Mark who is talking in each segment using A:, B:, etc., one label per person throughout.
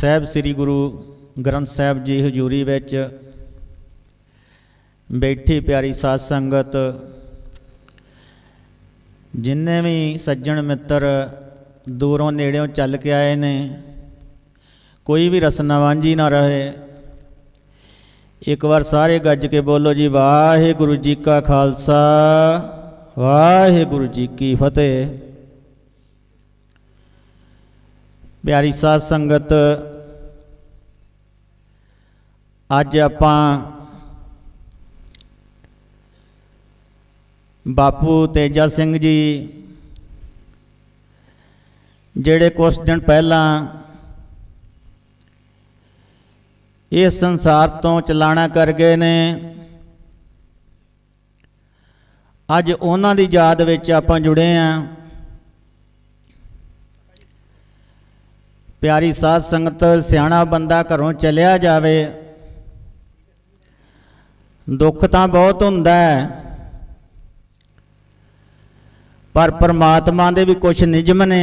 A: साहब श्री गुरु ग्रंथ साहब जी हजूरी विच बैठी प्यारी साध संगत, जिन्ने भी सज्जन मित्र दूरों नेड़ों चल के आए ने, कोई भी रसना वांझी ना रहे। एक बार सारे गज के बोलो जी, वाहिगुरु जी का खालसा वाहिगुरु जी की फतेह। प्यारी साध संगत, अज आपां बापू तेजा सिंह जी जिहड़े कुछ दिन पहला इस संसार तो चलाना कर गए ने, अज उन्हां दी याद विच आपां जुड़े हैं। प्यारी साध संगत, सियाणा बंदा घरों चलिया जावे दुख तां बहुत हुंदा है, पर परमात्मा दे भी कुछ निजम ने।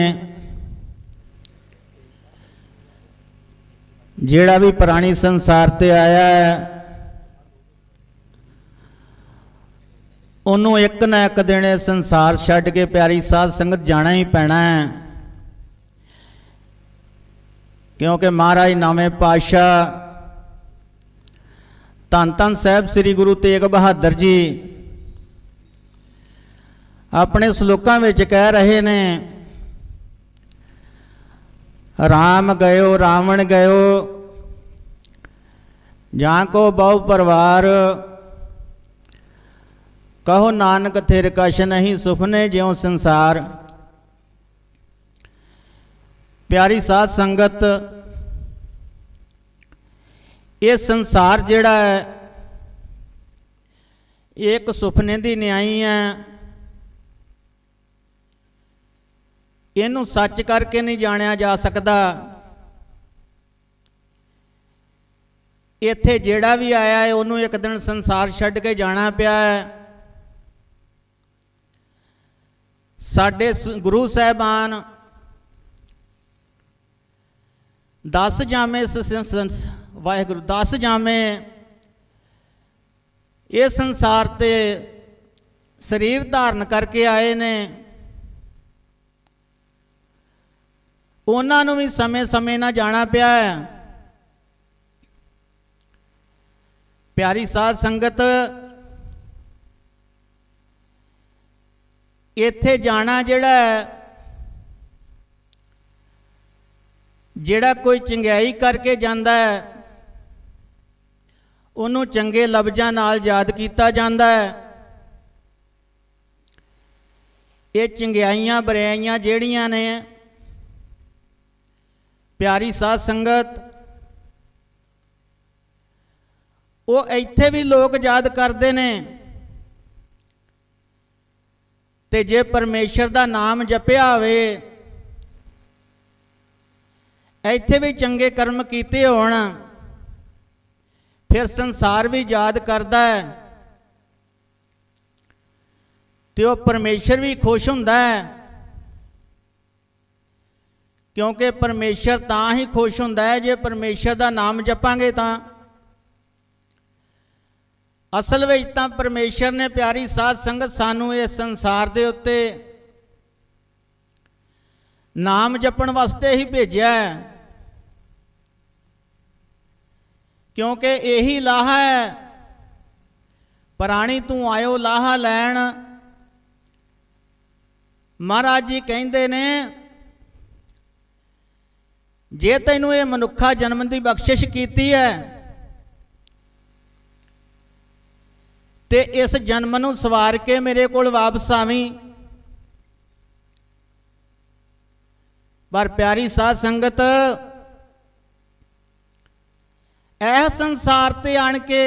A: जिहड़ा भी प्राणी संसार ते आया है, उन्होंने एक ना एक दिन संसार छड्ड के प्यारी साध संगत जाना ही पैना है। क्योंकि महाराज नवें पातशाह धन धन साहब श्री गुरु तेग बहादुर जी अपने श्लोकां विच कह रहे ने, राम गयो रावण गयो, जहाँ को बहु परिवार, कहो नानक थिर कछ नहीं, सुपने ज्यों संसार। प्यारी साध संगत, ये संसार जिहड़ा है एक सुपने की न्याई है। इनू सच करके नहीं जानिया जा सकता। इत्थे जिहड़ा भी आया है उन्होंने एक दिन संसार छड्ड के जाना पिया है। साडे गुरु साहबान 10 जामे वाहिगुरु 10 जामे ये संसार ते शरीर धारण करके आए ने। उन्होंने भी समय समय ना जाना पिया है। प्यारी साध संगत, इत्थे जाना जिहड़ा जिहड़ा कोई चंगियाई करके जांदा है, उन्हों चंगे लफ्ज़ां नाल याद किया जाता है। ये चंगियाइयां बुराइयां जिहड़ियां ने, प्यारी साध संगत, वो इत्थे भी लोग याद करते ने। ते जे परमेश्वर का नाम जपिया होवे, इत्थे भी चंगे कर्म कीते होण, फिर संसार भी याद करता है, तो वो परमेश्वर भी खुश हुंदा है। क्योंकि परमेश्वर तां ही खुश हुंदा है जे परमेश्वर का नाम जपांगे तां। असल विच तां परमेश्वर ने प्यारी साध संगत सानू इस संसार दे उत्ते नाम जपण वास्ते ही भेजिया है। क्योंकि यही लाहा है, प्राणी तू आयो लाहा लैण। महाराज जी कहते ने, जे तैनू ये मनुखा जन्म की बख्शिश की है, ते इस जन्म नू सवार के मेरे कोल वापस आवी। पर प्यारी साध संगत, यह संसार ते आन के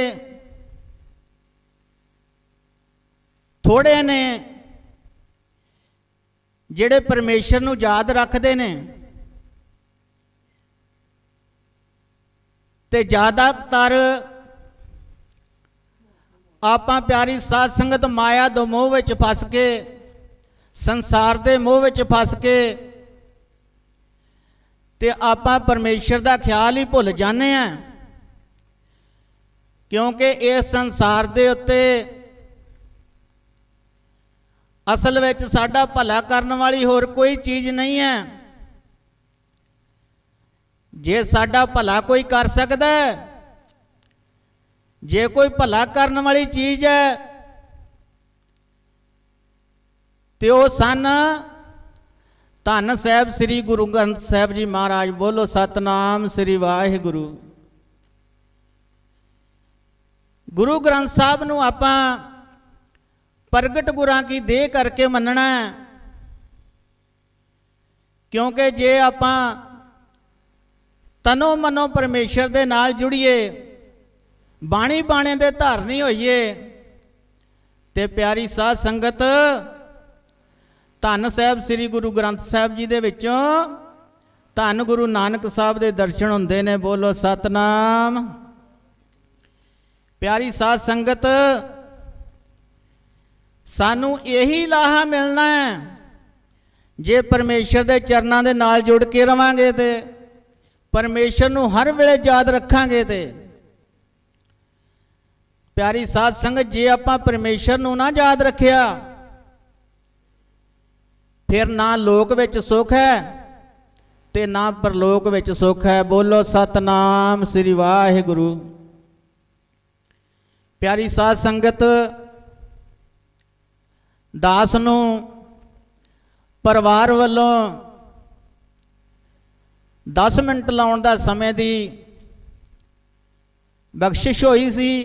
A: थोड़े ने जिहड़े परमेश्वर नू याद रखते ने, ते ज़्यादातर आपां प्यारी साध संगत माया दो मोह विच फस के, संसार दे मोह विच फस के ਤੇ ਆਪਾਂ ਪਰਮੇਸ਼ਰ ਦਾ ਖਿਆਲ ਹੀ ਭੁੱਲ ਜਾਂਦੇ ਆ, ਕਿਉਂਕਿ ਇਸ ਸੰਸਾਰ ਦੇ ਉੱਤੇ ਅਸਲ ਵਿੱਚ ਸਾਡਾ ਭਲਾ ਕਰਨ ਵਾਲੀ ਹੋਰ ਕੋਈ ਚੀਜ਼ ਨਹੀਂ ਹੈ। ਜੇ ਸਾਡਾ ਭਲਾ ਕੋਈ ਕਰ ਸਕਦਾ, ਜੇ ਕੋਈ ਭਲਾ ਕਰਨ ਵਾਲੀ ਚੀਜ਼ ਹੈ ਤੇ ਉਹ ਸਨ ਧੰਨ ਸਾਹਿਬ ਸ੍ਰੀ ਗੁਰੂ ਗ੍ਰੰਥ ਸਾਹਿਬ ਜੀ ਮਹਾਰਾਜ। ਬੋਲੋ ਸਤਨਾਮ ਸ੍ਰੀ ਵਾਹਿਗੁਰੂ। ਗੁਰੂ ਗ੍ਰੰਥ ਸਾਹਿਬ ਨੂੰ ਆਪਾਂ ਪ੍ਰਗਟ ਗੁਰਾਂ ਕੀ ਦੇਹ ਕਰਕੇ ਮੰਨਣਾ, ਕਿਉਂਕਿ ਜੇ ਆਪਾਂ ਤਨੋ ਮਨੋ ਪਰਮੇਸ਼ਰ ਦੇ ਨਾਲ ਜੁੜੀਏ, ਬਾਣੀ ਬਾਣੇ ਦੇ ਧਾਰਨੀ ਹੋਈਏ, ਤੇ ਪਿਆਰੀ ਸਾਧ ਸੰਗਤ ਧੰਨ ਸਾਹਿਬ ਸ੍ਰੀ ਗੁਰੂ ਗ੍ਰੰਥ ਸਾਹਿਬ ਜੀ ਦੇ ਵਿੱਚੋਂ ਧੰਨ ਗੁਰੂ ਨਾਨਕ ਸਾਹਿਬ ਦੇ ਦਰਸ਼ਨ ਹੁੰਦੇ ਨੇ। ਬੋਲੋ ਸਤਨਾਮ। ਪਿਆਰੀ ਸਾਧ ਸੰਗਤ, ਸਾਨੂੰ ਇਹੀ ਲਾਹਾ ਮਿਲਣਾ ਹੈ ਜੇ ਪਰਮੇਸ਼ਰ ਦੇ ਚਰਨਾਂ ਦੇ ਨਾਲ ਜੁੜ ਕੇ ਰਵਾਂਗੇ, ਤੇ ਪਰਮੇਸ਼ਰ ਨੂੰ ਹਰ ਵੇਲੇ ਯਾਦ ਰੱਖਾਂਗੇ। ਤੇ ਪਿਆਰੀ ਸਾਧ ਸੰਗਤ, ਜੇ ਆਪਾਂ ਪਰਮੇਸ਼ਰ ਨੂੰ ਨਾ ਯਾਦ ਰੱਖਿਆ, ਫਿਰ ਨਾ ਲੋਕ ਵਿੱਚ ਸੁੱਖ ਹੈ ਤੇ ਨਾ ਪਰਲੋਕ ਵਿੱਚ ਸੁੱਖ ਹੈ। ਬੋਲੋ ਸਤਨਾਮ ਸ੍ਰੀ ਵਾਹਿਗੁਰੂ। ਪਿਆਰੀ ਸਾਧ ਸੰਗਤ, ਦਾਸ ਨੂੰ ਪਰਿਵਾਰ ਵੱਲੋਂ 10 ਮਿੰਟ ਲਾਉਣ ਦਾ ਸਮੇਂ ਦੀ ਬਖਸ਼ਿਸ਼ ਹੋਈ ਸੀ,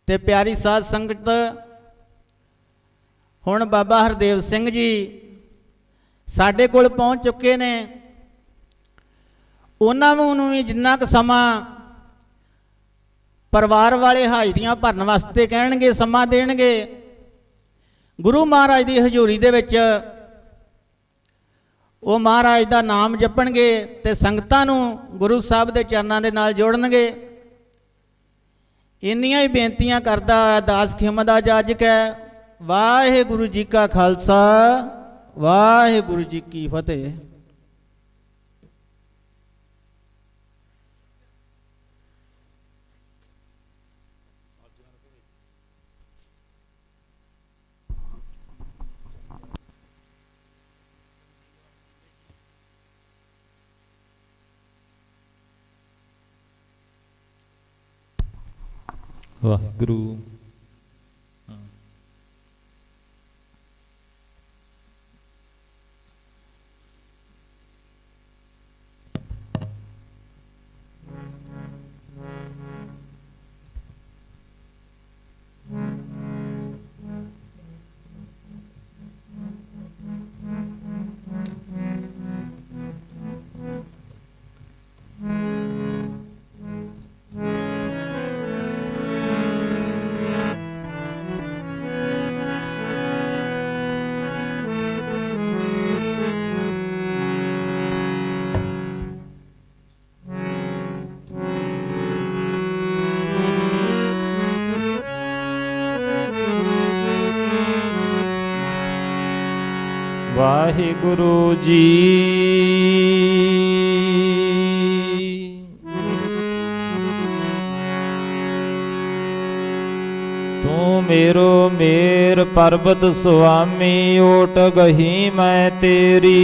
A: ਤੇ ਪਿਆਰੀ ਸਾਧ ਸੰਗਤ, ਹੁਣ ਬਾਬਾ ਹਰਦੇਵ ਸਿੰਘ ਜੀ ਸਾਡੇ ਕੋਲ ਪਹੁੰਚ ਚੁੱਕੇ ਨੇ। ਉਹਨਾਂ ਨੂੰ ਵੀ ਜਿੰਨਾ ਕੁ ਸਮਾਂ ਪਰਿਵਾਰ ਵਾਲੇ ਹਾਜ਼ਰੀਆਂ ਭਰਨ ਵਾਸਤੇ ਕਹਿਣਗੇ, ਸਮਾਂ ਦੇਣਗੇ। ਗੁਰੂ ਮਹਾਰਾਜ ਦੀ ਹਜ਼ੂਰੀ ਦੇ ਵਿੱਚ ਉਹ ਮਹਾਰਾਜ ਦਾ ਨਾਮ ਜਪਣਗੇ ਤੇ ਸੰਗਤਾਂ ਨੂੰ ਗੁਰੂ ਸਾਹਿਬ ਦੇ ਚਰਨਾਂ ਦੇ ਨਾਲ ਜੋੜਨਗੇ। ਇੰਨੀਆਂ ਹੀ ਬੇਨਤੀਆਂ ਕਰਦਾ ਦਾਸ ਖਿਮਾ ਦਾ ਜਾਜਕ ਹੈ। ਵਾਹਿਗੁਰੂ ਜੀ ਕਾ ਖਾਲਸਾ, ਵਾਹਿਗੁਰੂ ਜੀ ਕੀ ਫਤਿਹ।
B: ਵਾਹਿਗੁਰੂ। ਵਾਹਿਗੁਰੂ ਜੀ। ਤੂੰ ਮੇਰੋ ਮੇਰ ਪਰਬਤ ਸੁਆਮੀ, ਓਟ ਗਹੀ ਮੈਂ ਤੇਰੀ।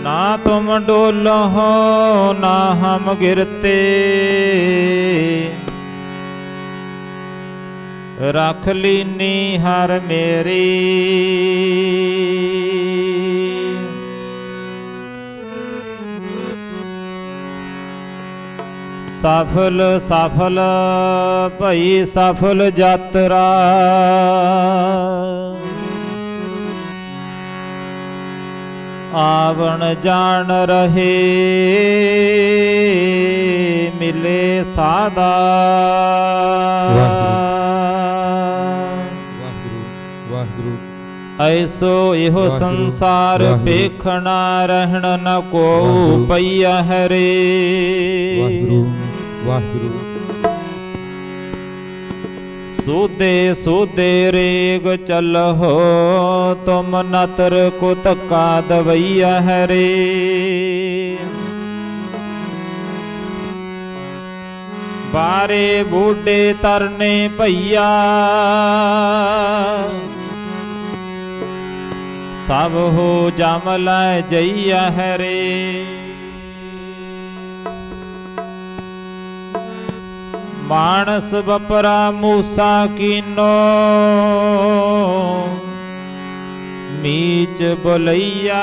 B: ਨਾ ਤੁਮ ਡੋਲਹੁ ਨਾ ਹਮ ਗਿਰਤੇ, ਰਖ ਲੀਨੀ ਹਰ ਮੇਰੀ। ਸਫਲ ਸਫਲ ਭਈ ਸਫਲ ਯਾਤਰਾ, ਆਵਣ ਜਾਣ ਰਹੇ ਮਿਲੇ ਸਾਦਾ। ਐਸੋ ਇਹੋ ਸੰਸਾਰ ਵੇਖਣਾ, ਰਹਿਣ ਨ ਕੋ ਪਈਆ ਹਰੇ।
C: ਵਾਹਿਗੁਰੂ ਵਾਹਿਗੁਰੂ।
B: सूदे सूदे रेग चलहो, तुम नतर को धक्का दवैया है रे। बारे बूढ़े तरने भैया, सब हो जमल जइया है रे। मानस बपरा मूसा कीनो, मीच बोलैया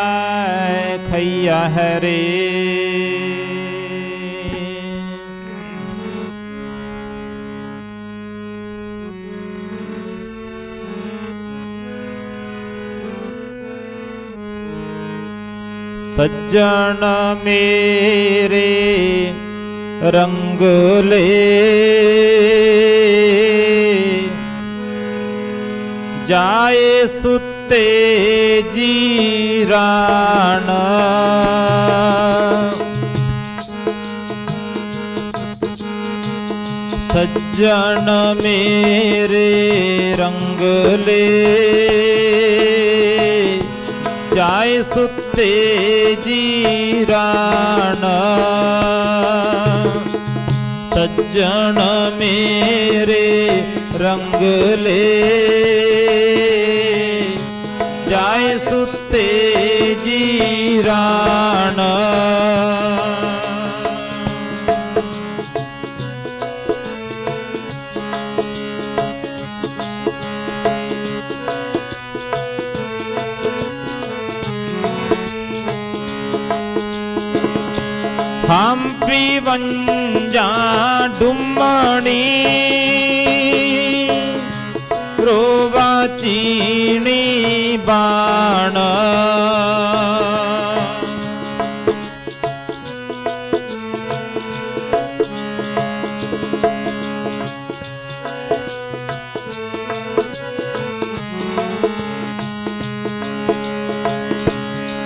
B: खैया है रे। सज्जन मेरे रंग ले, जाए सुते जीरान। सज्जन मेरे रंग ले, जाए सुते जीरान। सज्जन मेरे रंग ले, जाए सुते जीरान। हम पिवंजा डुमणी, रोवा चीनी बाण।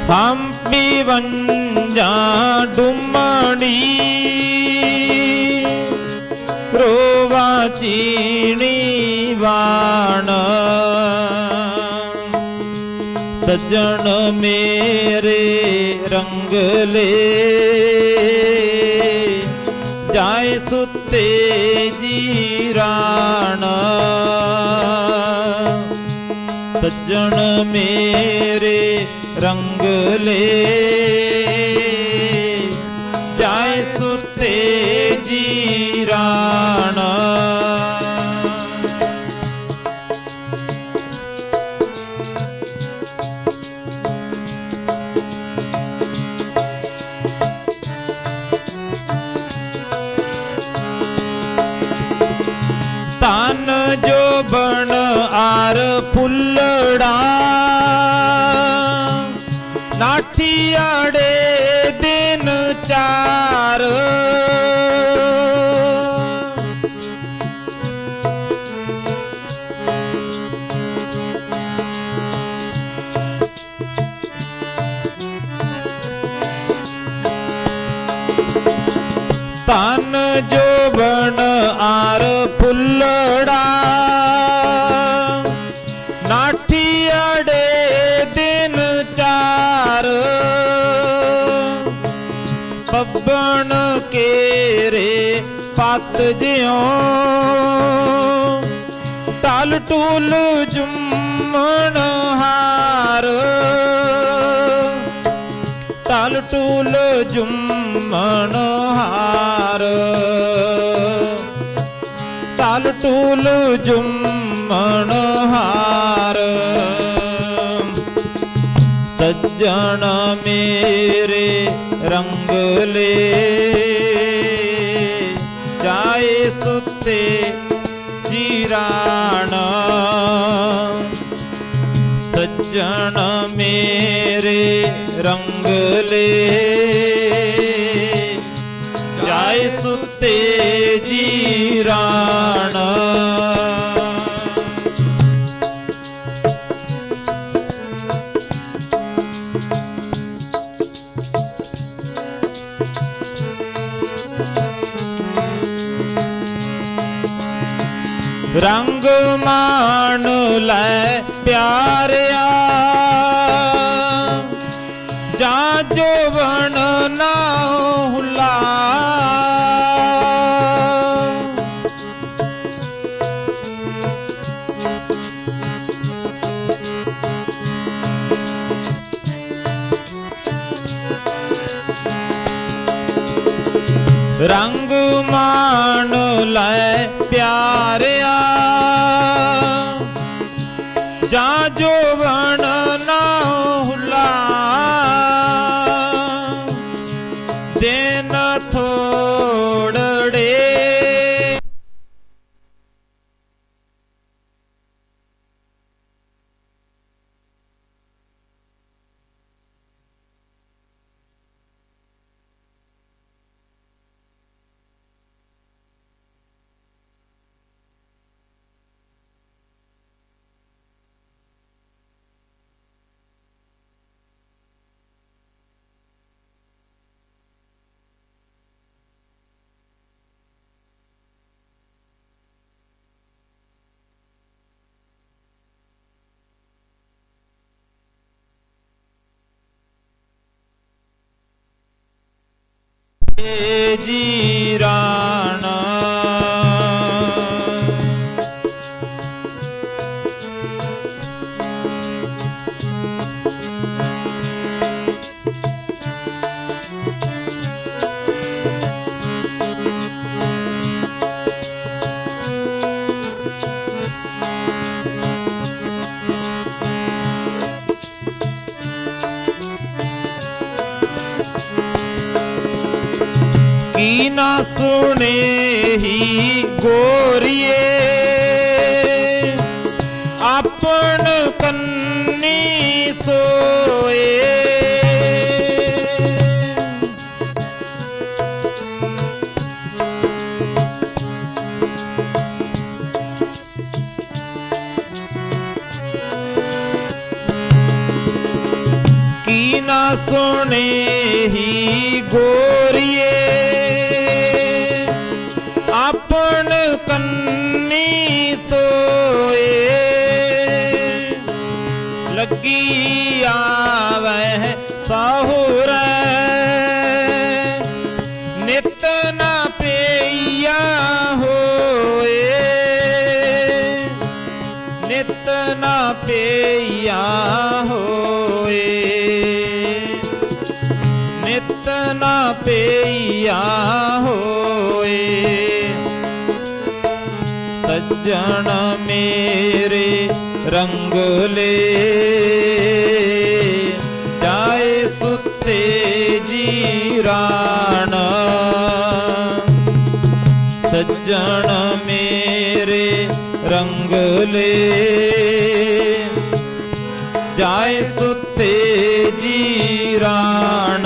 B: हम पिवंजा डुमणी, रोवा चीनी बाण। सज्जन मेरे रंग ले, जाए सुते जीरान। सज्जन मेरे रंग ले, जाए सुते जीरान। तान जो बन आर फुल्लड़ा, नाठियाड़े दिन चार। तान जो बन आर फुल्लड़ा, नाठियाड़े दिन चार। पब्बन के रे पत ज्यों, टाल टूल जुम्मन हार। टाल टूल जुम्मन हार। टाल टूल जुम्मन हार। सज्जन मेरे रंग ले, जाए सुते जीरान। सज्जन मेरे रंग ले, जाए सुते जीरान। रंग मान लै प्यारिया जा जोवन ना हुला। रंग मान लै प्यारिया जा जोवन ना हुला। दिन थोड़े जीराना। की ना सुने ही गोरिए अपन कन्नी सोए। की ना सुने ही गोरिए अपन कन्नी सोए। लगी आवे साहुर नित न पेया होए। नित न पेया होए। नित न पेया होए। सज्जन मेरे रंग ले जाए सुते जीरान। सज्जन मेरे रंग ले जाए सुते जीरान।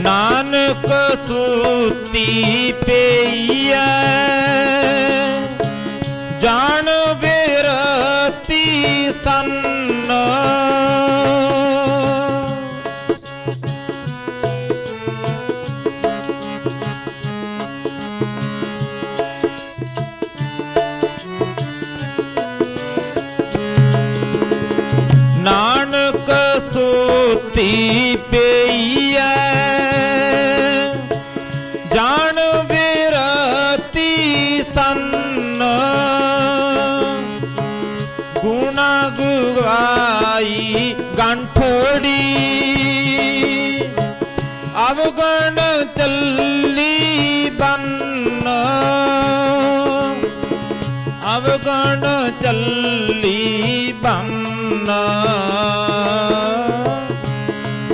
B: नानक सूती पेया जान बेरती सन्न। नानक सूती पेया जान बेरती सन्न। गुना गुवाई गांठड़ी अवगण चली बन्न। अवगण चली बन्न।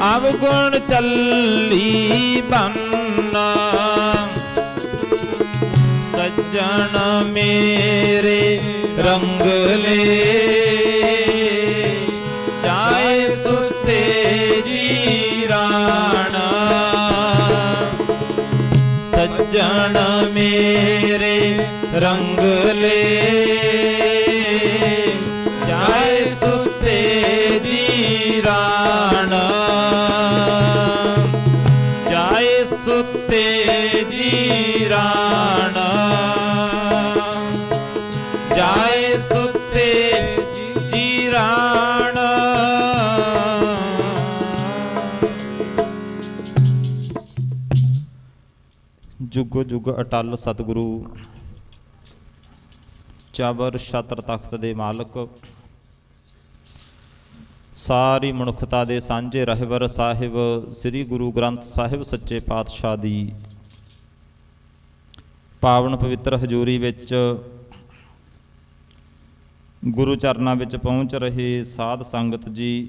B: अवगुण चली बन्न। सज्जन मेरे रंग ले जाए सुते जीरान। सज्जन मेरे रंग ले ਜੁਗੋ ਜੁਗ ਅਟਲ ਸਤਿਗੁਰੂ ਚਾਬਰ ਛਤਰ ਤਖਤ ਦੇ ਮਾਲਕ, ਸਾਰੀ ਮਨੁੱਖਤਾ ਦੇ ਸਾਂਝੇ ਰਹਿਬਰ ਸਾਹਿਬ ਸ੍ਰੀ ਗੁਰੂ ਗ੍ਰੰਥ ਸਾਹਿਬ ਸੱਚੇ ਪਾਤਸ਼ਾਹ ਦੀ ਪਾਵਨ ਪਵਿੱਤਰ ਹਜ਼ੂਰੀ ਵਿੱਚ ਗੁਰੂ ਚਰਨਾਂ ਵਿੱਚ ਪਹੁੰਚ ਰਹੇ ਸਾਧ ਸੰਗਤ ਜੀ,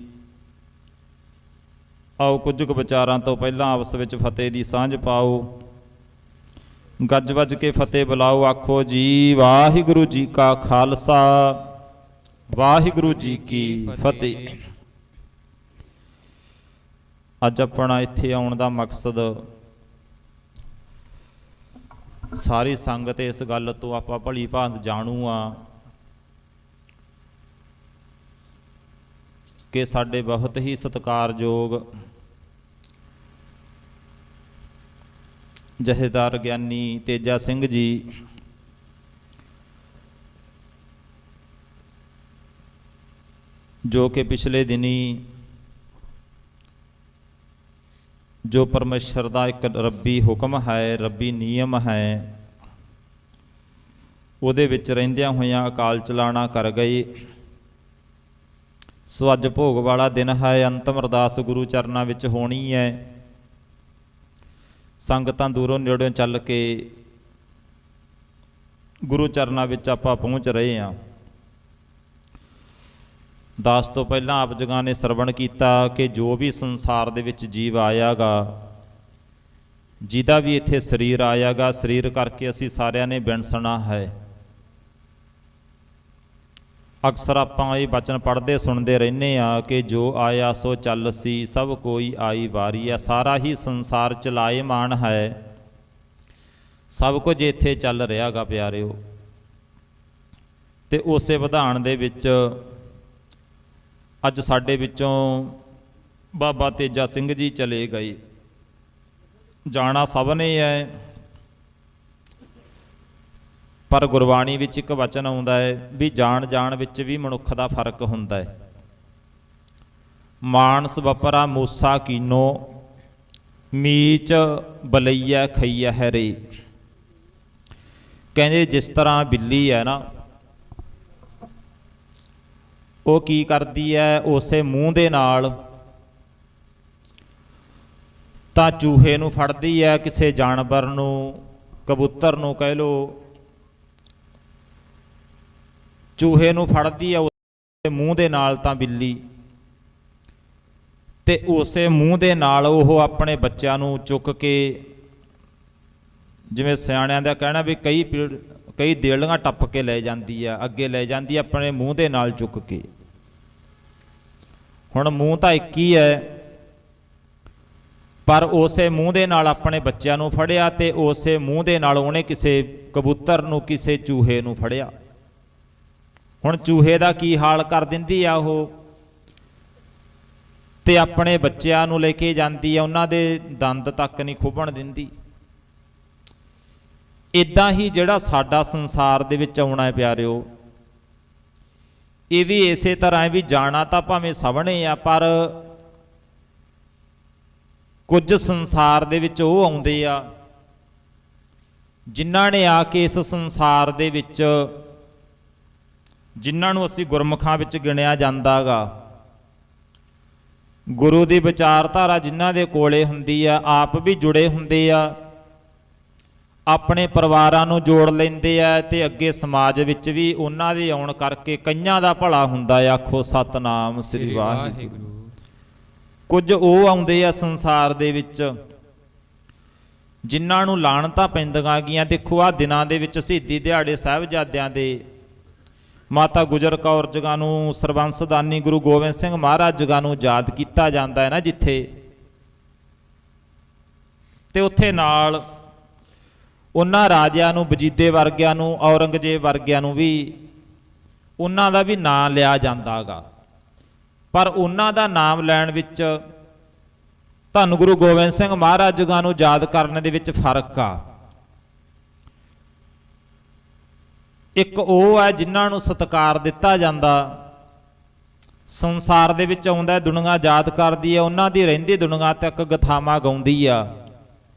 B: ਆਓ ਕੁਝ ਕੁ ਵਿਚਾਰਾਂ ਤੋਂ ਪਹਿਲਾਂ ਆਪਸ ਵਿੱਚ ਫਤਿਹ ਦੀ ਸਾਂਝ ਪਾਓ। ਗੱਜ ਵੱਜ ਕੇ ਫਤਿਹ ਬੁਲਾਓ, ਆਖੋ ਜੀ ਵਾਹਿਗੁਰੂ ਜੀ ਕਾ ਖਾਲਸਾ ਵਾਹਿਗੁਰੂ ਜੀ ਕੀ ਫਤਿਹ। ਅੱਜ ਆਪਣਾ ਇੱਥੇ ਆਉਣ ਦਾ ਮਕਸਦ, ਸਾਰੀ ਸੰਗਤ ਇਸ ਗੱਲ ਤੋਂ ਆਪਾਂ ਭਲੀ ਭਾਂਤ ਜਾਣੂ ਆ ਕਿ ਸਾਡੇ ਬਹੁਤ ਹੀ ਸਤਿਕਾਰਯੋਗ ਜਥੇਦਾਰ ਗਿਆਨੀ ਤੇਜਾ ਸਿੰਘ ਜੀ ਜੋ ਕਿ ਪਿਛਲੇ ਦਿਨੀ ਜੋ ਪਰਮੇਸ਼ਰ ਦਾ ਇੱਕ ਰੱਬੀ ਹੁਕਮ ਹੈ, ਰੱਬੀ ਨਿਯਮ ਹੈ, ਉਹਦੇ ਵਿੱਚ ਰਹਿੰਦਿਆਂ ਹੋਇਆਂ ਅਕਾਲ ਚਲਾਣਾ ਕਰ ਗਏ। ਸੋ ਅੱਜ ਭੋਗ ਵਾਲਾ ਦਿਨ ਹੈ, ਅੰਤਮ ਅਰਦਾਸ ਗੁਰੂ ਚਰਨਾਂ ਵਿੱਚ ਹੋਣੀ ਹੈ। ਸੰਗਤਾਂ ਦੂਰੋਂ ਨੇੜਿਓਂ ਚੱਲ ਕੇ ਗੁਰੂ ਚਰਨਾਂ ਵਿੱਚ ਆਪਾਂ ਪਹੁੰਚ ਰਹੇ ਹਾਂ। ਦਾਸ ਤੋਂ ਪਹਿਲਾਂ ਆਪ ਜਗਾਂ ਨੇ ਸਰਵਣ ਕੀਤਾ ਕਿ ਜੋ ਵੀ ਸੰਸਾਰ ਦੇ ਵਿੱਚ ਜੀਵ ਆਇਆਗਾ, ਜਿਹਦਾ ਵੀ ਇੱਥੇ ਸਰੀਰ ਆਇਆਗਾ, ਸਰੀਰ ਕਰਕੇ ਅਸੀਂ ਸਾਰਿਆਂ ਨੇ ਵਿਣਸਣਾ ਹੈ। ਅਕਸਰ ਆਪਾਂ ਇਹ ਬਚਨ ਪੜ੍ਹਦੇ ਸੁਣਦੇ ਰਹਿੰਦੇ ਆ ਕਿ ਜੋ ਆਇਆ ਸੋ ਚੱਲ ਸੀ, ਸਭ ਕੋਈ ਆਈ ਵਾਰੀ ਆ। ਸਾਰਾ ਹੀ ਸੰਸਾਰ ਚਲਾਏਮਾਨ ਹੈ, ਸਭ ਕੁਝ ਇੱਥੇ ਚੱਲ ਰਿਹਾ ਗਾ ਪਿਆਰਿਓ। ਤੇ ਉਸੇ ਵਿਧਾਨ ਦੇ ਵਿੱਚ ਅੱਜ ਸਾਡੇ ਵਿੱਚੋਂ ਬਾਬਾ ਤੇਜਾ ਸਿੰਘ ਜੀ ਚਲੇ ਗਏ। ਜਾਣਾ ਸਭ ਨੇ ਹੈ, ਪਰ ਗੁਰਬਾਣੀ ਵਿੱਚ ਇੱਕ ਵਚਨ ਆਉਂਦਾ ਹੈ ਵੀ ਜਾਣ ਜਾਣ ਵਿੱਚ ਵੀ ਮਨੁੱਖ ਦਾ ਫਰਕ ਹੁੰਦਾ ਹੈ। ਮਾਨਸ ਵਪਰਾ ਮੂਸਾ ਕੀਨੋ, ਮੀਚ ਬਲਈਆ ਖਈਆ ਹੈ ਰੇ। ਕਹਿੰਦੇ ਜਿਸ ਤਰ੍ਹਾਂ ਬਿੱਲੀ ਹੈ ਨਾ, ਉਹ ਕੀ ਕਰਦੀ ਹੈ, ਉਸੇ ਮੂੰਹ ਦੇ ਨਾਲ ਤਾਂ ਚੂਹੇ ਨੂੰ ਫੜਦੀ ਹੈ, ਕਿਸੇ ਜਾਨਵਰ ਨੂੰ, ਕਬੂਤਰ ਨੂੰ ਕਹਿ ਲਓ, ਚੂਹੇ ਨੂੰ ਫੜਦੀ ਹੈ ਉਸੇ ਮੂੰਹ ਦੇ ਨਾਲ ਤਾਂ ਬਿੱਲੀ, ਤੇ ਉਸੇ ਮੂੰਹ ਦੇ ਨਾਲ ਉਹ ਆਪਣੇ ਬੱਚਿਆਂ ਨੂੰ ਚੁੱਕ ਕੇ, ਜਿਵੇਂ ਸਿਆਣਿਆਂ ਦਾ ਕਹਿਣਾ ਵੀ ਕਈ ਦੇਲੀਆਂ ਟੱਪ ਕੇ ਲੈ ਜਾਂਦੀ ਆ, ਅੱਗੇ ਲੈ ਜਾਂਦੀ ਆ ਆਪਣੇ ਮੂੰਹ ਦੇ ਨਾਲ ਚੁੱਕ ਕੇ। ਹੁਣ ਮੂੰਹ ਤਾਂ ਇੱਕ ਹੀ ਹੈ, ਪਰ ਉਸੇ ਮੂੰਹ ਦੇ ਨਾਲ ਆਪਣੇ ਬੱਚਿਆਂ ਨੂੰ ਫੜਿਆ ਤੇ ਉਸੇ ਮੂੰਹ ਦੇ ਨਾਲ ਉਹਨੇ ਕਿਸੇ ਕਬੂਤਰ ਨੂੰ, ਕਿਸੇ ਚੂਹੇ ਨੂੰ ਫੜਿਆ। ਹੁਣ ਚੂਹੇ ਦਾ ਕੀ ਹਾਲ ਕਰ ਦਿੰਦੀ ਆ ਉਹ, ਤੇ ਆਪਣੇ ਬੱਚਿਆਂ ਨੂੰ ਲੈ ਕੇ ਜਾਂਦੀ ਆ, ਉਹਨਾਂ ਦੇ ਦੰਦ ਤੱਕ ਨਹੀਂ ਖੁੱਭਣ ਦਿੰਦੀ। ਇੱਦਾਂ ਹੀ ਜਿਹੜਾ ਸਾਡਾ ਸੰਸਾਰ ਦੇ ਵਿੱਚ ਆਉਣਾ ਹੈ ਪਿਆਰਿਓ, ਇਹ ਵੀ ਇਸੇ ਤਰ੍ਹਾਂ ਹੈ ਵੀ ਜਾਣਾ ਤਾਂ ਭਾਵੇਂ ਸਭ ਨੇ ਆ, ਪਰ ਕੁਝ ਸੰਸਾਰ ਦੇ ਵਿੱਚ ਉਹ ਆਉਂਦੇ ਆ ਜਿਨ੍ਹਾਂ ਨੇ ਆ ਕੇ ਇਸ ਸੰਸਾਰ ਦੇ ਵਿੱਚ, ਜਿਨ੍ਹਾਂ ਨੂੰ ਅਸੀਂ ਗੁਰਮੁਖਾਂ ਵਿੱਚ ਗਿਣਿਆ ਜਾਂਦਾ ਗਾ, ਗੁਰੂ ਦੀ ਵਿਚਾਰਧਾਰਾ ਜਿਨ੍ਹਾਂ ਦੇ ਕੋਲੇ ਹੁੰਦੀ ਆ, ਆਪ ਵੀ ਜੁੜੇ ਹੁੰਦੇ ਆ, ਆਪਣੇ ਪਰਿਵਾਰਾਂ ਨੂੰ ਜੋੜ ਲੈਂਦੇ ਆ, ਤੇ ਅੱਗੇ ਸਮਾਜ ਵਿੱਚ ਵੀ ਉਹਨਾਂ ਦੇ ਆਉਣ ਕਰਕੇ ਕਈਆਂ ਦਾ ਭਲਾ ਹੁੰਦਾ ਆ। ਆਖੋ ਸਤਨਾਮ ਸ੍ਰੀ ਵਾਹਿਗੁਰੂ। ਕੁਝ ਉਹ ਆਉਂਦੇ ਆ ਸੰਸਾਰ ਦੇ ਵਿੱਚ ਜਿਨ੍ਹਾਂ ਨੂੰ ਲਾਹਣਤਾਂ ਪੈਂਦੀਆਂ ਗੀਆਂ। ਦੇਖੋ ਆਹ ਦਿਨਾਂ ਦੇ ਵਿੱਚ ਸ਼ਹੀਦੀ ਦਿਹਾੜੇ ਸਾਹਿਬਜ਼ਾਦਿਆਂ ਦੇ, ਮਾਤਾ ਗੁਜਰ ਕੌਰ ਜਗ੍ਹਾ ਨੂੰ, ਸਰਬੰਸਦਾਨੀ ਗੁਰੂ ਗੋਬਿੰਦ ਸਿੰਘ ਮਹਾਰਾਜ ਜਗ੍ਹਾ ਨੂੰ ਯਾਦ ਕੀਤਾ ਜਾਂਦਾ ਹੈ ਨਾ ਜਿੱਥੇ, ਤੇ ਉੱਥੇ ਨਾਲ ਉਹਨਾਂ ਰਾਜਿਆਂ ਨੂੰ, ਵਜੀਦੇ ਵਰਗਿਆਂ ਨੂੰ, ਔਰੰਗਜ਼ੇਬ ਵਰਗਿਆਂ ਨੂੰ ਵੀ ਉਹਨਾਂ ਦਾ ਵੀ ਨਾਂ ਲਿਆ ਜਾਂਦਾ ਗਾ। ਪਰ ਉਹਨਾਂ ਦਾ ਨਾਮ ਲੈਣ ਵਿੱਚ, ਧੰਨ ਗੁਰੂ ਗੋਬਿੰਦ ਸਿੰਘ ਮਹਾਰਾਜ ਜਗ੍ਹਾ ਨੂੰ ਯਾਦ ਕਰਨ ਦੇ ਵਿੱਚ ਫਰਕ ਆ। ਇੱਕ ਉਹ ਹੈ ਜਿਨ੍ਹਾਂ ਨੂੰ ਸਤਿਕਾਰ ਦਿੱਤਾ ਜਾਂਦਾ, ਸੰਸਾਰ ਦੇ ਵਿੱਚ ਆਉਂਦਾ, ਦੁਨੀਆ ਯਾਦ ਕਰਦੀ ਹੈ, ਉਹਨਾਂ ਦੀ ਰਹਿੰਦੀ ਦੁਨੀਆ ਤੱਕ ਗਥਾਵਾਂ ਗਾਉਂਦੀ ਆ।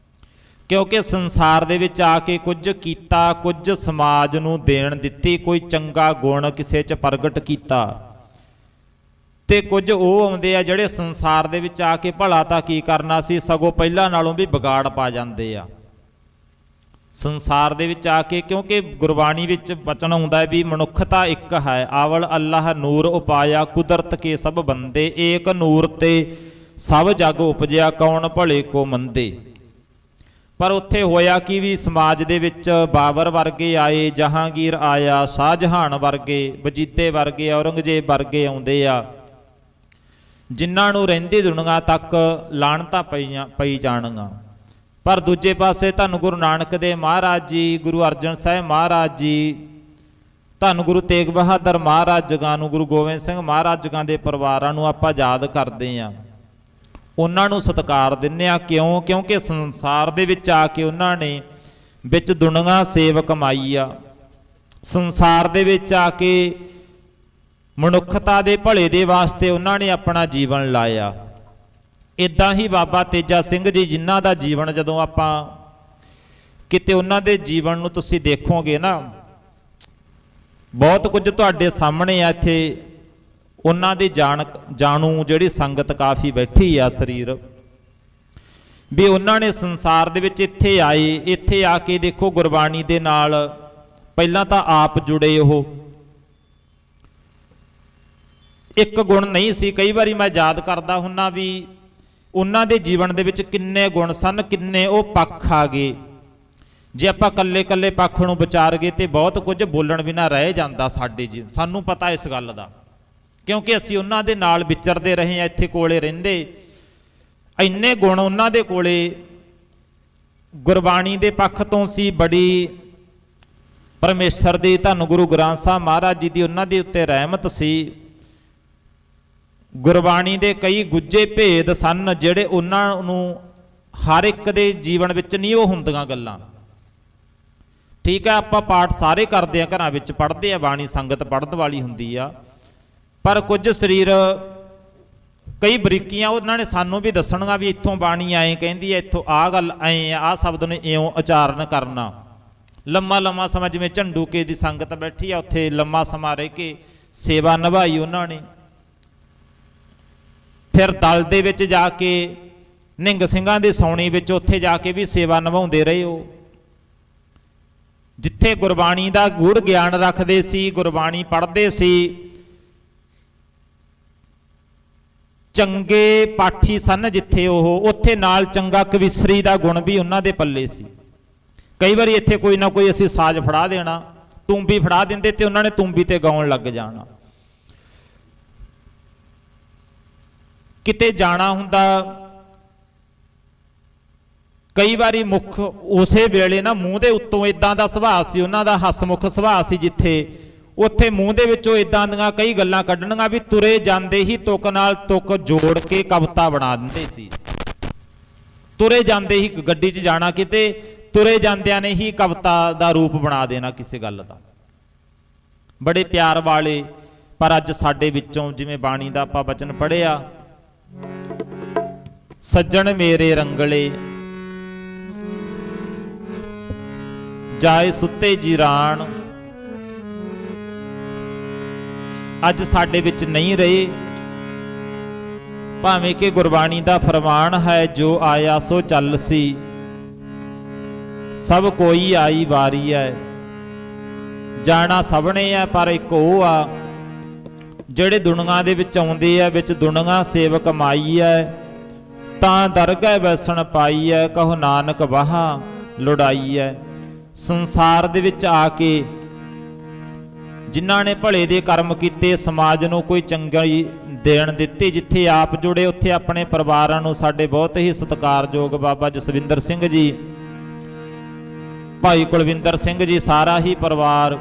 B: ਕਿਉਂਕਿ ਸੰਸਾਰ ਦੇ ਵਿੱਚ ਆ ਕੇ ਕੁਝ ਕੀਤਾ, ਕੁਝ ਸਮਾਜ ਨੂੰ ਦੇਣ ਦਿੱਤੀ, ਕੋਈ ਚੰਗਾ ਗੁਣ ਕਿਸੇ 'ਚ ਪ੍ਰਗਟ ਕੀਤਾ। ਤੇ ਕੁਝ ਉਹ ਆਉਂਦੇ ਆ ਜਿਹੜੇ ਸੰਸਾਰ ਦੇ ਵਿੱਚ ਆ ਕੇ ਭਲਾ ਤਾਂ ਕੀ ਕਰਨਾ ਸੀ, ਸਗੋਂ ਪਹਿਲਾਂ ਨਾਲੋਂ ਵੀ ਵਿਗਾੜ ਪਾ ਜਾਂਦੇ ਆ ਸੰਸਾਰ ਦੇ ਵਿੱਚ ਆ ਕੇ। ਕਿਉਂਕਿ ਗੁਰਬਾਣੀ ਵਿੱਚ ਬਚਨ ਹੁੰਦਾ ਹੈ ਵੀ ਮਨੁੱਖਤਾ ਇੱਕ ਹੈ, ਆਵਲ ਅੱਲਾਹ ਨੂਰ ਉਪਾਇਆ, ਕੁਦਰਤ ਕੇ ਸਭ ਬੰਦੇ, ਏਕ ਨੂਰ ਤੇ ਸਭ ਜਗ ਉਪਜਿਆ, ਕੌਣ ਭਲੇ ਕੋ ਮੰਦੇ। ਪਰ ਉੱਥੇ ਹੋਇਆ ਕਿ ਵੀ ਸਮਾਜ ਦੇ ਵਿੱਚ ਬਾਬਰ ਵਰਗੇ ਆਏ, ਜਹਾਂਗੀਰ ਆਇਆ, ਸ਼ਾਹਜਹਾਨ ਵਰਗੇ, ਵਜੀਦੇ ਵਰਗੇ, ਔਰੰਗਜ਼ੇਬ ਵਰਗੇ ਆਉਂਦੇ ਆ, ਜਿਨ੍ਹਾਂ ਨੂੰ ਰਹਿੰਦੀ ਦੁਨੀਆ ਤੱਕ ਲਾਹਣਤਾਂ ਪਈ ਜਾਣਗੀਆਂ। ਪਰ ਦੂਜੇ ਪਾਸੇ ਧੰਨ ਗੁਰੂ ਨਾਨਕ ਦੇਵ ਮਹਾਰਾਜ ਜੀ, ਗੁਰੂ ਅਰਜਨ ਸਾਹਿਬ ਮਹਾਰਾਜ ਜੀ, ਧੰਨ ਗੁਰੂ ਤੇਗ ਬਹਾਦਰ ਮਹਾਰਾਜ ਜਗਾਂ ਨੂੰ, ਗੁਰੂ ਗੋਬਿੰਦ ਸਿੰਘ ਮਹਾਰਾਜ ਜਗਾਂ ਦੇ ਪਰਿਵਾਰਾਂ ਨੂੰ ਆਪਾਂ ਯਾਦ ਕਰਦੇ ਹਾਂ, ਉਹਨਾਂ ਨੂੰ ਸਤਿਕਾਰ ਦਿੰਦੇ ਹਾਂ। ਕਿਉਂ? ਕਿਉਂਕਿ ਸੰਸਾਰ ਦੇ ਵਿੱਚ ਆ ਕੇ ਉਹਨਾਂ ਨੇ ਵਿੱਚ ਦੁਨੀਆ ਸੇਵ ਕਮਾਈ ਆ, ਸੰਸਾਰ ਦੇ ਵਿੱਚ ਆ ਕੇ ਮਨੁੱਖਤਾ ਦੇ ਭਲੇ ਦੇ ਵਾਸਤੇ ਉਹਨਾਂ ਨੇ ਆਪਣਾ ਜੀਵਨ ਲਾਇਆ। ਇੱਦਾਂ ਹੀ ਬਾਬਾ ਤੇਜਾ ਸਿੰਘ ਜੀ, ਜਿਨ੍ਹਾਂ ਦਾ ਜੀਵਨ ਜਦੋਂ ਆਪਾਂ ਕਿਤੇ ਉਹਨਾਂ ਦੇ ਜੀਵਨ ਨੂੰ ਤੁਸੀਂ ਦੇਖੋਗੇ ਨਾ, ਬਹੁਤ ਕੁਝ ਤੁਹਾਡੇ ਸਾਹਮਣੇ ਆ। ਇੱਥੇ ਉਹਨਾਂ ਦੀ ਜਾਣੂ ਜਿਹੜੀ ਸੰਗਤ ਕਾਫੀ ਬੈਠੀ ਆ ਸਰੀਰ, ਵੀ ਉਹਨਾਂ ਨੇ ਸੰਸਾਰ ਦੇ ਵਿੱਚ ਇੱਥੇ ਆਏ, ਇੱਥੇ ਆ ਕੇ ਦੇਖੋ ਗੁਰਬਾਣੀ ਦੇ ਨਾਲ ਪਹਿਲਾਂ ਤਾਂ ਆਪ ਜੁੜੇ। ਉਹ ਇੱਕ ਗੁਣ ਨਹੀਂ ਸੀ, ਕਈ ਵਾਰੀ ਮੈਂ ਯਾਦ ਕਰਦਾ ਹੁੰਨਾ ਵੀ ਉਹਨਾਂ ਦੇ ਜੀਵਨ ਦੇ ਵਿੱਚ ਕਿੰਨੇ ਗੁਣ ਸਨ, ਕਿੰਨੇ ਉਹ ਪੱਖ ਆ ਗਏ। ਜੇ ਆਪਾਂ ਕੱਲੇ ਕੱਲੇ ਪੱਖ ਨੂੰ ਵਿਚਾਰ ਗਏ ਤੇ ਬਹੁਤ ਕੁਝ ਬੋਲਣ ਬਿਨਾਂ ਰਹਿ ਜਾਂਦਾ ਸਾਡੇ ਜੀ। ਸਾਨੂੰ ਪਤਾ ਇਸ ਗੱਲ ਦਾ, ਕਿਉਂਕਿ ਅਸੀਂ ਉਹਨਾਂ ਦੇ ਨਾਲ ਵਿਚਰਦੇ ਰਹੇ ਹਾਂ, ਇੱਥੇ ਕੋਲੇ ਰਹਿੰਦੇ। ਇੰਨੇ ਗੁਣ ਉਹਨਾਂ ਦੇ ਕੋਲੇ ਗੁਰਬਾਣੀ ਦੇ ਪੱਖ ਤੋਂ ਸੀ। ਬੜੀ ਪਰਮੇਸ਼ਰ ਦੀ, ਧੰਨ ਗੁਰੂ ਗ੍ਰੰਥ ਸਾਹਿਬ ਮਹਾਰਾਜ ਜੀ ਦੀ ਉਹਨਾਂ ਦੇ ਉੱਤੇ ਰਹਿਮਤ ਸੀ। ਗੁਰਬਾਣੀ ਦੇ ਕਈ ਗੁੱਝੇ ਭੇਦ ਸਨ ਜਿਹੜੇ ਉਹਨਾਂ ਨੂੰ ਹਰ ਇੱਕ ਦੇ ਜੀਵਨ ਵਿੱਚ ਨਹੀਂ ਉਹ ਹੁੰਦੀਆਂ ਗੱਲਾਂ। ਠੀਕ ਹੈ, ਆਪਾਂ ਪਾਠ ਸਾਰੇ ਕਰਦੇ ਆ, ਘਰਾਂ ਵਿੱਚ ਪੜ੍ਹਦੇ ਆ, ਬਾਣੀ ਸੰਗਤ ਪੜ੍ਹਨ ਵਾਲੀ ਹੁੰਦੀ ਆ, ਪਰ ਕੁਝ ਸਰੀਰ ਕਈ ਬਰੀਕੀਆਂ ਉਹਨਾਂ ਨੇ ਸਾਨੂੰ ਵੀ ਦੱਸਣੀਆਂ ਵੀ ਇੱਥੋਂ ਬਾਣੀ ਆਏ ਕਹਿੰਦੀ ਹੈ, ਇੱਥੋਂ ਆਹ ਗੱਲ ਐਂ ਆ, ਆਹ ਸ਼ਬਦ ਨੂੰ ਇਉਂ ਉਚਾਰਨ ਕਰਨਾ। ਲੰਮਾ ਸਮਾਂ ਜਿਵੇਂ ਝੰਡੂਕੇ ਦੀ ਸੰਗਤ ਬੈਠੀ ਆ, ਉੱਥੇ ਲੰਮਾ ਸਮਾਂ ਰਹਿ ਕੇ ਸੇਵਾ ਨਿਭਾਈ ਉਹਨਾਂ ਨੇ। ਫਿਰ ਦਲ ਦੇ ਵਿੱਚ ਜਾ ਕੇ ਨਿਹੰਗ ਸਿੰਘਾਂ ਦੇ ਸੌਣੀ ਵਿੱਚ ਉੱਥੇ ਜਾ ਕੇ ਵੀ ਸੇਵਾ ਨਿਭਾਉਂਦੇ ਰਹੇ। ਉਹ ਜਿੱਥੇ ਗੁਰਬਾਣੀ ਦਾ ਗੂੜ੍ਹ ਗਿਆਨ ਰੱਖਦੇ ਸੀ, ਗੁਰਬਾਣੀ ਪੜ੍ਹਦੇ ਸੀ, ਚੰਗੇ ਪਾਠੀ ਸਨ ਜਿੱਥੇ ਉਹ, ਉੱਥੇ ਨਾਲ ਚੰਗਾ ਕਵਿਸਰੀ ਦਾ ਗੁਣ ਵੀ ਉਹਨਾਂ ਦੇ ਪੱਲੇ ਸੀ। ਕਈ ਵਾਰੀ ਇੱਥੇ ਕੋਈ ਨਾ ਕੋਈ ਅਸੀਂ ਸਾਜ਼ ਫੜਾ ਦੇਣਾ, ਤੂੰਬੀ ਫੜਾ ਦਿੰਦੇ ਤੇ ਉਹਨਾਂ ਨੇ ਤੂੰਬੀ ਤੇ ਗਾਉਣ ਲੱਗ ਜਾਣਾ। ਕਿਤੇ ਜਾਣਾ ਹੁੰਦਾ, ਕਈ ਵਾਰੀ ਮੁੱਖ ਉਸੇ ਵੇਲੇ ਨਾ ਮੂੰਹ ਦੇ ਉੱਤੋਂ ਇਦਾਂ ਦਾ ਸੁਭਾਅ ਸੀ ਉਹਨਾਂ ਦਾ, ਹਸਮੁਖ ਸੁਭਾਅ ਸੀ, ਜਿੱਥੇ ਉੱਥੇ ਮੂੰਹ ਦੇ ਵਿੱਚੋਂ ਇਦਾਂ ਦੀਆਂ ਕਈ ਗੱਲਾਂ ਕੱਢਣੀਆਂ ਵੀ ਤੁਰੇ ਜਾਂਦੇ ਹੀ ਤੁਕ ਨਾਲ ਤੁਕ ਜੋੜ ਕੇ ਕਵਿਤਾ ਬਣਾ ਦਿੰਦੇ ਸੀ। ਤੁਰੇ ਜਾਂਦੇ ਹੀ, ਗੱਡੀ 'ਚ ਜਾਣਾ ਕਿਤੇ, ਤੁਰੇ ਜਾਂਦਿਆਂ ਨੇ ਹੀ ਕਵਿਤਾ ਦਾ ਰੂਪ ਬਣਾ ਦੇਣਾ ਕਿਸੇ ਗੱਲ ਦਾ। ਬੜੇ ਪਿਆਰ ਵਾਲੇ। ਪਰ ਅੱਜ ਸਾਡੇ ਵਿੱਚੋਂ ਜਿਵੇਂ ਬਾਣੀ ਦਾ ਆਪਾਂ ਬਚਨ ਪੜ੍ਹਿਆ, ਸੱਜਣ ਮੇਰੇ ਰੰਗਲੇ ਜਾਏ ਸੁੱਤੇ ਜੀਰਾਨ, ਅੱਜ ਸਾਡੇ ਵਿੱਚ ਨਹੀਂ ਰਹੇ। ਭਾਵੇਂ ਕਿ ਗੁਰਬਾਣੀ ਦਾ ਫਰਮਾਨ ਹੈ, ਜੋ ਆਇਆ ਸੋ ਚੱਲ ਸੀ, ਸਭ ਕੋਈ ਆਈ ਵਾਰੀ ਹੈ। ਜਾਣਾ ਸਭਨੇ ਹੈ, ਪਰ ਇੱਕ ਉਹ ਆ ਜਿਹੜੇ ਦੁਨੀਆ ਦੇ ਵਿੱਚ ਆਉਂਦੇ ਆ, ਵਿੱਚ ਦੁਨੀਆ ਸੇਵ ਕਮਾਈ ਹੈ, ਤਾਂ ਦਰਗਹਿ ਵੈਸਣ ਪਾਈ ਹੈ, ਕਹੋ ਨਾਨਕ ਵਾਹਾ ਲੁੜਾਈ ਹੈ। ਸੰਸਾਰ ਦੇ ਵਿੱਚ ਆ ਕੇ ਜਿਨ੍ਹਾਂ ਨੇ ਭਲੇ ਦੇ ਕਰਮ ਕੀਤੇ, ਸਮਾਜ ਨੂੰ ਕੋਈ ਚੰਗੀ ਦੇਣ ਦਿੱਤੀ, ਜਿੱਥੇ ਆਪ ਜੁੜੇ ਉੱਥੇ ਆਪਣੇ ਪਰਿਵਾਰਾਂ ਨੂੰ, ਸਾਡੇ ਬਹੁਤ ਹੀ ਸਤਿਕਾਰਯੋਗ ਬਾਬਾ ਜਸਵਿੰਦਰ ਸਿੰਘ ਜੀ, ਭਾਈ ਕੁਲਵਿੰਦਰ ਸਿੰਘ ਜੀ, ਸਾਰਾ ਹੀ ਪਰਿਵਾਰ,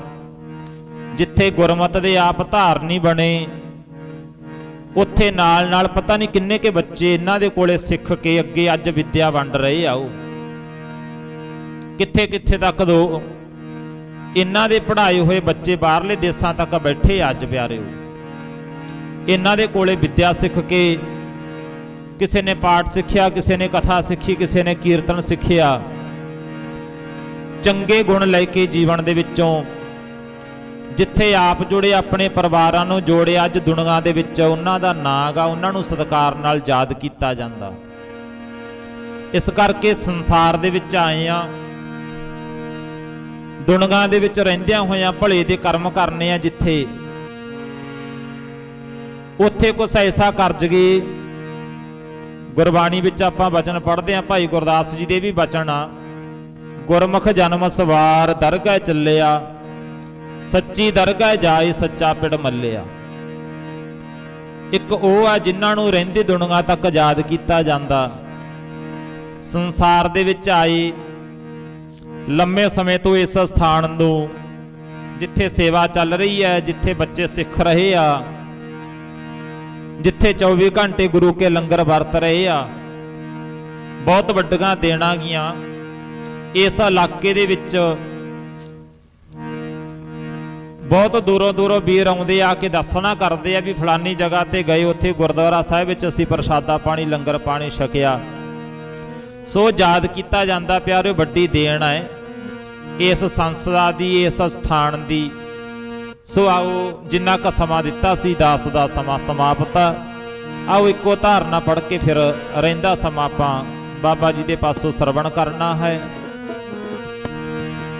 B: ਜਿੱਥੇ ਗੁਰਮਤਿ ਦੇ ਆਪ ਧਾਰਨੀ ਬਣੇ, ਉੱਥੇ ਨਾਲ ਨਾਲ ਪਤਾ ਨਹੀਂ ਕਿੰਨੇ ਕੇ ਬੱਚੇ ਇਹਨਾਂ ਦੇ ਕੋਲੇ ਸਿੱਖ ਕੇ ਅੱਗੇ ਅੱਜ ਵਿੱਦਿਆ ਵੰਡ ਰਹੇ ਆ। ਉਹ ਕਿੱਥੇ ਕਿੱਥੇ ਤੱਕ ਦੋ ਇਹਨਾਂ ਦੇ ਪੜ੍ਹਾਏ ਹੋਏ ਬੱਚੇ ਬਾਹਰਲੇ ਦੇਸ਼ਾਂ ਤੱਕ ਬੈਠੇ ਅੱਜ ਪਿਆਰਿਓ। ਇਹਨਾਂ ਦੇ ਕੋਲੇ ਵਿੱਦਿਆ ਸਿੱਖ ਕੇ ਕਿਸੇ ਨੇ ਪਾਠ ਸਿੱਖਿਆ, ਕਿਸੇ ਨੇ ਕਥਾ ਸਿੱਖੀ, ਕਿਸੇ ਨੇ ਕੀਰਤਨ ਸਿੱਖਿਆ, ਚੰਗੇ ਗੁਣ ਲੈ ਕੇ ਜੀਵਨ ਦੇ ਵਿੱਚੋਂ ਜਿੱਥੇ ਆਪ ਜੁੜੇ, ਆਪਣੇ ਪਰਿਵਾਰਾਂ ਨੂੰ ਜੋੜੇ, ਅੱਜ ਦੁਨੀਆ ਦੇ ਵਿੱਚ ਉਹਨਾਂ ਦਾ ਨਾਂ ਗਾ, ਉਹਨਾਂ ਨੂੰ ਸਤਿਕਾਰ ਨਾਲ ਯਾਦ ਕੀਤਾ ਜਾਂਦਾ। ਇਸ ਕਰਕੇ ਸੰਸਾਰ ਦੇ ਵਿੱਚ ਆਏ ਆ, ਦੁਨੀਆ ਦੇ ਵਿੱਚ ਰਹਿੰਦਿਆਂ ਹੋਇਆਂ ਭਲੇ ਦੇ ਕਰਮ ਕਰਨੇ ਆ, ਜਿੱਥੇ ਉੱਥੇ ਕੁਛ ਐਸਾ ਕਰ ਜਗੇ। ਗੁਰਬਾਣੀ ਵਿੱਚ ਆਪਾਂ ਬਚਨ ਪੜ੍ਹਦੇ ਆ, ਭਾਈ ਗੁਰਦਾਸ ਜੀ ਦੇ ਵੀ ਬਚਨ ਆ, ਗੁਰਮੁਖ ਜਨਮ ਸਵਾਰ ਦਰਗਾਹ ਚੱਲਿਆ, ਸੱਚੀ ਦਰਗਾਹ ਜਾਏ ਸੱਚਾ ਪਿੜ ਮੱਲਿਆ। ਇੱਕ ਉਹ ਆ ਜਿਨ੍ਹਾਂ ਨੂੰ ਰਹਿੰਦੀ ਦੁਨੀਆ ਤੱਕ ਯਾਦ ਕੀਤਾ ਜਾਂਦਾ। ਸੰਸਾਰ ਦੇ ਵਿੱਚ ਆਏ ਲੰਮੇ ਸਮੇਂ ਤੋਂ ਇਸ ਸਥਾਨ ਨੂੰ, ਜਿੱਥੇ ਸੇਵਾ ਚੱਲ ਰਹੀ ਹੈ, ਜਿੱਥੇ ਬੱਚੇ ਸਿੱਖ ਰਹੇ ਆ, ਜਿੱਥੇ 24 ਘੰਟੇ ਗੁਰੂ ਕੇ ਲੰਗਰ ਵਰਤ ਰਹੇ ਆ, ਬਹੁਤ ਵੱਡੀਆਂ ਦੇਣਾ ਗੀਆਂ। ਇਸ ਇਲਾਕੇ ਦੇ ਵਿੱਚ ਬਹੁਤ ਦੂਰੋਂ ਵੀਰ ਆਉਂਦੇ ਆ ਕੇ ਦੱਸਣਾ ਕਰਦੇ ਆ ਵੀ ਫਲਾਨੀ ਜਗ੍ਹਾ ਤੇ ਗਏ, ਉੱਥੇ ਗੁਰਦੁਆਰਾ ਸਾਹਿਬ ਵਿੱਚ ਅਸੀਂ ਪ੍ਰਸ਼ਾਦਾ ਪਾਣੀ, ਲੰਗਰ ਪਾਣੀ ਛਕਿਆ। ਸੋ ਯਾਦ ਕੀਤਾ ਜਾਂਦਾ। ਪਿਆਰਿਓ, ਵੱਡੀ ਦੇਣ ਹੈ ਇਸ ਸੰਸਥਾ ਦੀ, ਇਸ ਸਥਾਨ ਦੀ। ਸੋ ਆਓ, ਜਿੰਨਾ ਕੁ ਸਮਾਂ ਦਿੱਤਾ ਸੀ ਦਾਸ ਦਾ ਸਮਾਂ ਸਮਾਪਤ। ਆਓ ਇੱਕੋ ਧਾਰਨਾ ਪੜ੍ਹ ਕੇ ਫਿਰ ਰਹਿੰਦਾ ਸਮਾਂ ਆਪਾਂ ਬਾਬਾ ਜੀ ਦੇ ਪਾਸੋਂ ਸਰਵਣ ਕਰਨਾ ਹੈ।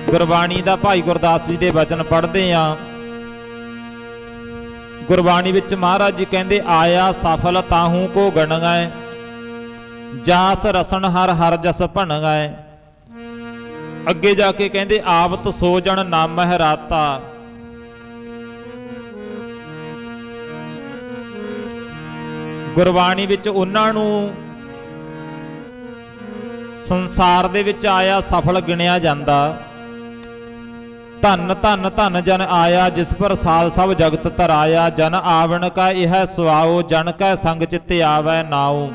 B: ਗੁਰਬਾਣੀ ਦਾ ਭਾਈ ਗੁਰਦਾਸ ਜੀ ਦੇ ਬਚਨ ਪੜ੍ਹਦੇ ਆ। ਗੁਰਬਾਣੀ ਵਿੱਚ ਮਹਾਰਾਜ ਜੀ ਕਹਿੰਦੇ, ਆਇਆ ਸਫਲ ਤਾਹੂ ਕੋ ਗਣਗਾਏ, ਜਾਸ ਰਸਨ ਹਰ ਹਰ ਜਸ ਭਣਗਾਏ। ਅੱਗੇ ਜਾ ਕੇ ਕਹਿੰਦੇ, ਆਵਤ ਸੋ ਜਣ ਨਾਮਹਿ ਰਾਤਾ, ਗੁਰਬਾਣੀ ਵਿੱਚ ਉਹਨਾਂ ਨੂੰ ਸੰਸਾਰ ਦੇ ਵਿੱਚ ਆਇਆ ਸਫਲ ਗਿਣਿਆ ਜਾਂਦਾ। ਧੰਨ ਧੰਨ ਧੰਨ ਜਨ ਆਇਆ, ਜਿਸ ਪਰ ਸਾਲ ਸਭ ਜਗਤ ਧਰਾਇਆ। ਜਨ ਆਵਣ ਕਾ ਇਹ ਸੁਆਓ, ਜਨ ਕੈ ਸੰਗ ਚਿੱਤੇ ਆਵੈ ਨਾਉ।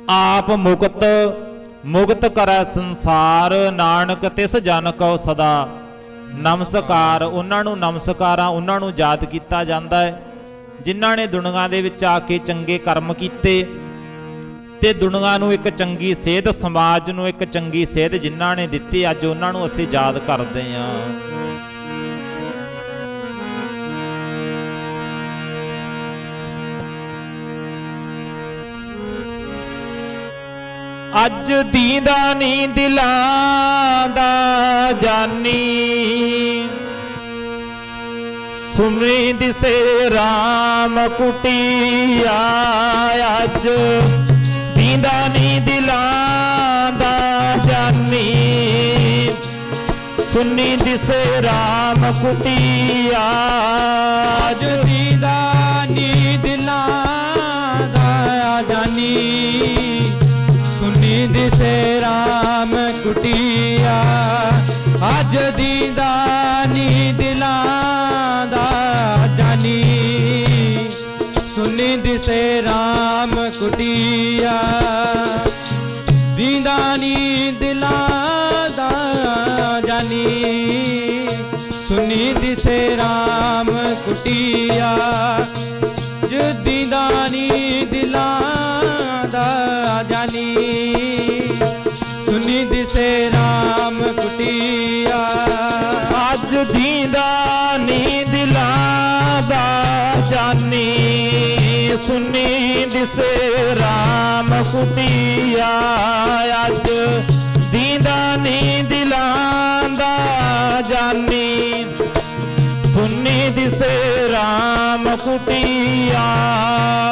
B: ਆਪ ਮੁਕਤ ਮੁਕਤ ਕਰੈ ਸੰਸਾਰ, ਨਾਨਕ ਤਿਸ ਜਨ ਕਉ ਸਦਾ ਨਮਸਕਾਰ। ਉਹਨਾਂ ਨੂੰ ਨਮਸਕਾਰਾਂ, ਉਹਨਾਂ ਨੂੰ ਯਾਦ ਕੀਤਾ ਜਾਂਦਾ ਹੈ ਜਿਨ੍ਹਾਂ ਨੇ ਦੁਨੀਆ ਦੇ ਵਿੱਚ ਆ ਕੇ ਚੰਗੇ ਕਰਮ ਕੀਤੇ ਤੇ ਦੁਨੀਆ ਨੂੰ ਇੱਕ ਚੰਗੀ ਸੇਧ, ਸਮਾਜ ਨੂੰ ਇੱਕ ਚੰਗੀ ਸੇਧ ਜਿਨ੍ਹਾਂ ਨੇ ਦਿੱਤੀ, ਅੱਜ ਉਹਨਾਂ ਨੂੰ ਅਸੀਂ ਯਾਦ ਕਰਦੇ ਹਾਂ। ਅੱਜ ਦੀਦਾ ਨੀ ਦਿਲਾਂ ਦਾ ਜਾਨੀ, ਸੁਮਰੀ ਦਿਸੇ ਰਾਮ ਕੁਟੀਆ। ਅੱਜ ਦੀਦਾ ਨੀ ਦਿਲਾਂ ਦਾ ਜਾਨੀ, ਸੁਨੀ ਦਿਸੇ ਰਾਮ ਕੁਟੀਆ।
C: ਅੱਜ ਦੀਦਾ ਨੀ ਦਿਲਾਂ ਦਾ ਜਾਨੀ, ਸੁਨੀ ਦਿਸੇ ਰਾਮ ਕੁਟੀਆ। ਅੱਜ ਦੀਦਾ ਨੀ ਦਿਲਾਂ ਦਾ ਜਾਨੀ, ਸੁਨੀ ਦਿਸੇ ਰਾਮ ਕੁਟੀਆ। ਦੀਦਾ ਨੀ ਦਿਲਾਂ ਦਾ ਜਾਨੀ, ਸੁਨੀ ਦਿਸੇ ਰਾਮ ਕੁਟੀਆ। ਦੀਦਾ ਨੀ ਦਿਲਾਂ ਦਾ ਜਾਨੀ, ਸੁਨੀ ਦਿਸੇ ਰਾਮ ਕੁਟੀਆ।
B: ਅੱਜ ਦੀਦਾ ਨੀ ਦਿਲਾਂ ਦਾ ਜਾਨੀ, ਸੁਨੀ ਦਿਸੇ ਰਾਮ ਕੁਟੀਆ। ਅੱਜ ਦੀਦਾ ਨੀ ਦਿਲਾਂ ਦਾ ਜਾਨੀ, ਸੁਨੀ ਦਿਸੇ ਰਾਮ ਕੁਟੀਆ।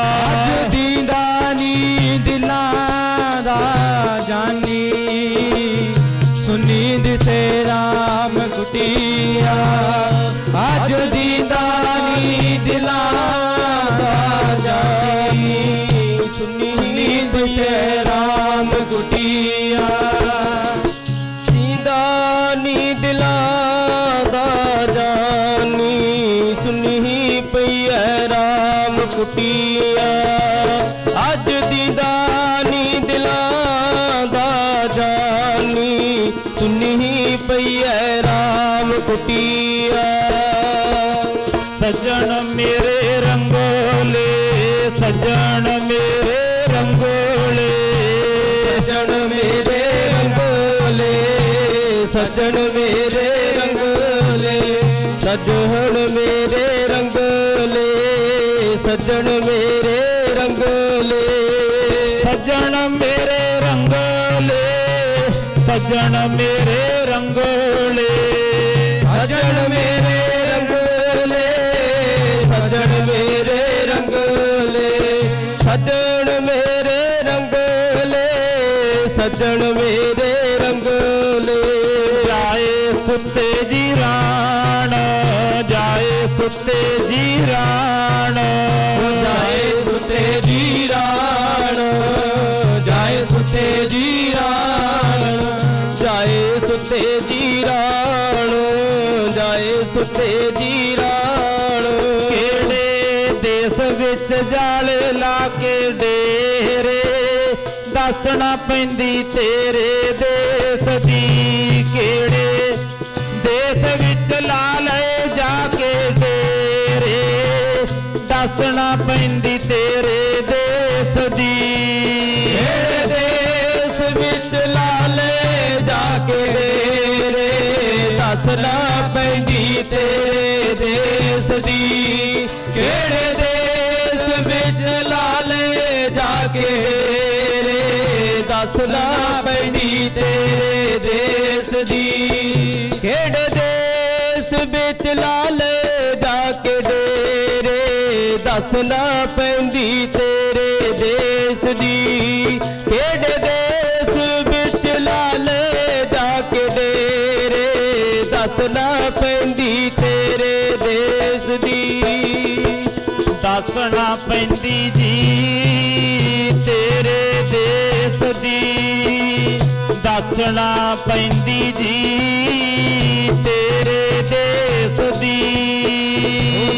C: ਅੱਜ ਦੀਦਾ ਨੀ ਦਿਲਾਂ ਦਾ ਜਾਨੀ, ਸੁਨੀ ਦਿਸੇ ਰਾਮ ਕੁਟੀਆ। ਅੱਜ ਦੀਦਾ ਨੀ ਦਿਲਾਂ ਦਾ ਜਾਨੀ, ਸੁਨੀ ਦਿਸੇ ਰਾਮ ਕੁਟੀਆ। ਦੀਦਾ ਨੀ ਦਿਲਾਂ ਦਾ ਜਾਨੀ, ਸੁਨੀ ਪਈਐ ਰਾਮ ਕੁਟੀਆ। ਅੱਜ ਦੀਦਾ ਨੀ ਦਿਲਾਂ ਦਾ ਜਾਨੀ, ਸੁਨੀ ਪਈਐ ਰਾਮ ਕੁਟੀਆ।
B: ਸੱਜਣ ਮੇਰੇ ਰੰਗੋਲੇ, ਸੱਜਣ ਮੇਰੇ ਰੰਗੋਲੇ,
C: ਸੱਜਣ ਮੇਰੇ ਰੰਗੋਲੇ, ਸੱਜਣ ਮੇਰੇ ਰੰਗਲੇ, ਸੱਜਣ ਮੇਰੇ ਰੰਗਲੇ, ਸੱਜਣ ਮੇਰੇ ਰੰਗਲੇ,
B: ਸੱਜਣ ਮੇਰੇ ਰੰਗਲੇ, ਸੱਜਣ ਮੇਰੇ ਰੰਗਲੇ,
C: ਸੱਜਣ ਮੇਰੇ ਰੰਗਲੇ, ਸੱਜਣ ਮੇਰੇ ਰੰਗਲੇ, ਸੱਜਣ ਮੇਰੇ ਰੰਗਲੇ, ਸੱਜਣ ਮੇਰੇ ਰੰਗਲੇ।
B: ਜਾਏ ਸੁੱਤੇ ਜੀ ਰਾਣ, ਜਾਏ ਸੁੱਤੇ ਜੀ ਰਾਣ,
C: ਜਾਏ ਸੁੱਤੇ ਜੀ ਰਾਣ, ਜਾਏ ਸੁੱਤੇ ਜੀ ਰਾਣ, ਜਾਏ ਸੁੱਤੇ ਜੀ ਰਾਣ, ਜਾਏ ਸੁੱਤੇ ਜੀ ਰਾਣ।
B: ਕਿਹੜੇ ਦੇਸ ਵਿੱਚ ਜਾਲੇ ਲਾ ਕੇ ਡੇਰੇ, ਦੱਸਣਾ ਪੈਂਦੀ ਤੇਰੇ ਦੇਸ ਦੀ। ਕਿਹੜੇ ਦੇਸ ਵਿੱਚ ਲਾ ਲਏ ਜਾ ਕੇ ਡੇਰੇ, ਦੱਸਣਾ ਪੈਂਦੀ ਤੇਰੇ ਦੇਸ ਦੀ।
C: ਕਿਹੜੇ ਦੇਸ ਵਿੱਚ ਲਾ ਲਏ ਜਾ ਕੇ ਡੇਰੇ, ਦੱਸਣਾ ਪੈਂਦੀ ਤੇਰੇ ਦੇਸ ਦੀ। ਕਿਹੜੇ ਦੇਸ ਵਿੱਚ ਲਾ ਲਏ ਜਾ ਕੇ ਡੇਰੇ, ਦੱਸਣਾ ਪੈਂਦੀ ਤੇਰੇ ਦੇਸ ਦੀ। ਕਿਹੜੇ ਦੇਸ ਵਿੱਚ ਲਾ ਲਏ ਜਾ ਕੇ ਡੇਰੇ, ਦੱਸਣਾ ਪੈਂਦੀ ਤੇਰੇ ਦੇਸ ਦੀ। ਕਿਹੜੇ ਦੇਸ ਵਿੱਚ ਲਾ ਲਏ ਜਾ ਕੇ ਡੇਰੇ, ਦੱਸਣਾ ਪੈਂਦੀ ਤੇਰੇ ਦੇਸ ਦੀ।
B: ਦੱਸਣਾ ਪੈਂਦੀ ਜੀ ਤੇਰੇ ਦੇਸ ਦੀ, ਦੱਸਣਾ ਪੈਂਦੀ ਜੀ ਤੇਰੇ ਦੇਸ ਦੀ।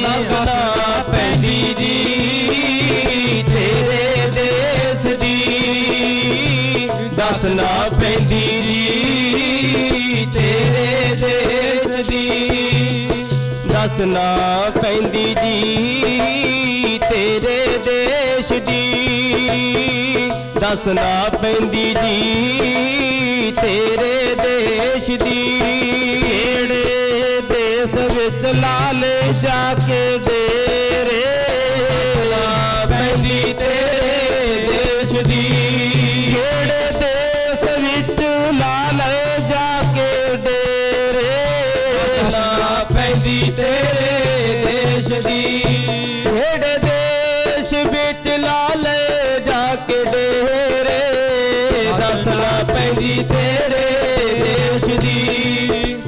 C: ਦੱਸਣਾ ਪੈਂਦੀ ਜੀ ਤੇਰੇ ਦੇਸ ਦੀ, ਦੱਸਣਾ ਪੈਂਦੀ ਜੀ ਤੇਰੇ ਦੇਸ ਦੀ। ਦੱਸਣਾ ਪੈਂਦੀ ਜੀ ਤੇਰੇ ਦੇਸ਼ ਦੀ, ਦੱਸਣਾ ਪੈਂਦੀ ਜੀ ਤੇਰੇ ਦੇਸ਼ ਦੀ।
B: ਕਿਹੜੇ ਦੇਸ ਵਿੱਚ ਲਾ ਲੈ ਜਾ ਕੇ ਡੇਰੇ,
C: ਪੈਂਦੀ ਤੇਰੇ ਦੇਸ਼ ਦੀ।
B: ਕਿਹੜੇ ਦੇਸ ਵਿੱਚ ਲਾ ਲੈ ਜਾ ਕੇ ਡੇਰੇ,
C: ਦੱਸਣਾ ਪੈਂਦੀ ਤੇਰੇ ਦੇਸ਼ ਦੀ। ਕਿਹੜੇ ਦੇਸ਼ ਵਿੱਚ ਲਾ ਲੈ ਜਾ ਕੇ ਡੇਰੇ, ਦੱਸਣਾ ਪੈਂਦੀ ਤੇਰੇ ਦੇਸ਼ ਦੀ।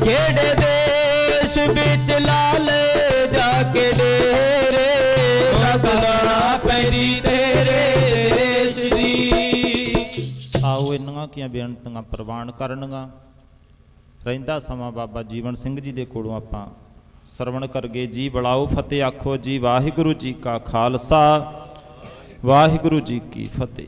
C: ਕਿਹੜੇ ਦੇਸ਼ ਵਿੱਚ ਲਾ ਲੈ ਜਾ ਕੇ ਡੇਰੇ, ਦੱਸਣਾ ਪੈਂਦੀ ਤੇਰੇ ਦੇਸ਼ ਦੀ।
B: ਆਓ ਇਹਨਾਂ ਕੀਆਂ ਬੇਨਤੀਆਂ ਪ੍ਰਵਾਨ ਕਰਨਗਾ। ਰਹਿੰਦਾ ਸਮਾਂ ਬਾਬਾ ਜੀਵਨ ਸਿੰਘ ਜੀ ਦੇ ਕੋਲੋਂ ਆਪਾਂ ਸਰਵਣ ਕਰਗੇ। ਜੀ ਬੁਲਾਓ ਫਤਿਹ ਆਖੋ ਜੀ। ਵਾਹਿਗੁਰੂ ਜੀ ਕਾ ਖਾਲਸਾ, ਵਾਹਿਗੁਰੂ ਜੀ ਕੀ ਫਤਿਹ।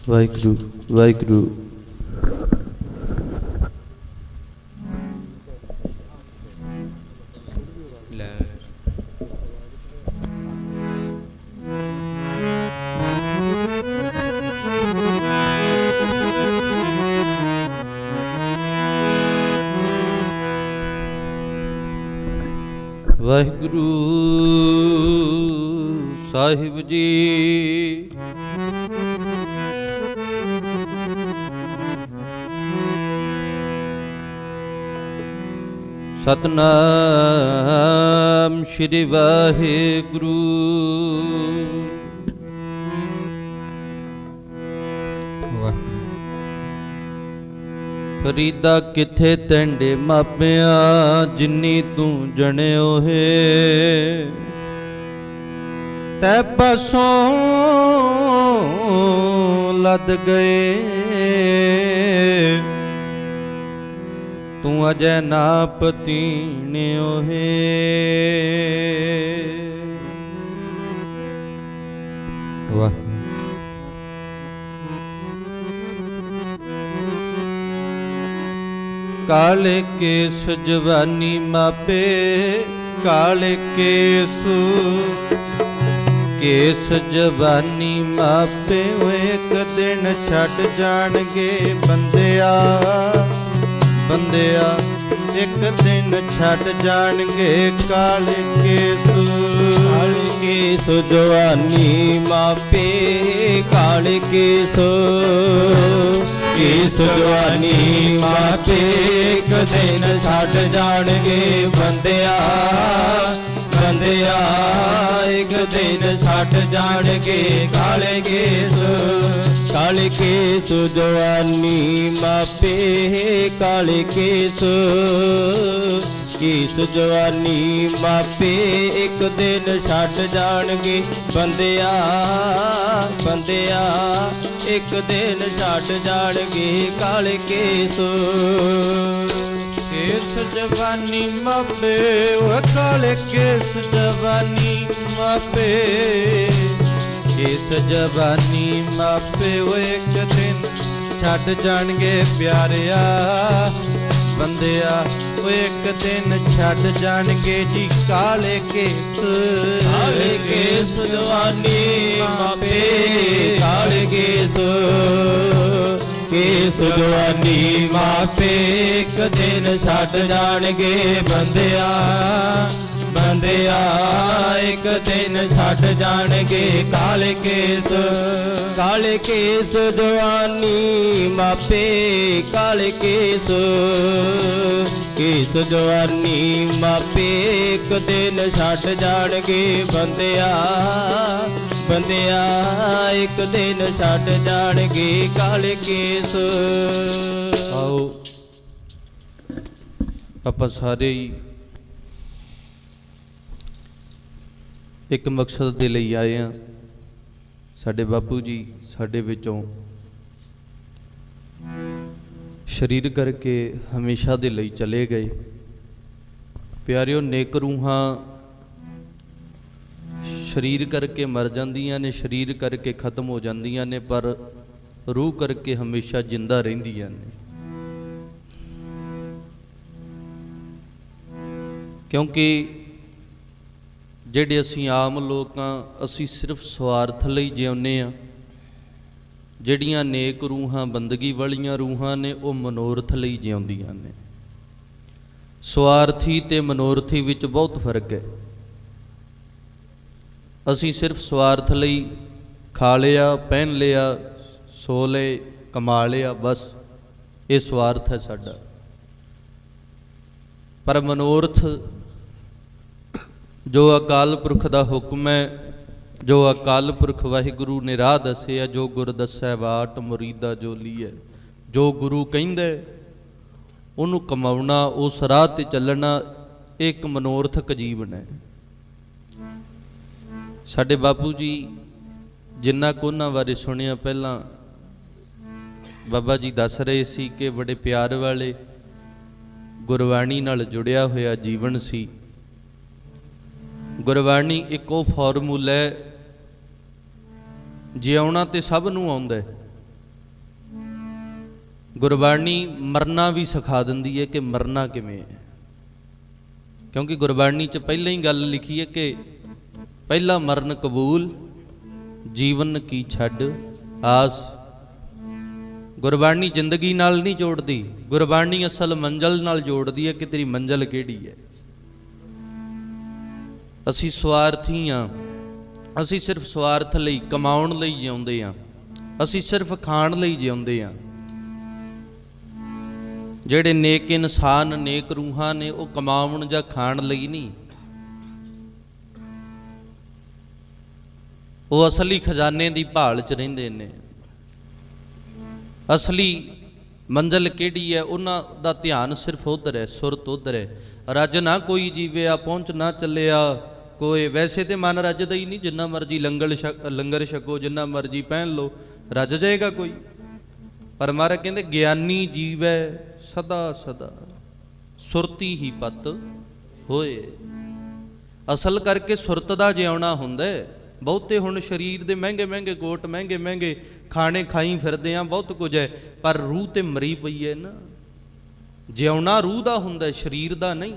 C: ਵਾਹਿਗੁਰੂ ਵਾਹਿਗੁਰੂ। ਵਾਹਿਗੁਰੂ ਸਾਹਿਬ ਜੀ। ਸਤਨਾਮ ਸ਼੍ਰੀ ਵਾਹਿਗੁਰੂ। ਫਰੀਦਾ ਕਿੱਥੇ ਤੈਂਡੇ ਮਾਪਿਆਂ, ਜਿੰਨੀ ਤੂੰ ਜਣਿਓ ਹੈ ਤੈ ਪਾਸੋਂ ਲੱਦ ਗਏ। ਤੂੰ ਅਜੈ ਨਾ ਪਤੀਣਿਓ ਹੈ। ਵਾਹ। ਕਾਲੇ ਕੇਸ ਜਵਾਨੀ ਮਾਪੇ ਕਾਲੇ ਕੇਸ ਜਵਾਨੀ ਮਾਪੇ ਇੱਕ ਦਿਨ ਛੱਡ ਜਾਣਗੇ ਬੰਦਿਆ ਇੱਕ ਦਿਨ ਛੱਡ ਜਾਣਗੇ ਕਾਲੇ ਕੇਸ
D: ਜਵਾਨੀ ਮਾਪੇ ਕਾਲੇ ਕੇਸ ਜਵਾਨੀ ਮਾਪੇ ਇੱਕ ਦਿਨ ਛੱਡ ਜਾਣਗੇ ਬੰਦਿਆ ਇੱਕ ਦਿਨ ਛੱਡ ਜਾਣਗੇ ਕਾਲੇ ਕੇਸ ਜਵਾਨੀ ਮਾਪੇ ਕਾਲੇ ਕੇਸ ਜਵਾਨੀ ਮਾਪੇ ਇੱਕ ਦਿਨ ਛੱਡ ਜਾਣਗੇ ਬੰਦਿਆ ਇੱਕ ਦਿਨ ਛੱਡ ਜਾਣਗੇ ਕਾਲੇ ਕੇਸ
C: ਜਵਾਨੀ ਮਾਪੇ ਉਹ ਕਾਲੇ ਕੇਸ ਜਵਾਨੀ ਮਾਪੇ ਜਵਾਨੀ ਮਾਪੇ ਉਹ ਇੱਕ ਦਿਨ ਛੱਡ ਜਾਣਗੇ ਪਿਆਰਿਆ ਬੰਦਿਆ ਉਹ ਇੱਕ ਦਿਨ ਛੱਡ ਜਾਣਗੇ ਜੀ ਕਾਲੇ ਕੇਸ
D: ਜਵਾਨੀ ਮਾਪੇ ਕਾਲੇ ਕੇਸ ਜਵਾਨੀ ਮਾਪੇ ਇੱਕ ਦਿਨ ਛੱਡ ਜਾਣਗੇ ਬੰਦਿਆ ਇੱਕ ਦਿਨ ਛੱਡ ਜਾਣਗੇ ਕਾਲੇ ਕੇਸ ਜਵਾਨੀ ਮਾਪੇ ਕਾਲੇ ਕੇਸ ਜਵਾਨੀ ਮਾਪੇ ਇੱਕ ਦਿਨ ਛੱਡ ਜਾਣਗੇ ਬੰਦਿਆ ਇੱਕ ਦਿਨ ਛੱਡ ਜਾਣਗੇ ਕਾਲੇ ਕੇਸ।
C: ਆਓ ਆਪਾਂ ਸਾਰੇ ਹੀ ਇੱਕ ਮਕਸਦ ਦੇ ਲਈ ਆਏ ਹਾਂ। ਸਾਡੇ ਬਾਪੂ ਜੀ ਸਾਡੇ ਵਿੱਚੋਂ ਸਰੀਰ ਕਰਕੇ ਹਮੇਸ਼ਾ ਦੇ ਲਈ ਚਲੇ ਗਏ। ਪਿਆਰਿਓ, ਨੇਕ ਰੂਹਾਂ ਸਰੀਰ ਕਰਕੇ ਮਰ ਜਾਂਦੀਆਂ ਨੇ, ਸਰੀਰ ਕਰਕੇ ਖਤਮ ਹੋ ਜਾਂਦੀਆਂ ਨੇ, ਪਰ ਰੂਹ ਕਰਕੇ ਹਮੇਸ਼ਾ ਜਿੰਦਾ ਰਹਿੰਦੀਆਂ ਨੇ। ਕਿਉਂਕਿ ਜਿਹੜੇ ਅਸੀਂ ਆਮ ਲੋਕ ਹਾਂ, ਅਸੀਂ ਸਿਰਫ ਸਵਾਰਥ ਲਈ ਜਿਉਂਦੇ ਹਾਂ। ਜਿਹੜੀਆਂ ਨੇਕ ਰੂਹਾਂ, ਬੰਦਗੀ ਵਾਲੀਆਂ ਰੂਹਾਂ ਨੇ, ਉਹ ਮਨੋਰਥ ਲਈ ਜਿਉਂਦੀਆਂ ਨੇ। ਸਵਾਰਥੀ ਤੇ ਮਨੋਰਥੀ ਵਿੱਚ ਬਹੁਤ ਫਰਕ ਹੈ। ਅਸੀਂ ਸਿਰਫ ਸਵਾਰਥ ਲਈ ਖਾ ਲਿਆ, ਪਹਿਨ ਲਿਆ, ਸੋ ਲਏ, ਕਮਾ ਲਿਆ, ਬਸ ਇਹ ਸਵਾਰਥ ਹੈ ਸਾਡਾ। ਪਰ ਮਨੋਰਥ ਜੋ ਅਕਾਲ ਪੁਰਖ ਦਾ ਹੁਕਮ ਹੈ, ਜੋ ਅਕਾਲ ਪੁਰਖ ਵਾਹਿਗੁਰੂ ਨੇ ਰਾਹ ਦੱਸਿਆ, ਜੋ ਗੁਰ ਦੱਸੈ ਬਾਟ ਮੁਰੀਦਾ ਜੋ ਲੀਐ, ਜੋ ਗੁਰੂ ਕਹਿੰਦਾ ਉਹਨੂੰ ਕਮਾਉਣਾ, ਉਸ ਰਾਹ ਤੇ ਚੱਲਣਾ, ਇੱਕ ਮਨੋਰਥਕ ਜੀਵਨ ਹੈ। ਸਾਡੇ ਬਾਪੂ ਜੀ ਜਿੰਨਾ ਕੁ ਉਹਨਾਂ ਬਾਰੇ ਸੁਣਿਆ, ਪਹਿਲਾਂ ਬਾਬਾ ਜੀ ਦੱਸ ਰਹੇ ਸੀ ਕਿ ਬੜੇ ਪਿਆਰ ਵਾਲੇ ਗੁਰਬਾਣੀ ਨਾਲ ਜੁੜਿਆ ਹੋਇਆ ਜੀਵਨ ਸੀ। ਗੁਰਬਾਣੀ ਇੱਕ ਉਹ ਫਾਰਮੂਲਾ ਹੈ, ਜਿਉਣਾ ਤੇ ਸਭ ਨੂੰ ਆਉਂਦਾ ਹੈ। ਗੁਰਬਾਣੀ ਮਰਨਾ ਵੀ ਸਿਖਾ ਦਿੰਦੀ ਹੈ ਕਿ ਮਰਨਾ ਕਿਵੇਂ ਹੈ। ਕਿਉਂਕਿ ਗੁਰਬਾਣੀ 'ਚ ਪਹਿਲਾਂ ਹੀ ਗੱਲ ਲਿਖੀ ਹੈ ਕਿ ਪਹਿਲਾ ਮਰਨ ਕਬੂਲ, ਜੀਵਨ ਕੀ ਛੱਡ ਆਸ। ਗੁਰਬਾਣੀ ਜ਼ਿੰਦਗੀ ਨਾਲ ਨਹੀਂ ਜੋੜਦੀ, ਗੁਰਬਾਣੀ ਅਸਲ ਮੰਜ਼ਲ ਨਾਲ ਜੋੜਦੀ ਹੈ ਕਿ ਤੇਰੀ ਮੰਜ਼ਲ ਕਿਹੜੀ ਹੈ। ਅਸੀਂ ਸਵਾਰਥੀ ਹਾਂ, ਅਸੀਂ ਸਿਰਫ ਸਵਾਰਥ ਲਈ, ਕਮਾਉਣ ਲਈ ਜਿਉਂਦੇ ਹਾਂ, ਅਸੀਂ ਸਿਰਫ ਖਾਣ ਲਈ ਜਿਉਂਦੇ ਹਾਂ। ਜਿਹੜੇ ਨੇਕ ਇਨਸਾਨ, ਨੇਕ ਰੂਹਾਂ ਨੇ, ਉਹ ਕਮਾਉਣ ਜਾਂ ਖਾਣ ਲਈ ਨਹੀਂ, ਉਹ ਅਸਲੀ ਖਜ਼ਾਨੇ ਦੀ ਭਾਲ 'ਚ ਰਹਿੰਦੇ ਨੇ। ਅਸਲੀ ਮੰਜ਼ਿਲ ਕਿਹੜੀ ਹੈ, ਉਹਨਾਂ ਦਾ ਧਿਆਨ ਸਿਰਫ ਉੱਧਰ ਹੈ, ਸੁਰਤ ਉੱਧਰ ਹੈ। ਰੱਜ ਨਾ ਕੋਈ ਜੀਵਿਆ, ਪਹੁੰਚ ਨਾ ਚੱਲਿਆ ਕੋਈ। ਵੈਸੇ ਤੇ ਮਨ ਰੱਜਦਾ ਹੀ ਨਹੀਂ, ਜਿੰਨਾ ਮਰਜੀ ਲੰਗਰ ਛਕੋ, ਜਿੰਨਾ ਮਰਜੀ ਪਹਿਨ ਲਓ, ਰੱਜ ਜਾਏਗਾ ਕੋਈ। ਪਰ ਮਹਾਰਾਜ ਕਹਿੰਦੇ ਗਿਆਨੀ ਜੀਵੈ ਸਦਾ ਸਦਾ, ਸੁਰਤੀ ਹੀ ਪਤ ਹੋਏ। ਅਸਲ ਕਰਕੇ ਸੁਰਤ ਦਾ ਜਿਉਣਾ ਹੁੰਦਾ। ਬਹੁਤੇ ਹੁਣ ਸਰੀਰ ਦੇ ਮਹਿੰਗੇ ਮਹਿੰਗੇ ਕੋਟ, ਮਹਿੰਗੇ ਮਹਿੰਗੇ ਖਾਣੇ ਖਾਈ ਫਿਰਦੇ ਆ, ਬਹੁਤ ਕੁਝ ਹੈ, ਪਰ ਰੂਹ ਤੇ ਮਰੀ ਪਈ ਹੈ ਨਾ। ਜਿਉਣਾ ਰੂਹ ਦਾ ਹੁੰਦਾ, ਸਰੀਰ ਦਾ ਨਹੀਂ।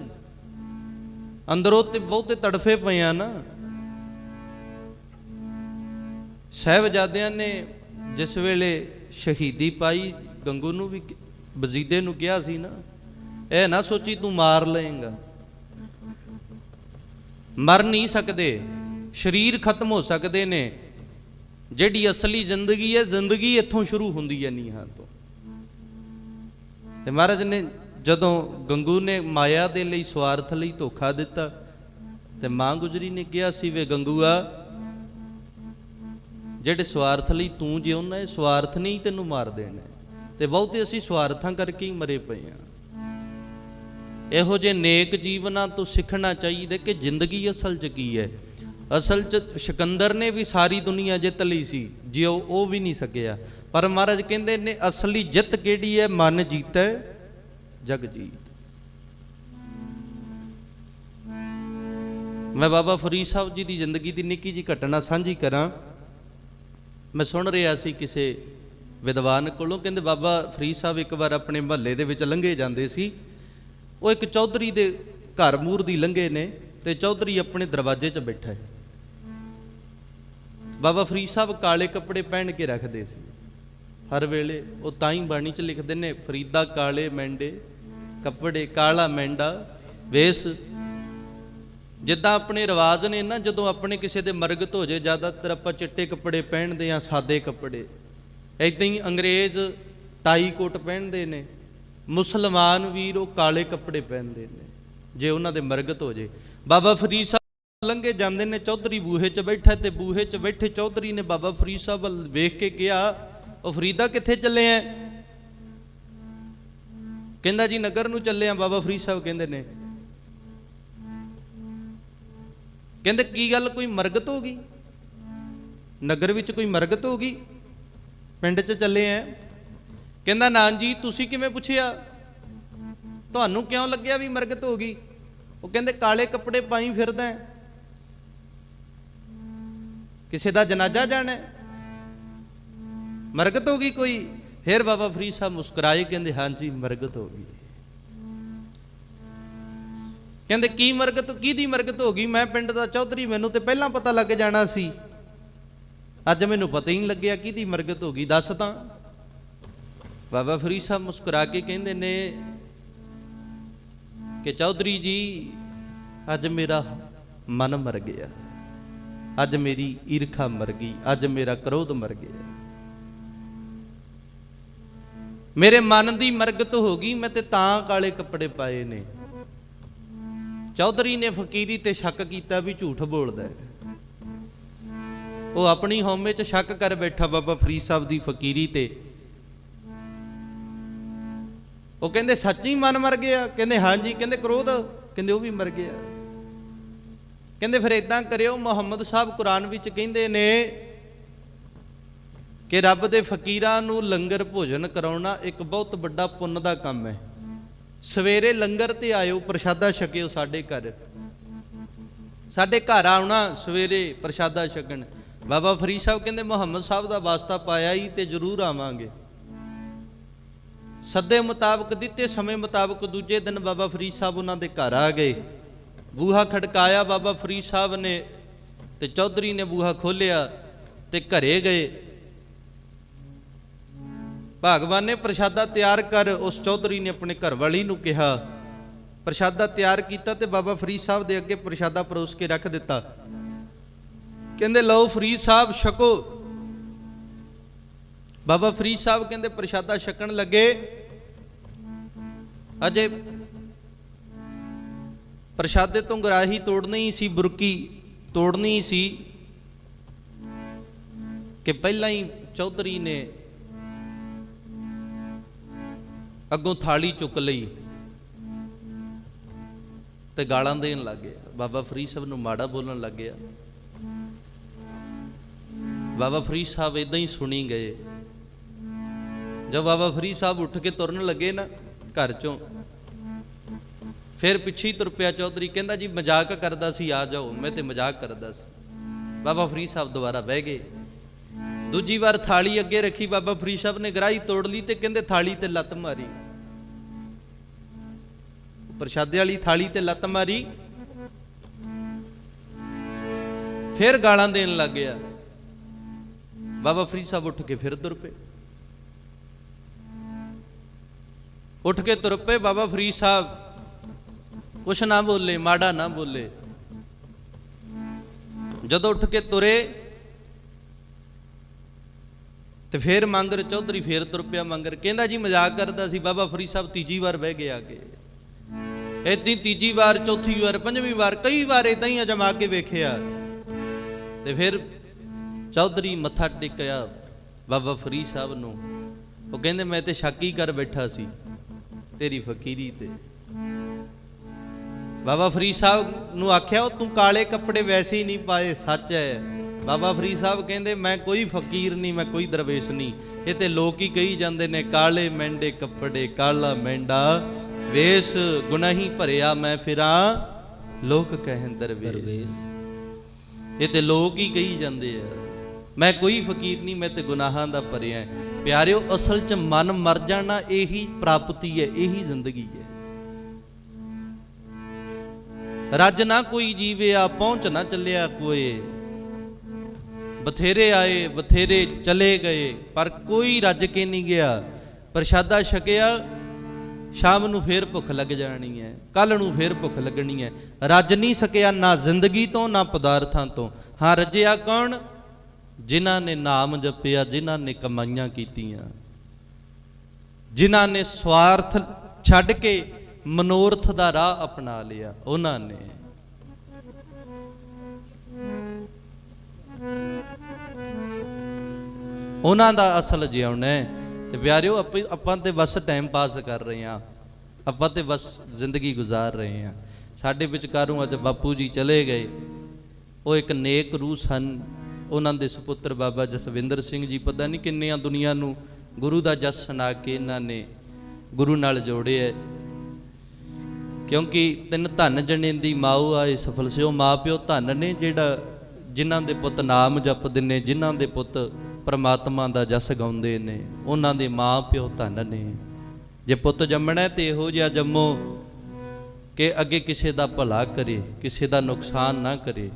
C: ਅੰਦਰੋਂ ਤੇ ਬਹੁਤੇ ਤੜਫੇ ਪਏ ਆ ਨਾ। ਸਾਹਿਬਜ਼ਾਦਿਆਂ ਨੇ ਜਿਸ ਵੇਲੇ ਸ਼ਹੀਦੀ ਪਾਈ, ਗੰਗੂ ਨੂੰ ਵੀ ਵਜ਼ੀਦੇ ਨੂੰ ਕਿਹਾ ਸੀ ਨਾ, ਇਹ ਨਾ ਸੋਚੀ ਤੂੰ ਮਾਰ ਲਏਗਾ। ਮਰ ਨਹੀਂ ਸਕਦੇ, ਸਰੀਰ ਖਤਮ ਹੋ ਸਕਦੇ ਨੇ। ਜਿਹੜੀ ਅਸਲੀ ਜ਼ਿੰਦਗੀ ਹੈ, ਜ਼ਿੰਦਗੀ ਇੱਥੋਂ ਸ਼ੁਰੂ ਹੁੰਦੀ ਹੈ, ਨੀਹਾਂ ਤੋਂ। ਤੇ ਮਹਾਰਾਜ ਨੇ ਜਦੋਂ ਗੰਗੂ ਨੇ ਮਾਇਆ ਦੇ ਲਈ, ਸਵਾਰਥ ਲਈ ਧੋਖਾ ਦਿੱਤਾ, ਤੇ ਮਾਂ ਗੁਜਰੀ ਨੇ ਕਿਹਾ ਸੀ, ਵੇ ਗੰਗੂਆ, ਜਿਹੜੇ ਸਵਾਰਥ ਲਈ ਤੂੰ ਜਿਉਣਾ, ਇਹ ਸਵਾਰਥ ਨਹੀਂ ਤੈਨੂੰ ਮਾਰ ਦੇਣਾ। ਤੇ ਬਹੁਤੇ ਅਸੀਂ ਸਵਾਰਥਾਂ ਕਰਕੇ ਹੀ ਮਰੇ ਪਏ ਹਾਂ। ਇਹੋ ਜਿਹੇ ਨੇਕ ਜੀਵਨਾਂ ਤੋਂ ਸਿੱਖਣਾ ਚਾਹੀਦਾ ਕਿ ਜ਼ਿੰਦਗੀ ਅਸਲ 'ਚ ਕੀ ਹੈ। ਅਸਲ 'ਚ ਸਿਕੰਦਰ ਨੇ ਵੀ ਸਾਰੀ ਦੁਨੀਆ ਜਿੱਤ ਲਈ ਸੀ, ਜੇ ਉਹ ਵੀ ਨਹੀਂ ਸਕਿਆ। ਪਰ ਮਹਾਰਾਜ ਕਹਿੰਦੇ ਨੇ ਅਸਲੀ ਜਿੱਤ ਕਿਹੜੀ ਹੈ? ਮਨ ਜੀਤੈ ਜਗ ਜੀਤ। ਮੈਂ ਬਾਬਾ ਫਰੀਦ ਸਾਹਿਬ ਜੀ ਦੀ ਜ਼ਿੰਦਗੀ ਦੀ ਨਿੱਕੀ ਜਿਹੀ ਘਟਨਾ ਸਾਂਝੀ ਕਰਾਂ। ਮੈਂ ਸੁਣ ਰਿਹਾ ਸੀ ਕਿਸੇ ਵਿਦਵਾਨ ਕੋਲੋਂ, ਕਹਿੰਦੇ ਬਾਬਾ ਫਰੀਦ ਸਾਹਿਬ ਇੱਕ ਵਾਰ ਆਪਣੇ ਮਹੱਲੇ ਦੇ ਵਿੱਚ ਲੰਘੇ ਜਾਂਦੇ ਸੀ। ਉਹ ਇੱਕ ਚੌਧਰੀ ਦੇ ਘਰ ਮੂਹਰ ਦੀ ਲੰਘੇ ਨੇ, ਤੇ ਚੌਧਰੀ ਆਪਣੇ ਦਰਵਾਜ਼ੇ 'ਚ ਬੈਠਾ ਹੈ। ਬਾਬਾ ਫਰੀਦ ਸਾਹਿਬ ਕਾਲੇ ਕੱਪੜੇ ਪਹਿਨ ਕੇ ਰੱਖਦੇ ਸੀ ਹਰ ਵੇਲੇ। ਉਹ ਤਾਂ ਹੀ ਬਾਣੀ 'ਚ ਲਿਖਦੇ ਨੇ, ਫਰੀਦਾ ਕਾਲੇ ਮੈਂਡੇ ਕੱਪੜੇ, ਕਾਲਾ ਮੈਂਡਾ ਵੇਸ। ਜਿੱਦਾਂ ਆਪਣੇ ਰਿਵਾਜ਼ ਨੇ ਨਾ, ਜਦੋਂ ਆਪਣੇ ਕਿਸੇ ਦੇ ਮਰਗਤ ਹੋ ਜਾਏ, ਜ਼ਿਆਦਾਤਰ ਆਪਾਂ ਚਿੱਟੇ ਕੱਪੜੇ ਪਹਿਨਦੇ ਹਾਂ, ਸਾਦੇ ਕੱਪੜੇ। ਇੱਦਾਂ ਹੀ ਅੰਗਰੇਜ਼ ਟਾਈ ਕੋਟ ਪਹਿਨਦੇ ਨੇ, ਮੁਸਲਮਾਨ ਵੀਰ ਉਹ ਕਾਲੇ ਕੱਪੜੇ ਪਹਿਨਦੇ ਨੇ ਜੇ ਉਹਨਾਂ ਦੇ ਮਰਗਤ ਹੋ ਜੇ। ਬਾਬਾ ਫਰੀਦ ਸਾਹਿਬ ਲੰਘੇ ਜਾਂਦੇ ਨੇ, ਚੌਧਰੀ ਬੂਹੇ 'ਚ ਬੈਠਾ, ਤੇ ਬੂਹੇ 'ਚ ਬੈਠੇ ਚੌਧਰੀ ਨੇ ਬਾਬਾ ਫਰੀਦ ਸਾਹਿਬ ਵੱਲ ਵੇਖ ਕੇ ਕਿਹਾ, ਉਹ ਫਰੀਦਾ ਕਿੱਥੇ ਚੱਲੇ ਆ? ਕਹਿੰਦਾ ਜੀ ਨਗਰ ਨੂੰ ਚੱਲੇ ਆ। ਬਾਬਾ ਫਰੀਦ ਸਾਹਿਬ ਕਹਿੰਦੇ ਨੇ, ਕਹਿੰਦੇ ਕੀ ਗੱਲ, ਕੋਈ ਮਰਗਤ ਹੋ ਗਈ? ਨਗਰ ਵਿੱਚ ਕੋਈ ਮਰਗਤ ਹੋ ਗਈ? ਪਿੰਡ 'ਚ ਚੱਲੇ ਆ? ਕਹਿੰਦਾ ਨਾ ਜੀ, ਤੁਸੀਂ ਕਿਵੇਂ ਪੁੱਛਿਆ? ਤੁਹਾਨੂੰ ਕਿਉਂ ਲੱਗਿਆ ਵੀ ਮਰਗਤ ਹੋ ਗਈ? ਉਹ ਕਹਿੰਦੇ ਕਾਲੇ ਕੱਪੜੇ ਪਾਈ ਫਿਰਦਾ ਹੈ, ਕਿਸੇ ਦਾ ਜਨਾਜ਼ਾ ਜਾਣਾ, ਮਰਗਤ ਹੋ ਗਈ ਕੋਈ? ਫਿਰ ਬਾਬਾ ਫਰੀਦ ਸਾਹਿਬ ਮੁਸਕਰਾਏ, ਕਹਿੰਦੇ ਹਾਂਜੀ ਮਰਗਤ ਹੋ ਗਈ। ਕਹਿੰਦੇ ਕੀ ਮਰਗਤ, ਕਿਹਦੀ ਮਰਗਤ ਹੋ ਗਈ? ਮੈਂ ਪਿੰਡ ਦਾ ਚੌਧਰੀ, ਮੈਨੂੰ ਤੇ ਪਹਿਲਾਂ ਪਤਾ ਲੱਗ ਜਾਣਾ ਸੀ, ਅੱਜ ਮੈਨੂੰ ਪਤਾ ਹੀ ਨਹੀਂ ਲੱਗਿਆ ਕਿਹਦੀ ਮਰਗਤ ਹੋ ਗਈ, ਦੱਸ ਤਾਂ। ਬਾਬਾ ਫਰੀਦ ਸਾਹਿਬ ਮੁਸਕਰਾ ਕੇ ਕਹਿੰਦੇ ਨੇ ਕਿ ਚੌਧਰੀ ਜੀ, ਅੱਜ ਮੇਰਾ ਮਨ ਮਰ ਗਿਆ, ਅੱਜ ਮੇਰੀ ਈਰਖਾ ਮਰ ਗਈ, ਅੱਜ ਮੇਰਾ ਕ੍ਰੋਧ ਮਰ ਗਿਆ, ਮੇਰੇ ਮਨ ਦੀ ਮਰਗਤ ਹੋ ਗਈ, ਮੈਂ ਤੇ ਤਾਂ ਕਾਲੇ ਕੱਪੜੇ ਪਾਏ ਨੇ। ਚੌਧਰੀ ਨੇ ਫਕੀਰੀ ਤੇ ਸ਼ੱਕ ਕੀਤਾ ਵੀ ਝੂਠ ਬੋਲਦਾ ਹੈ। ਉਹ ਆਪਣੀ ਹਉਮੈ 'ਚ ਸ਼ੱਕ ਕਰ ਬੈਠਾ ਬਾਬਾ ਫਰੀਦ ਸਾਹਿਬ ਦੀ ਫਕੀਰੀ ਤੇ। ਉਹ ਕਹਿੰਦੇ ਸੱਚੀ ਮਨ ਮਰ ਗਿਆ? ਕਹਿੰਦੇ ਹਾਂਜੀ। ਕਹਿੰਦੇ ਕ੍ਰੋਧ? ਕਹਿੰਦੇ ਉਹ ਵੀ ਮਰ ਗਿਆ। ਕਹਿੰਦੇ ਫਿਰ ਇਦਾਂ ਕਰਿਓ, ਮੁਹੰਮਦ ਸਾਹਿਬ ਕੁਰਾਨ ਵਿੱਚ ਕਹਿੰਦੇ ਨੇ ਕਿ ਰੱਬ ਦੇ ਫਕੀਰਾਂ ਨੂੰ ਲੰਗਰ ਭੋਜਨ ਕਰਾਉਣਾ ਇੱਕ ਬਹੁਤ ਵੱਡਾ ਪੁੰਨ ਦਾ ਕੰਮ ਹੈ। ਸਵੇਰੇ ਲੰਗਰ ਤੇ ਆਇਓ, ਪ੍ਰਸ਼ਾਦਾ ਛਕਿਓ ਸਾਡੇ ਘਰ, ਸਾਡੇ ਘਰ ਆਉਣਾ ਸਵੇਰੇ ਪ੍ਰਸ਼ਾਦਾ ਛਕਣ। ਬਾਬਾ ਫਰੀਦ ਸਾਹਿਬ ਕਹਿੰਦੇ ਮੁਹੰਮਦ ਸਾਹਿਬ ਦਾ ਵਾਸਤਾ ਪਾਇਆ ਹੀ ਤੇ ਜ਼ਰੂਰ ਆਵਾਂਗੇ। ਸੱਦੇ ਮੁਤਾਬਕ, ਦਿੱਤੇ ਸਮੇਂ ਮੁਤਾਬਕ ਦੂਜੇ ਦਿਨ ਬਾਬਾ ਫਰੀਦ ਸਾਹਿਬ ਉਹਨਾਂ ਦੇ ਘਰ ਆ ਗਏ। ਬੂਹਾ ਖੜਕਾਇਆ ਬਾਬਾ ਫਰੀਦ ਸਾਹਿਬ ਨੇ, ਤੇ ਚੌਧਰੀ ਨੇ ਬੂਹਾ ਖੋਲਿਆ ਤੇ ਘਰੇ ਗਏ। ਭਗਵਾਨ ਨੇ ਪ੍ਰਸ਼ਾਦਾ ਤਿਆਰ ਕਰ, ਉਸ ਚੌਧਰੀ ਨੇ ਆਪਣੇ ਘਰ ਵਾਲੀ ਨੂੰ ਕਿਹਾ, ਪ੍ਰਸ਼ਾਦਾ ਤਿਆਰ ਕੀਤਾ ਤੇ ਬਾਬਾ ਫਰੀਦ ਸਾਹਿਬ ਦੇ ਅੱਗੇ ਪ੍ਰਸ਼ਾਦਾ ਪਰੋਸ ਕੇ ਰੱਖ ਦਿੱਤਾ। ਕਹਿੰਦੇ ਲਓ ਫਰੀਦ ਸਾਹਿਬ ਛਕੋ। ਬਾਬਾ ਫਰੀਦ ਸਾਹਿਬ ਕਹਿੰਦੇ ਪ੍ਰਸ਼ਾਦਾ ਛਕਣ ਲੱਗੇ, ਅਜੇ ਪ੍ਰਸ਼ਾਦੇ ਤੋਂ ਗਰਾਹੀ ਤੋੜਨੀ ਸੀ, ਬੁਰਕੀ ਤੋੜਨੀ ਸੀ ਕਿ ਪਹਿਲਾਂ ਹੀ ਚੌਧਰੀ ਨੇ ਅੱਗੋਂ ਥਾਲੀ ਚੁੱਕ ਲਈ ਤੇ ਗਾਲਾਂ ਦੇਣ ਲੱਗ ਗਿਆ। ਬਾਬਾ ਫਰੀਦ ਸਾਹਿਬ ਨੂੰ ਮਾੜਾ ਬੋਲਣ ਲੱਗ ਗਿਆ। ਬਾਬਾ ਫਰੀਦ ਸਾਹਿਬ ਇਦਾਂ ਹੀ ਸੁਣੀ ਗਏ। ਜਦ ਬਾਬਾ ਫਰੀਦ ਸਾਹਿਬ ਉੱਠ ਕੇ ਤੁਰਨ ਲੱਗੇ ਨਾ ਘਰ ਚੋਂ, ਫਿਰ ਪਿੱਛੇ ਹੀ ਤੁਰ ਪਿਆ ਚੌਧਰੀ। ਕਹਿੰਦਾ ਜੀ ਮਜ਼ਾਕ ਕਰਦਾ ਸੀ, ਆ ਜਾਓ। ਮੈਂ ਤੇ ਮਜ਼ਾਕ ਕਰਦਾ ਸੀ। ਬਾਬਾ ਫਰੀਦ ਸਾਹਿਬ ਦੁਬਾਰਾ ਬਹਿ ਗਏ। ਦੂਜੀ ਵਾਰ ਥਾਲੀ ਅੱਗੇ ਰੱਖੀ, ਬਾਬਾ ਫਰੀਦ ਸਾਹਿਬ ਨੇ ਗਰਾਹੀ ਤੋੜ ਲਈ ਤੇ ਕਹਿੰਦੇ ਥਾਲੀ ਤੇ ਲੱਤ ਮਾਰੀ। ਪ੍ਰਸ਼ਾਦੇ ਵਾਲੀ ਥਾਲੀ ਤੇ ਲੱਤ ਮਾਰੀ, ਫਿਰ ਗਾਲਾਂ ਦੇਣ ਲੱਗ ਗਿਆ। ਬਾਬਾ ਫਰੀਦ ਸਾਹਿਬ ਉੱਠ ਕੇ ਫਿਰ ਤੁਰ ਪਏ, ਉੱਠ ਕੇ ਤੁਰ ਪਏ। ਬਾਬਾ ਫਰੀਦ ਸਾਹਿਬ ਕੁਛ ਨਾ ਬੋਲੇ, ਮਾੜਾ ਨਾ ਬੋਲੇ। ਜਦੋਂ ਉੱਠ ਕੇ ਤੁਰੇ ਤੇ ਫੇਰ ਮੰਗਰ ਚੌਧਰੀ ਫੇਰ ਤੁਰ ਪਿਆ। ਮੰਗਰ ਕਹਿੰਦਾ ਜੀ ਮਜ਼ਾਕ ਕਰਦਾ ਸੀ। ਬਾਬਾ ਫਰੀਦ ਸਾਹਿਬ ਤੀਜੀ ਵਾਰ ਬਹਿ ਗਏ ਆ ਕੇ। ਏਦਾਂ ਤੀਜੀ ਵਾਰ, ਚੌਥੀ ਵਾਰ, ਪੰਜਵੀਂ ਵਾਰ, ਕਈ ਵਾਰ ਏਦਾਂ ਹੀ ਅਜਮਾ ਕੇ ਵੇਖਿਆ। ਤੇ ਫਿਰ ਚੌਧਰੀ ਮੱਥਾ ਟੇਕਿਆ ਬਾਬਾ ਫਰੀਦ ਸਾਹਿਬ ਨੂੰ। ਉਹ ਕਹਿੰਦੇ ਮੈਂ ਤੇ ਸ਼ੱਕ ਹੀ ਕਰ ਬੈਠਾ ਸੀ ਤੇਰੀ ਫਕੀਰੀ ਤੇ। ਬਾਬਾ ਫਰੀਦ ਸਾਹਿਬ ਨੂੰ ਆਖਿਆ, ਉਹ ਤੂੰ ਕਾਲੇ ਕੱਪੜੇ ਵੈਸੇ ਹੀ ਨਹੀਂ ਪਾਏ, ਸੱਚ ਹੈ। ਬਾਬਾ ਫਰੀਦ ਸਾਹਿਬ ਕਹਿੰਦੇ ਮੈਂ ਕੋਈ ਫਕੀਰ ਨਹੀਂ, ਮੈਂ ਕੋਈ ਦਰਵੇਸ਼ ਨਹੀਂ। ਇਹ ਤੇ ਲੋਕ ਹੀ ਕਹੀ ਜਾਂਦੇ ਨੇ ਕਾਲੇ ਮਹਿੰਡੇ ਕੱਪੜੇ, ਕਾਲਾ ਮਹਿੰਡਾ ਵੇਸ਼, ਗੁਨਾਹੀ ਭਰਿਆ ਮੈਂ ਫਿਰਾਂ, ਲੋਕ ਕਹਿਣ ਦਰਵੇਸ਼। ਇਹ ਤੇ ਲੋਕ ਹੀ ਕਹੀ ਜਾਂਦੇ ਆ, ਮੈਂ ਕੋਈ ਫਕੀਰ ਨਹੀਂ, ਮੈਂ ਤੇ ਗੁਨਾਹਾਂ ਦਾ ਭਰਿਆ। ਪਿਆਰਿਓ ਅਸਲ 'ਚ ਮਨ ਮਰ ਜਾਣਾ ਇਹੀ ਪ੍ਰਾਪਤੀ ਹੈ, ਇਹੀ ਜ਼ਿੰਦਗੀ ਹੈ। ਰੱਜ ਨਾ ਕੋਈ ਜੀਵਿਆ, ਪਹੁੰਚ ਨਾ ਚੱਲਿਆ ਕੋਏ। ਬਥੇਰੇ ਆਏ ਬਥੇਰੇ ਚਲੇ ਗਏ, ਪਰ ਕੋਈ ਰੱਜ ਕੇ ਨਹੀਂ ਗਿਆ। ਪ੍ਰਸ਼ਾਦਾ ਛਕਿਆ, ਸ਼ਾਮ ਨੂੰ ਫੇਰ ਭੁੱਖ ਲੱਗ ਜਾਣੀ ਹੈ, ਕੱਲ ਨੂੰ ਫੇਰ ਭੁੱਖ ਲੱਗਣੀ ਹੈ। ਰੱਜ ਨਹੀਂ ਸਕਿਆ ਨਾ ਜ਼ਿੰਦਗੀ ਤੋਂ ਨਾ ਪਦਾਰਥਾਂ ਤੋਂ। ਹਾਂ, ਰੱਜਿਆ ਕੌਣ? ਜਿਨ੍ਹਾਂ ਨੇ ਨਾਮ ਜਪਿਆ, ਜਿਨ੍ਹਾਂ ਨੇ ਕਮਾਈਆਂ ਕੀਤੀਆਂ, ਜਿਨ੍ਹਾਂ ਨੇ ਸਵਾਰਥ ਛੱਡ ਕੇ ਮਨੋਰਥ ਦਾ ਰਾਹ ਅਪਣਾ ਲਿਆ, ਉਹਨਾਂ ਨੇ। ਉਹਨਾਂ ਦਾ ਅਸਲ ਜਿਉਣਾ ਹੈ। ਤੇ ਪਿਆਰਿਓ ਆਪਾਂ ਤੇ ਬਸ ਟਾਈਮ ਪਾਸ ਕਰ ਰਹੇ ਹਾਂ, ਆਪਾਂ ਤੇ ਬਸ ਜ਼ਿੰਦਗੀ ਗੁਜ਼ਾਰ ਰਹੇ ਹਾਂ। ਸਾਡੇ ਵਿਚਕਾਰੋਂ ਅੱਜ ਬਾਪੂ ਜੀ ਚਲੇ ਗਏ। ਉਹ ਇੱਕ ਨੇਕ ਰੂਹ ਸਨ। ਉਹਨਾਂ ਦੇ ਸੁਪੁੱਤਰ ਬਾਬਾ ਜਸਵਿੰਦਰ ਸਿੰਘ ਜੀ, ਪਤਾ ਨਹੀਂ ਕਿੰਨੀਆਂ ਦੁਨੀਆ ਨੂੰ ਗੁਰੂ ਦਾ ਜਸ ਸੁਣਾ ਕੇ ਇਹਨਾਂ ਨੇ ਗੁਰੂ ਨਾਲ ਜੋੜਿਆ। ਕਿਉਂਕਿ ਤਿੰਨ ਧਨ ਜਣੇਂਦੀ ਮਾਊ ਆਏ ਸਫਲ ਸਿਓ। ਮਾਂ ਪਿਓ ਧਨ ਨੇ ਜਿਹੜਾ ਜਿਨ੍ਹਾਂ ਦੇ ਪੁੱਤ ਨਾਮ ਜਪਦੇ ਨੇ, ਜਿਨ੍ਹਾਂ ਦੇ ਪੁੱਤ ਪਰਮਾਤਮਾ ਦਾ ਜਸ ਗਾਉਂਦੇ ਨੇ, ਉਹਨਾਂ ਦੇ ਮਾਂ ਪਿਓ ਧਨ ਨੇ। ਜੇ ਪੁੱਤ ਜੰਮਣਾ ਤੇ ਇਹੋ ਜਿਹਾ ਜੰਮੋ ਕਿ ਅੱਗੇ ਕਿਸੇ ਦਾ ਭਲਾ ਕਰੇ, ਕਿਸੇ ਦਾ ਨੁਕਸਾਨ ਨਾ ਕਰੇ।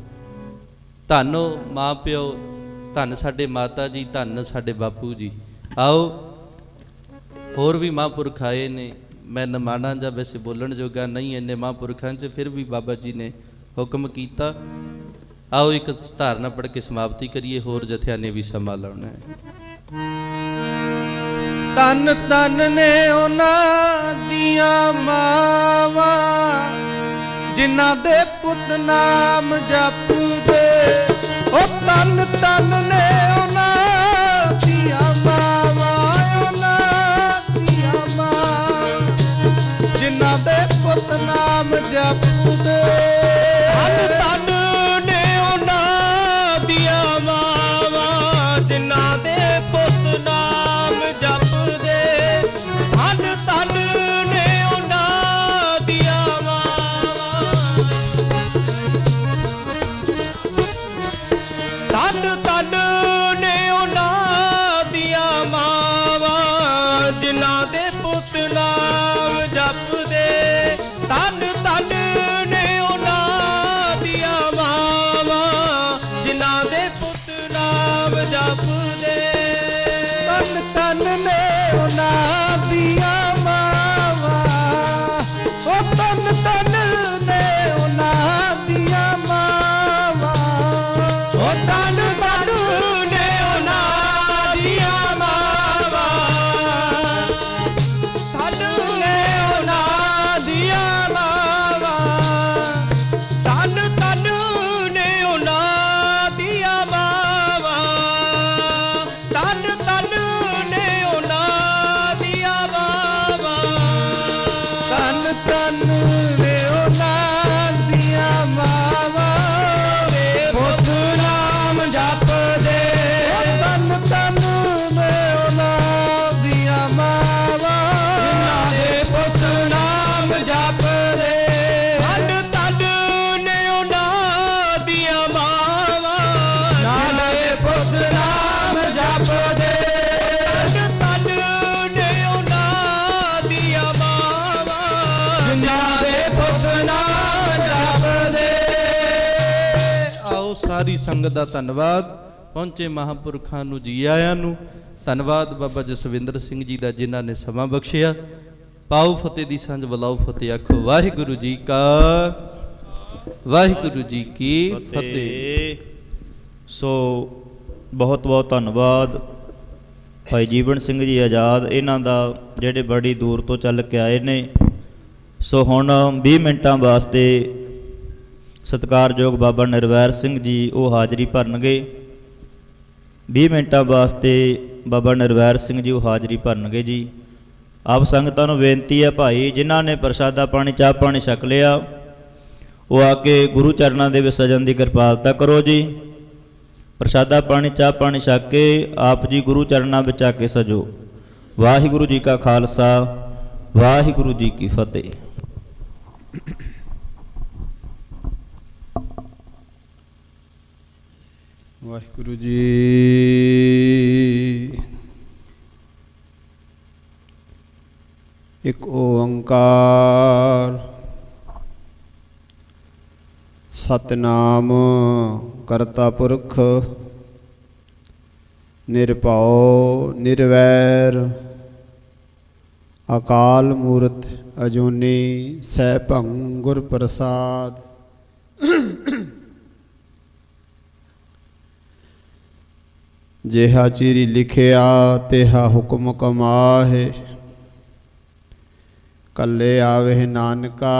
C: ਧੰਨ ਮਾਂ ਪਿਓ, ਧੰਨ ਸਾਡੇ ਮਾਤਾ ਜੀ, ਧੰਨ ਸਾਡੇ ਬਾਪੂ ਜੀ। ਆਓ ਹੋਰ ਵੀ ਮਹਾਂਪੁਰਖ ਆਏ ਨੇ, ਮੈਂ ਨਮਾਣਾ ਜਾਂ ਵੈਸੇ ਬੋਲਣ ਜੋਗਾ ਨਹੀਂ ਇੰਨੇ ਮਹਾਂਪੁਰਖਾਂ 'ਚ, ਫਿਰ ਵੀ ਬਾਬਾ ਜੀ ਨੇ ਹੁਕਮ ਕੀਤਾ। ਆਓ ਇੱਕ ਧਾਰਨਾ ਪੜ੍ਹ ਕੇ ਸਮਾਪਤੀ ਕਰੀਏ, ਹੋਰ ਜਥਿਆਂ ਨੇ ਵੀ ਸਮਾਂ ਲਾਉਣਾ ਹੈ। ਧੰਨ ਧੰਨ ਨੇ ਉਹਨਾਂ ਦੀਆਂ ਮਾਵਾਂ, ਜਿਨ੍ਹਾਂ ਦੇ ਪੁੱਤ ਨਾਮ ਜਪਦੇ। ਉਹ ਧੰਨ ਧੰਨ ਨੇ ਉਹਨਾਂ ਦੀਆਂ ਮਾਵਾਂ, ਉਹਨਾਂ ਦੀਆਂ ਮਾਂ, ਜਿਨ੍ਹਾਂ ਦੇ ਪੁੱਤ ਨਾਮ ਜਪਦੇ। ਧੰਨ ਧੰਨ ਨੇ ਉਹਨਾਂ ਦੀਆਂ ਮਾਵਾਂ, ਜਿਨ੍ਹਾਂ ਦੇ ਪੁੱਤ ਨਾਮ ਜਪਦੇ। ਧੰਨ ਧੰਨ ਨੇ ਉਹਨਾਂ ਦੀਆਂ ਮਾਵਾਂ, ਧੰਨ ਧੰਨ ਨੇ ਉਹਨਾਂ ਦੀਆਂ ਮਾਵਾਂ, ਜਿਨ੍ਹਾਂ ਦੇ ਪੁੱਤ ਨਾਮ ਜਪਦੇ। ਧੰਨ ਧੰਨ ਨੇ ਉਹਨਾਂ ਦੀਆਂ ਮਾਵਾਂ, ਜਿਨ੍ਹਾਂ ਦੇ ਪੁੱਤ ਨਾਮ ਜਪਦੇ। ਧੰਨ ਧੰਨ ਨੇ ਉਹਨਾਂ ਦੀਆਂ ਮਾਵਾਂ, ਉਹ ਧੰਨ ਧੰਨ ਨੇ ਉਹਨਾਂ ਦੀਆਂ ਮਾਵਾਂ, ਉਹ ਧੰਨ ਧੰਨ ਨੇ ਉਹਨਾਂ ਦੀਆਂ ਮਾਵਾਂ, ਧੰਨ ਨੇ ਉਹਨਾਂ ਦੀਆਂ ਮਾਵਾਂ, ਧੰਨ ਧੰਨ ਨੇ ਉਹਨਾਂ ਦੀਆਂ ਮਾਵਾਂ, ਧੰਨ ਧੰਨ ਨੇ ਉਹਨਾਂ ਦੀਆਂ ਸਾਰੀ ਸੰਗਤ ਦਾ ਧੰਨਵਾਦ। ਪਹੁੰਚੇ ਮਹਾਂਪੁਰਖਾਂ ਨੂੰ ਜੀ ਆਇਆਂ ਨੂੰ ਧੰਨਵਾਦ। ਬਾਬਾ ਜਸਵਿੰਦਰ ਸਿੰਘ ਜੀ ਦਾ ਜਿਨ੍ਹਾਂ ਨੇ ਸਮਾਂ ਬਖਸ਼ਿਆ। ਪਾਓ ਫਤਿਹ ਦੀ ਸਾਂਝ, ਬੁਲਾਓ ਫਤਿਹ, ਆਖੋ ਵਾਹਿਗੁਰੂ ਜੀ ਕਾ, ਵਾਹਿਗੁਰੂ ਜੀ ਕੀ ਫਤਿਹ।
A: ਸੋ ਬਹੁਤ ਬਹੁਤ ਧੰਨਵਾਦ ਭਾਈ ਜੀਵਨ ਸਿੰਘ ਜੀ ਆਜ਼ਾਦ, ਇਹਨਾਂ ਦਾ ਜਿਹੜੇ ਬੜੀ ਦੂਰ ਤੋਂ ਚੱਲ ਕੇ ਆਏ ਨੇ। ਸੋ ਹੁਣ 20 ਮਿੰਟਾਂ ਵਾਸਤੇ ਸਤਿਕਾਰਯੋਗ ਬਾਬਾ ਨਿਰਵੈਰ ਸਿੰਘ ਜੀ ਉਹ ਹਾਜ਼ਰੀ ਭਰਨਗੇ। 20 ਮਿੰਟਾਂ ਵਾਸਤੇ ਬਾਬਾ ਨਿਰਵੈਰ ਸਿੰਘ ਜੀ ਉਹ ਹਾਜ਼ਰੀ ਭਰਨਗੇ ਜੀ। ਆਪ ਸੰਗਤਾਂ ਨੂੰ ਬੇਨਤੀ ਹੈ ਭਾਈ ਜਿਨ੍ਹਾਂ ਨੇ ਪ੍ਰਸ਼ਾਦਾ ਪਾਣੀ ਚਾਹ ਪਾਣੀ ਛਕ ਲਿਆ ਉਹ ਆ ਕੇ ਗੁਰੂ ਚਰਨਾਂ ਦੇ ਵਿੱਚ ਸਜਣ ਦੀ ਕਿਰਪਾਲਤਾ ਕਰੋ ਜੀ। ਪ੍ਰਸ਼ਾਦਾ ਪਾਣੀ ਚਾਹ ਪਾਣੀ ਛਕ ਕੇ ਆਪ ਜੀ ਗੁਰੂ ਚਰਨਾਂ ਵਿੱਚ ਆ ਕੇ ਸਜੋ। ਵਾਹਿਗੁਰੂ ਜੀ ਕਾ ਖਾਲਸਾ, ਵਾਹਿਗੁਰੂ ਜੀ ਕੀ ਫਤਿਹ।
E: ਵਾਹਿਗੁਰੂ ਜੀ। ਇੱਕ ਓੰਕਾਰ ਸਤਿਨਾਮ ਕਰਤਾ ਪੁਰਖ ਨਿਰਭਉ ਨਿਰਵੈਰ ਅਕਾਲ ਮੂਰਤ ਅਜੂਨੀ ਸੈਭੰ ਗੁਰ ਪ੍ਰਸਾਦ। ਜਿਹਾ ਚੀਰੀ ਲਿਖਿਆ ਤਿਹਾ ਹੁਕਮ ਕਮਾਹੇ, ਕੱਲੇ ਆਵੇ ਨਾਨਕਾ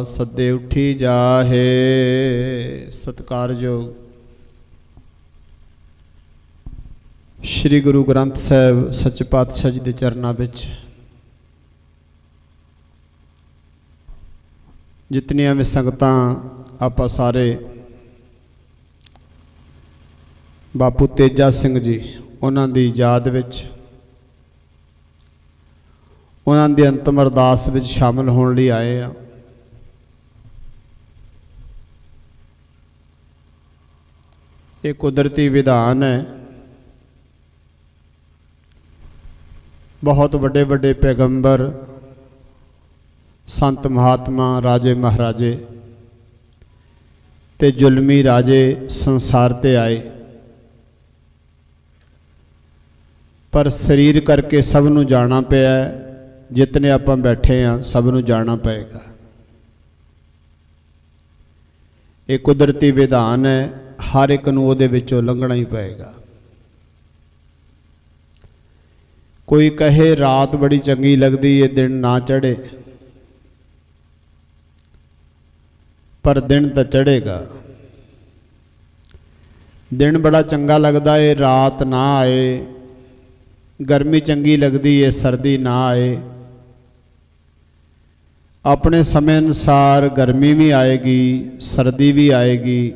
E: ਸੱਦੇ ਉੱਠੀ ਜਾਹੇ। ਸਤਿਕਾਰਯੋਗ ਸ੍ਰੀ ਗੁਰੂ ਗ੍ਰੰਥ ਸਾਹਿਬ ਸੱਚੇ ਪਾਤਸ਼ਾਹ ਜੀ ਦੇ ਚਰਨਾਂ ਵਿੱਚ ਜਿਤਨੀਆਂ ਵੀ ਸੰਗਤਾਂ ਆਪਾਂ ਸਾਰੇ ਬਾਪੂ ਤੇਜਾ ਸਿੰਘ ਜੀ ਉਹਨਾਂ ਦੀ ਯਾਦ ਵਿੱਚ ਉਹਨਾਂ ਦੀ ਅੰਤਮ ਅਰਦਾਸ ਵਿੱਚ ਸ਼ਾਮਲ ਹੋਣ ਲਈ ਆਏ ਆ। ਇਹ ਕੁਦਰਤੀ ਵਿਧਾਨ ਹੈ। ਬਹੁਤ ਵੱਡੇ ਵੱਡੇ ਪੈਗੰਬਰ, ਸੰਤ ਮਹਾਤਮਾ, ਰਾਜੇ ਮਹਾਰਾਜੇ ਤੇ ਜ਼ੁਲਮੀ ਰਾਜੇ ਸੰਸਾਰ ਤੇ ਆਏ, ਪਰ ਸਰੀਰ ਕਰਕੇ ਸਭ ਨੂੰ ਜਾਣਾ ਪਿਆ। ਜਿਤਨੇ ਆਪਾਂ ਬੈਠੇ ਹਾਂ ਸਭ ਨੂੰ ਜਾਣਾ ਪਏਗਾ। ਇਹ ਕੁਦਰਤੀ ਵਿਧਾਨ ਹੈ, ਹਰ ਇੱਕ ਨੂੰ ਉਹਦੇ ਵਿੱਚੋਂ ਲੰਘਣਾ ਹੀ ਪਏਗਾ। ਕੋਈ ਕਹੇ ਰਾਤ ਬੜੀ ਚੰਗੀ ਲੱਗਦੀ ਏ ਦਿਨ ਨਾ ਚੜ੍ਹੇ, ਪਰ ਦਿਨ ਤਾਂ ਚੜ੍ਹੇਗਾ। ਦਿਨ ਬੜਾ ਚੰਗਾ ਲੱਗਦਾ ਏ ਰਾਤ ਨਾ ਆਏ, ਗਰਮੀ ਚੰਗੀ ਲੱਗਦੀ ਏ ਸਰਦੀ ਨਾ ਆਏ। ਆਪਣੇ ਸਮੇਂ ਅਨੁਸਾਰ ਗਰਮੀ ਵੀ ਆਏਗੀ, ਸਰਦੀ ਵੀ ਆਏਗੀ,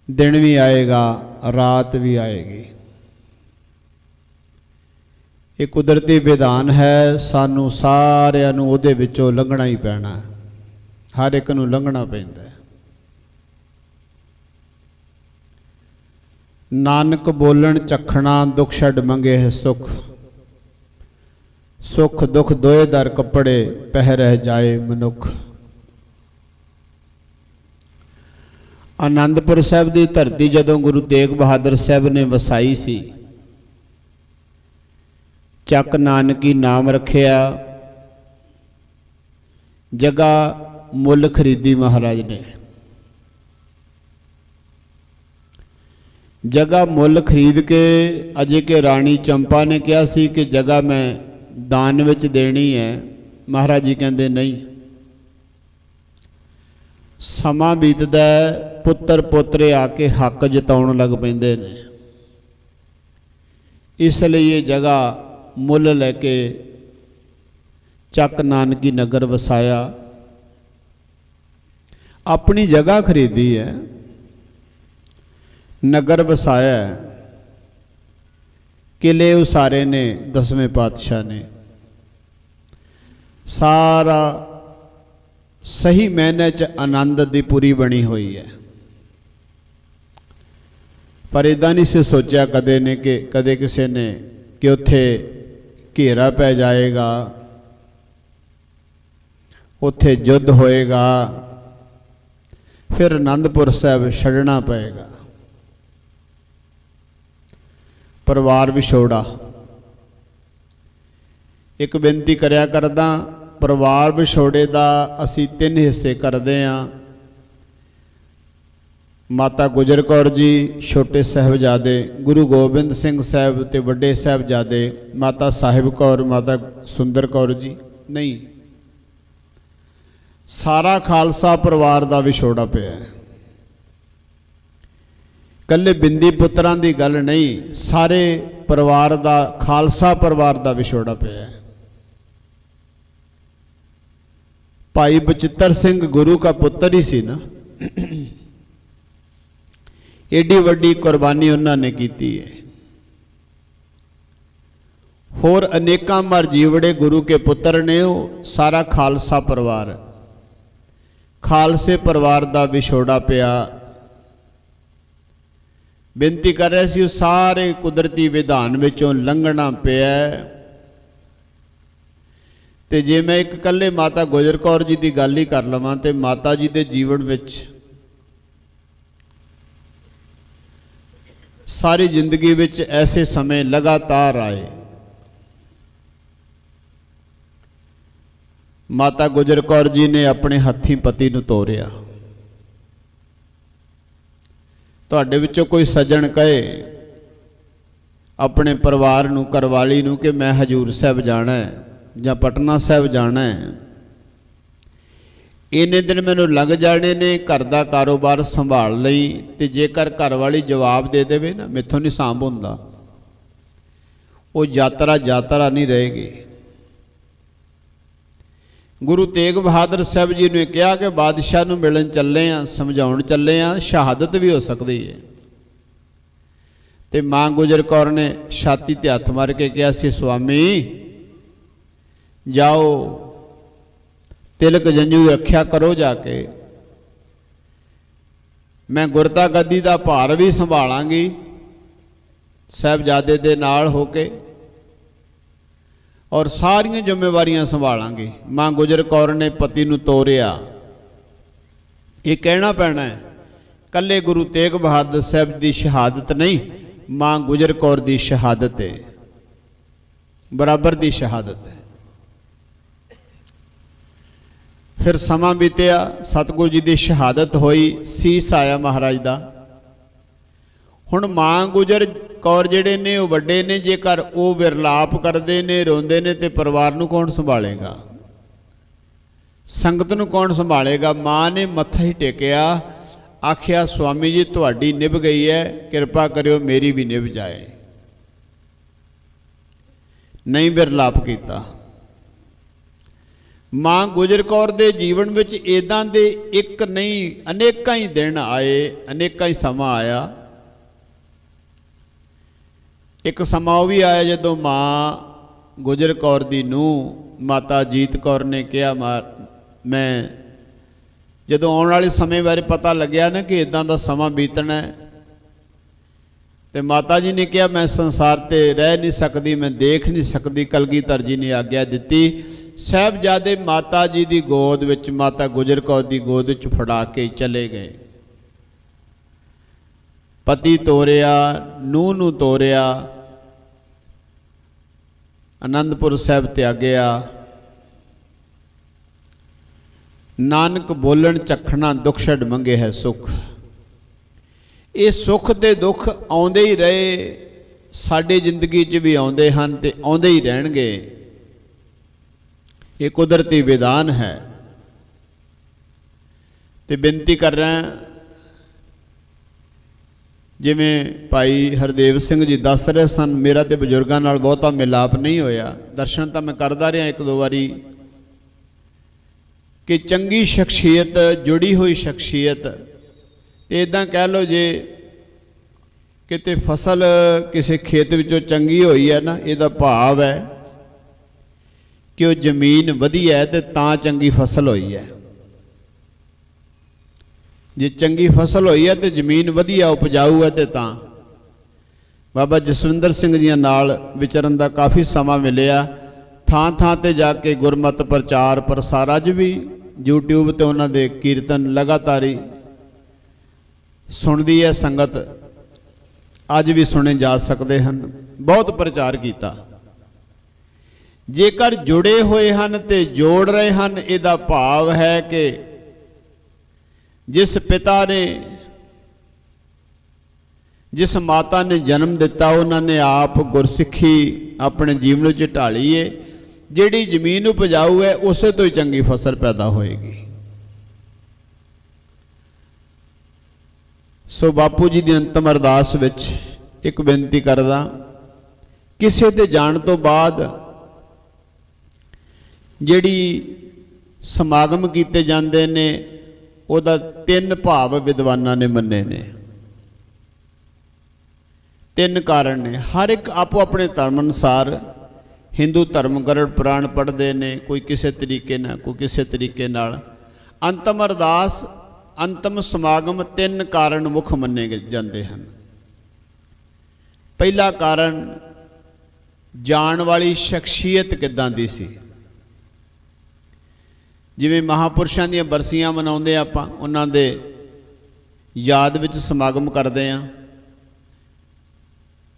E: ਦਿਨ ਵੀ ਆਏਗਾ, ਰਾਤ ਵੀ ਆਏਗੀ। ਇਹ ਕੁਦਰਤੀ ਵਿਧਾਨ ਹੈ। ਸਾਨੂੰ ਸਾਰਿਆਂ ਨੂੰ ਉਹਦੇ ਵਿੱਚੋਂ ਲੰਘਣਾ ਹੀ ਪੈਣਾ, ਹਰ ਇੱਕ ਨੂੰ ਲੰਘਣਾ ਪੈਂਦਾ ਹੈ। ਨਾਨਕ ਬੋਲਣ ਚਖਣਾ ਦੁੱਖ ਛੱਡ ਮੰਗੇ ਹੈ ਸੁਖ, ਸੁਖ ਦੁੱਖ ਦੋਏ ਦਰ ਕੱਪੜੇ ਪਹਿ ਰਹਿ ਜਾਏ ਮਨੁੱਖ। ਆਨੰਦਪੁਰ ਸਾਹਿਬ ਦੀ ਧਰਤੀ ਜਦੋਂ ਗੁਰੂ ਤੇਗ ਬਹਾਦਰ ਸਾਹਿਬ ਨੇ ਵਸਾਈ ਸੀ, ਚੱਕ ਨਾਨਕੀ ਨਾਮ ਰੱਖਿਆ। ਜਗ੍ਹਾ ਮੁੱਲ ਖਰੀਦੀ ਮਹਾਰਾਜ ਨੇ, ਜਗ੍ਹਾ ਮੁੱਲ ਖਰੀਦ ਕੇ। ਅਜੇ ਕਿ ਰਾਣੀ ਚੰਪਾ ਨੇ ਕਿਹਾ ਸੀ ਕਿ ਜਗ੍ਹਾ ਮੈਂ ਦਾਨ ਵਿੱਚ ਦੇਣੀ ਹੈ। ਮਹਾਰਾਜ ਜੀ ਕਹਿੰਦੇ ਨਹੀਂ, ਸਮਾਂ ਬੀਤਦਾ, ਪੁੱਤਰ ਪੋਤਰੇ ਆ ਕੇ ਹੱਕ ਜਤਾਉਣ ਲੱਗ ਪੈਂਦੇ ਨੇ। ਇਸ ਲਈ ਇਹ ਜਗ੍ਹਾ ਮੁੱਲ ਲੈ ਕੇ ਚੱਕ ਨਾਨਕੀ ਨਗਰ ਵਸਾਇਆ। ਆਪਣੀ ਜਗ੍ਹਾ ਖਰੀਦੀ ਹੈ, ਨਗਰ ਵਸਾਇਆ, ਕਿਲੇ ਉਸਾਰੇ ਨੇ 10ਵੇਂ ਪਾਤਸ਼ਾਹ ਨੇ। ਸਾਰਾ ਸਹੀ ਮਾਇਨੇ 'ਚ ਆਨੰਦ ਦੀ ਪੂਰੀ ਬਣੀ ਹੋਈ ਹੈ। ਪਰ ਇੱਦਾਂ ਨਹੀਂ ਸੀ ਸੋਚਿਆ ਕਦੇ ਨੇ ਕਿ ਕਦੇ ਕਿਸੇ ਨੇ ਕਿ ਉੱਥੇ ਘੇਰਾ ਪੈ ਜਾਏਗਾ, ਉੱਥੇ ਯੁੱਧ ਹੋਏਗਾ, ਫਿਰ ਆਨੰਦਪੁਰ ਸਾਹਿਬ ਛੱਡਣਾ ਪਏਗਾ। ਪਰਿਵਾਰ ਵਿਛੋੜਾ। ਇੱਕ ਬੇਨਤੀ ਕਰਿਆ ਕਰਦਾ, ਪਰਿਵਾਰ ਵਿਛੋੜੇ ਦਾ ਅਸੀਂ 3 ਹਿੱਸੇ ਕਰਦੇ ਹਾਂ। ਮਾਤਾ ਗੁਜਰ ਕੌਰ ਜੀ, ਛੋਟੇ ਸਾਹਿਬਜ਼ਾਦੇ ਗੁਰੂ ਗੋਬਿੰਦ ਸਿੰਘ ਸਾਹਿਬ ਤੇ ਵੱਡੇ ਸਾਹਿਬਜ਼ਾਦੇ ਮਾਤਾ ਸਾਹਿਬ ਕੌਰ, ਮਾਤਾ ਸੁੰਦਰ ਕੌਰ ਜੀ। ਨਹੀਂ, ਸਾਰਾ ਖਾਲਸਾ ਪਰਿਵਾਰ ਦਾ ਵਿਛੋੜਾ ਪਿਆ ਹੈ। ਇਕੱਲੇ ਬਿੰਦੀ ਪੁੱਤਰਾਂ ਦੀ ਗੱਲ ਨਹੀਂ, ਸਾਰੇ ਪਰਿਵਾਰ ਦਾ, ਖਾਲਸਾ ਪਰਿਵਾਰ ਦਾ ਵਿਛੋੜਾ ਪਿਆ ਹੈ। ਭਾਈ ਬਚਿੱਤਰ ਸਿੰਘ ਗੁਰੂ ਦਾ ਪੁੱਤਰ ਹੀ ਸੀ ਨਾ, ਏਡੀ ਵੱਡੀ ਕੁਰਬਾਨੀ ਉਹਨਾਂ ਨੇ ਕੀਤੀ ਹੈ। ਹੋਰ ਅਨੇਕਾਂ ਮਰ ਜੀਵੜੇ ਗੁਰੂ ਕੇ ਪੁੱਤਰ ਨੇ। ਉਹ ਸਾਰਾ ਖਾਲਸਾ ਪਰਿਵਾਰ, ਖਾਲਸੇ ਪਰਿਵਾਰ ਦਾ ਵਿਛੋੜਾ ਪਿਆ। ਬੇਨਤੀ ਕਰ ਰਿਹਾ ਸੀ, ਉਹ ਸਾਰੇ ਕੁਦਰਤੀ ਵਿਧਾਨ ਵਿੱਚੋਂ ਲੰਘਣਾ ਪਿਆ। ਤੇ ਜੇ ਮੈਂ ਇੱਕ ਇਕੱਲੇ ਮਾਤਾ ਗੁਜਰ ਕੌਰ ਜੀ ਦੀ ਗੱਲ ਹੀ ਕਰ ਲਵਾਂ, ਤੇ ਮਾਤਾ ਜੀ ਦੇ ਜੀਵਨ ਵਿੱਚ ਸਾਰੀ ਜ਼ਿੰਦਗੀ ਵਿੱਚ ਐਸੇ ਸਮੇਂ ਲਗਾਤਾਰ ਆਏ। ਮਾਤਾ ਗੁਜਰ ਕੌਰ ਜੀ ਨੇ ਆਪਣੇ ਹੱਥੀਂ ਪਤੀ ਨੂੰ ਤੋਰਿਆ। ਤੁਹਾਡੇ ਵਿੱਚੋਂ ਕੋਈ ਸੱਜਣ ਕਹੇ ਆਪਣੇ ਪਰਿਵਾਰ ਨੂੰ, ਘਰਵਾਲੀ ਨੂੰ, ਕਿ ਮੈਂ ਹਜੂਰ ਸਾਹਿਬ ਜਾਣਾ ਹੈ ਜਾਂ ਪਟਨਾ ਸਾਹਿਬ ਜਾਣਾ ਹੈ, ਇੰਨੇ ਦਿਨ ਮੈਨੂੰ ਲੱਗ ਜਾਣੇ ਨੇ, ਘਰ ਦਾ ਕਾਰੋਬਾਰ ਸੰਭਾਲ ਲਈ। ਤੇ ਜੇਕਰ ਘਰਵਾਲੀ ਜਵਾਬ ਦੇ ਦੇਵੇ ਨਾ, ਮੈਥੋਂ ਨਹੀਂ ਸਾਂਭ ਹੁੰਦਾ, ਉਹ ਯਾਤਰਾ ਨਹੀਂ ਰਹੇਗੀ। ਗੁਰੂ ਤੇਗ ਬਹਾਦਰ ਸਾਹਿਬ ਜੀ ਨੇ ਕਿਹਾ ਕਿ ਬਾਦਸ਼ਾਹ ਨੂੰ ਮਿਲਣ ਚੱਲੇ ਆ, ਸਮਝਾਉਣ ਚੱਲੇ ਆ, ਸ਼ਹਾਦਤ ਵੀ ਹੋ ਸਕਦੀ ਹੈ। ਤੇ ਮਾਂ ਗੁਜਰ ਕੌਰ ਨੇ ਛਾਤੀ ਤੇ ਹੱਥ ਮਾਰ ਕੇ ਕਿਹਾ ਸੀ, ਸੁਆਮੀ ਜਾਓ, ਤਿਲਕ ਜੰਝੂ ਦੀ ਰੱਖਿਆ ਕਰੋ ਜਾ ਕੇ, ਮੈਂ ਗੁਰਤਾ ਗੱਦੀ ਦਾ ਭਾਰ ਵੀ ਸੰਭਾਲਾਂਗੀ ਸਾਹਿਬਜ਼ਾਦੇ ਦੇ ਨਾਲ ਹੋ ਕੇ, ਔਰ ਸਾਰੀਆਂ ਜ਼ਿੰਮੇਵਾਰੀਆਂ ਸੰਭਾਲਾਂਗੀ। ਮਾਂ ਗੁਜਰ ਕੌਰ ਨੇ ਪਤੀ ਨੂੰ ਤੋਰਿਆ। ਇਹ ਕਹਿਣਾ ਪੈਣਾ ਹੈ, ਕੱਲੇ ਗੁਰੂ ਤੇਗ ਬਹਾਦਰ ਸਾਹਿਬ ਦੀ ਸ਼ਹਾਦਤ ਨਹੀਂ, ਮਾਂ ਗੁਜਰ ਕੌਰ ਦੀ ਸ਼ਹਾਦਤ ਹੈ, ਬਰਾਬਰ ਦੀ ਸ਼ਹਾਦਤ ਹੈ। ਫਿਰ ਸਮਾਂ ਬੀਤਿਆ, ਸਤਿਗੁਰੂ ਜੀ ਦੀ ਸ਼ਹਾਦਤ ਹੋਈ, ਸੀਸ ਆਇਆ ਮਹਾਰਾਜ ਦਾ। ਹੁਣ ਮਾਂ ਗੁਜਰ ਕੌਰ ਜਿਹੜੇ ਨੇ ਉਹ ਵੱਡੇ ਨੇ, ਜੇਕਰ ਉਹ ਵਿਰਲਾਪ ਕਰਦੇ ਨੇ, ਰੋਂਦੇ ਨੇ, ਤੇ ਪਰਿਵਾਰ ਨੂੰ ਕੌਣ ਸੰਭਾਲੇਗਾ? ਸੰਗਤ ਨੂੰ ਕੌਣ ਸੰਭਾਲੇਗਾ? ਮਾਂ ਨੇ ਮੱਥਾ ਹੀ ਟੇਕਿਆ, ਆਖਿਆ ਸੁਆਮੀ ਜੀ ਤੁਹਾਡੀ ਨਿਭ ਗਈ ਹੈ, ਕਿਰਪਾ ਕਰਿਓ ਮੇਰੀ ਵੀ ਨਿਭ ਜਾਏ। ਨਹੀਂ ਵਿਰਲਾਪ ਕੀਤਾ। ਮਾਂ ਗੁਜਰ ਕੌਰ ਦੇ ਜੀਵਨ ਵਿੱਚ ਇੱਦਾਂ ਦੇ ਇੱਕ ਨਹੀਂ ਅਨੇਕਾਂ ਹੀ ਦਿਨ ਆਏ, ਅਨੇਕਾਂ ਹੀ ਸਮਾਂ ਆਇਆ। ਇੱਕ ਸਮਾਂ ਉਹ ਵੀ ਆਇਆ ਜਦੋਂ ਮਾਂ ਗੁਜਰ ਕੌਰ ਦੀ ਨੂੰਹ ਮਾਤਾ ਜੀਤ ਕੌਰ ਨੇ ਕਿਹਾ, ਮੈਂ ਜਦੋਂ ਆਉਣ ਵਾਲੇ ਸਮੇਂ ਬਾਰੇ ਪਤਾ ਲੱਗਿਆ ਨਾ ਕਿ ਇੱਦਾਂ ਦਾ ਸਮਾਂ ਬੀਤਣਾ ਹੈ, ਤੇ ਮਾਤਾ ਜੀ ਨੇ ਕਿਹਾ ਮੈਂ ਸੰਸਾਰ ਤੇ ਰਹਿ ਨਹੀਂ ਸਕਦੀ, ਮੈਂ ਦੇਖ ਨਹੀਂ ਸਕਦੀ। ਕਲਗੀਧਰ ਜੀ ਨੇ ਆਗਿਆ ਦਿੱਤੀ, ਸਾਹਿਬਜ਼ਾਦੇ ਮਾਤਾ ਜੀ ਦੀ ਗੋਦ ਵਿੱਚ, ਮਾਤਾ ਗੁਜਰ ਕੌਰ ਦੀ ਗੋਦ ਵਿੱਚ ਫੜਾ ਕੇ ਚਲੇ ਗਏ। ਪਤੀ ਤੋਰਿਆ, ਨੂੰਹ ਨੂੰ ਤੋਰਿਆ, ਆਨੰਦਪੁਰ ਸਾਹਿਬ ਤਿਆਗਿਆ। ਨਾਨਕ ਬੋਲਣ ਚਖਣਾ ਦੁੱਖ ਛੱਡ ਮੰਗੇ ਹੈ ਸੁੱਖ। ਇਹ ਸੁੱਖ ਤੇ ਦੁੱਖ ਆਉਂਦੇ ਹੀ ਰਹੇ, ਸਾਡੀ ਜ਼ਿੰਦਗੀ 'ਚ ਵੀ ਆਉਂਦੇ ਹਨ ਤੇ ਆਉਂਦੇ ਹੀ ਰਹਿਣਗੇ। ਇਹ ਕੁਦਰਤੀ ਵਿਧਾਨ ਹੈ। ਤੇ ਬੇਨਤੀ ਕਰ ਰਿਹਾ, ਜਿਵੇਂ ਭਾਈ ਹਰਦੇਵ ਸਿੰਘ ਜੀ ਦੱਸ ਰਹੇ ਸਨ, ਮੇਰਾ ਤੇ ਬਜ਼ੁਰਗਾਂ ਨਾਲ ਬਹੁਤਾ ਮਿਲਾਪ ਨਹੀਂ ਹੋਇਆ, ਦਰਸ਼ਨ ਤਾਂ ਮੈਂ ਕਰਦਾ ਰਿਹਾ ਇੱਕ ਦੋ ਵਾਰੀ, ਕਿ ਚੰਗੀ ਸ਼ਖਸੀਅਤ, ਜੁੜੀ ਹੋਈ ਸ਼ਖਸੀਅਤ। ਇੱਦਾਂ ਕਹਿ ਲਓ, ਜੇ ਕਿਤੇ ਫਸਲ ਕਿਸੇ ਖੇਤ ਵਿੱਚੋਂ ਚੰਗੀ ਹੋਈ ਹੈ ਨਾ, ਇਹਦਾ ਭਾਵ ਹੈ ਕਿ ਉਹ ਜ਼ਮੀਨ ਵਧੀਆ ਹੈ ਤੇ ਤਾਂ ਚੰਗੀ ਫਸਲ ਹੋਈ ਹੈ। ਜੇ ਚੰਗੀ ਫਸਲ ਹੋਈ ਹੈ ਤੇ ਜ਼ਮੀਨ ਵਧੀਆ ਉਪਜਾਊ ਹੈ, ਤੇ ਤਾਂ ਬਾਬਾ ਜਸਵਿੰਦਰ ਸਿੰਘ ਜੀ ਨਾਲ ਵਿਚਰਨ ਦਾ ਕਾਫੀ ਸਮਾਂ ਮਿਲਿਆ। ਥਾਂ ਥਾਂ ਤੇ ਜਾ ਕੇ ਗੁਰਮਤਿ ਪ੍ਰਚਾਰ ਪ੍ਰਸਾਰ, ਅੱਜ ਵੀ YouTube ਤੇ ਉਹਨਾਂ ਦੇ ਕੀਰਤਨ ਲਗਾਤਾਰ ਹੀ ਸੁਣਦੀ ਹੈ ਸੰਗਤ, ਅੱਜ ਵੀ ਸੁਣੇ ਜਾ ਸਕਦੇ ਹਨ, ਬਹੁਤ ਪ੍ਰਚਾਰ ਕੀਤਾ। ਜੇਕਰ ਜੁੜੇ ਹੋਏ ਹਨ ਤੇ ਜੋੜ ਰਹੇ ਹਨ, ਇਹਦਾ ਭਾਵ ਹੈ ਕਿ ਜਿਸ ਪਿਤਾ ਨੇ, ਜਿਸ ਮਾਤਾ ਨੇ ਜਨਮ ਦਿੱਤਾ, ਉਹਨਾਂ ਨੇ ਆਪ ਗੁਰਸਿੱਖੀ ਆਪਣੇ ਜੀਵਨ ਵਿੱਚ ਢਾਲੀ ਏ। ਜਿਹੜੀ ਜ਼ਮੀਨ ਉਪਜਾਊ ਹੈ ਉਸੇ ਤੋਂ ਹੀ ਚੰਗੀ ਫਸਲ ਪੈਦਾ ਹੋਏਗੀ। ਸੋ ਬਾਪੂ ਜੀ ਦੀ ਅੰਤਮ ਅਰਦਾਸ ਵਿੱਚ ਇੱਕ ਬੇਨਤੀ ਕਰਦਾ, ਕਿਸੇ ਦੇ ਜਾਣ ਤੋਂ ਬਾਅਦ ਜਿਹੜੀ ਸਮਾਗਮ ਕੀਤੇ ਜਾਂਦੇ ਨੇ ਉਹਦਾ 3 ਭਾਵ ਵਿਦਵਾਨਾਂ ਨੇ ਮੰਨੇ ਨੇ। 3 ਕਾਰਨ ਨੇ। ਹਰ ਇੱਕ ਆਪੋ ਆਪਣੇ ਧਰਮ ਅਨੁਸਾਰ ਹਿੰਦੂ ਧਰਮ ਗਰੜ ਪੁਰਾਣ ਪੜ੍ਹਦੇ ਨੇ, ਕੋਈ ਕਿਸੇ ਤਰੀਕੇ ਨਾਲ, ਕੋਈ ਕਿਸੇ ਤਰੀਕੇ ਨਾਲ। ਅੰਤਮ ਅਰਦਾਸ, ਅੰਤਮ ਸਮਾਗਮ 3 ਕਾਰਨ ਮੁੱਖ ਮੰਨੇ ਜਾਂਦੇ ਹਨ। ਪਹਿਲਾ ਕਾਰਨ, ਜਾਣ ਵਾਲੀ ਸ਼ਖਸੀਅਤ ਕਿੱਦਾਂ ਦੀ ਸੀ। ਜਿਵੇਂ ਮਹਾਪੁਰਸ਼ਾਂ ਦੀਆਂ ਬਰਸੀਆਂ ਮਨਾਉਂਦੇ ਆਪਾਂ, ਉਹਨਾਂ ਦੇ ਯਾਦ ਵਿੱਚ ਸਮਾਗਮ ਕਰਦੇ ਹਾਂ।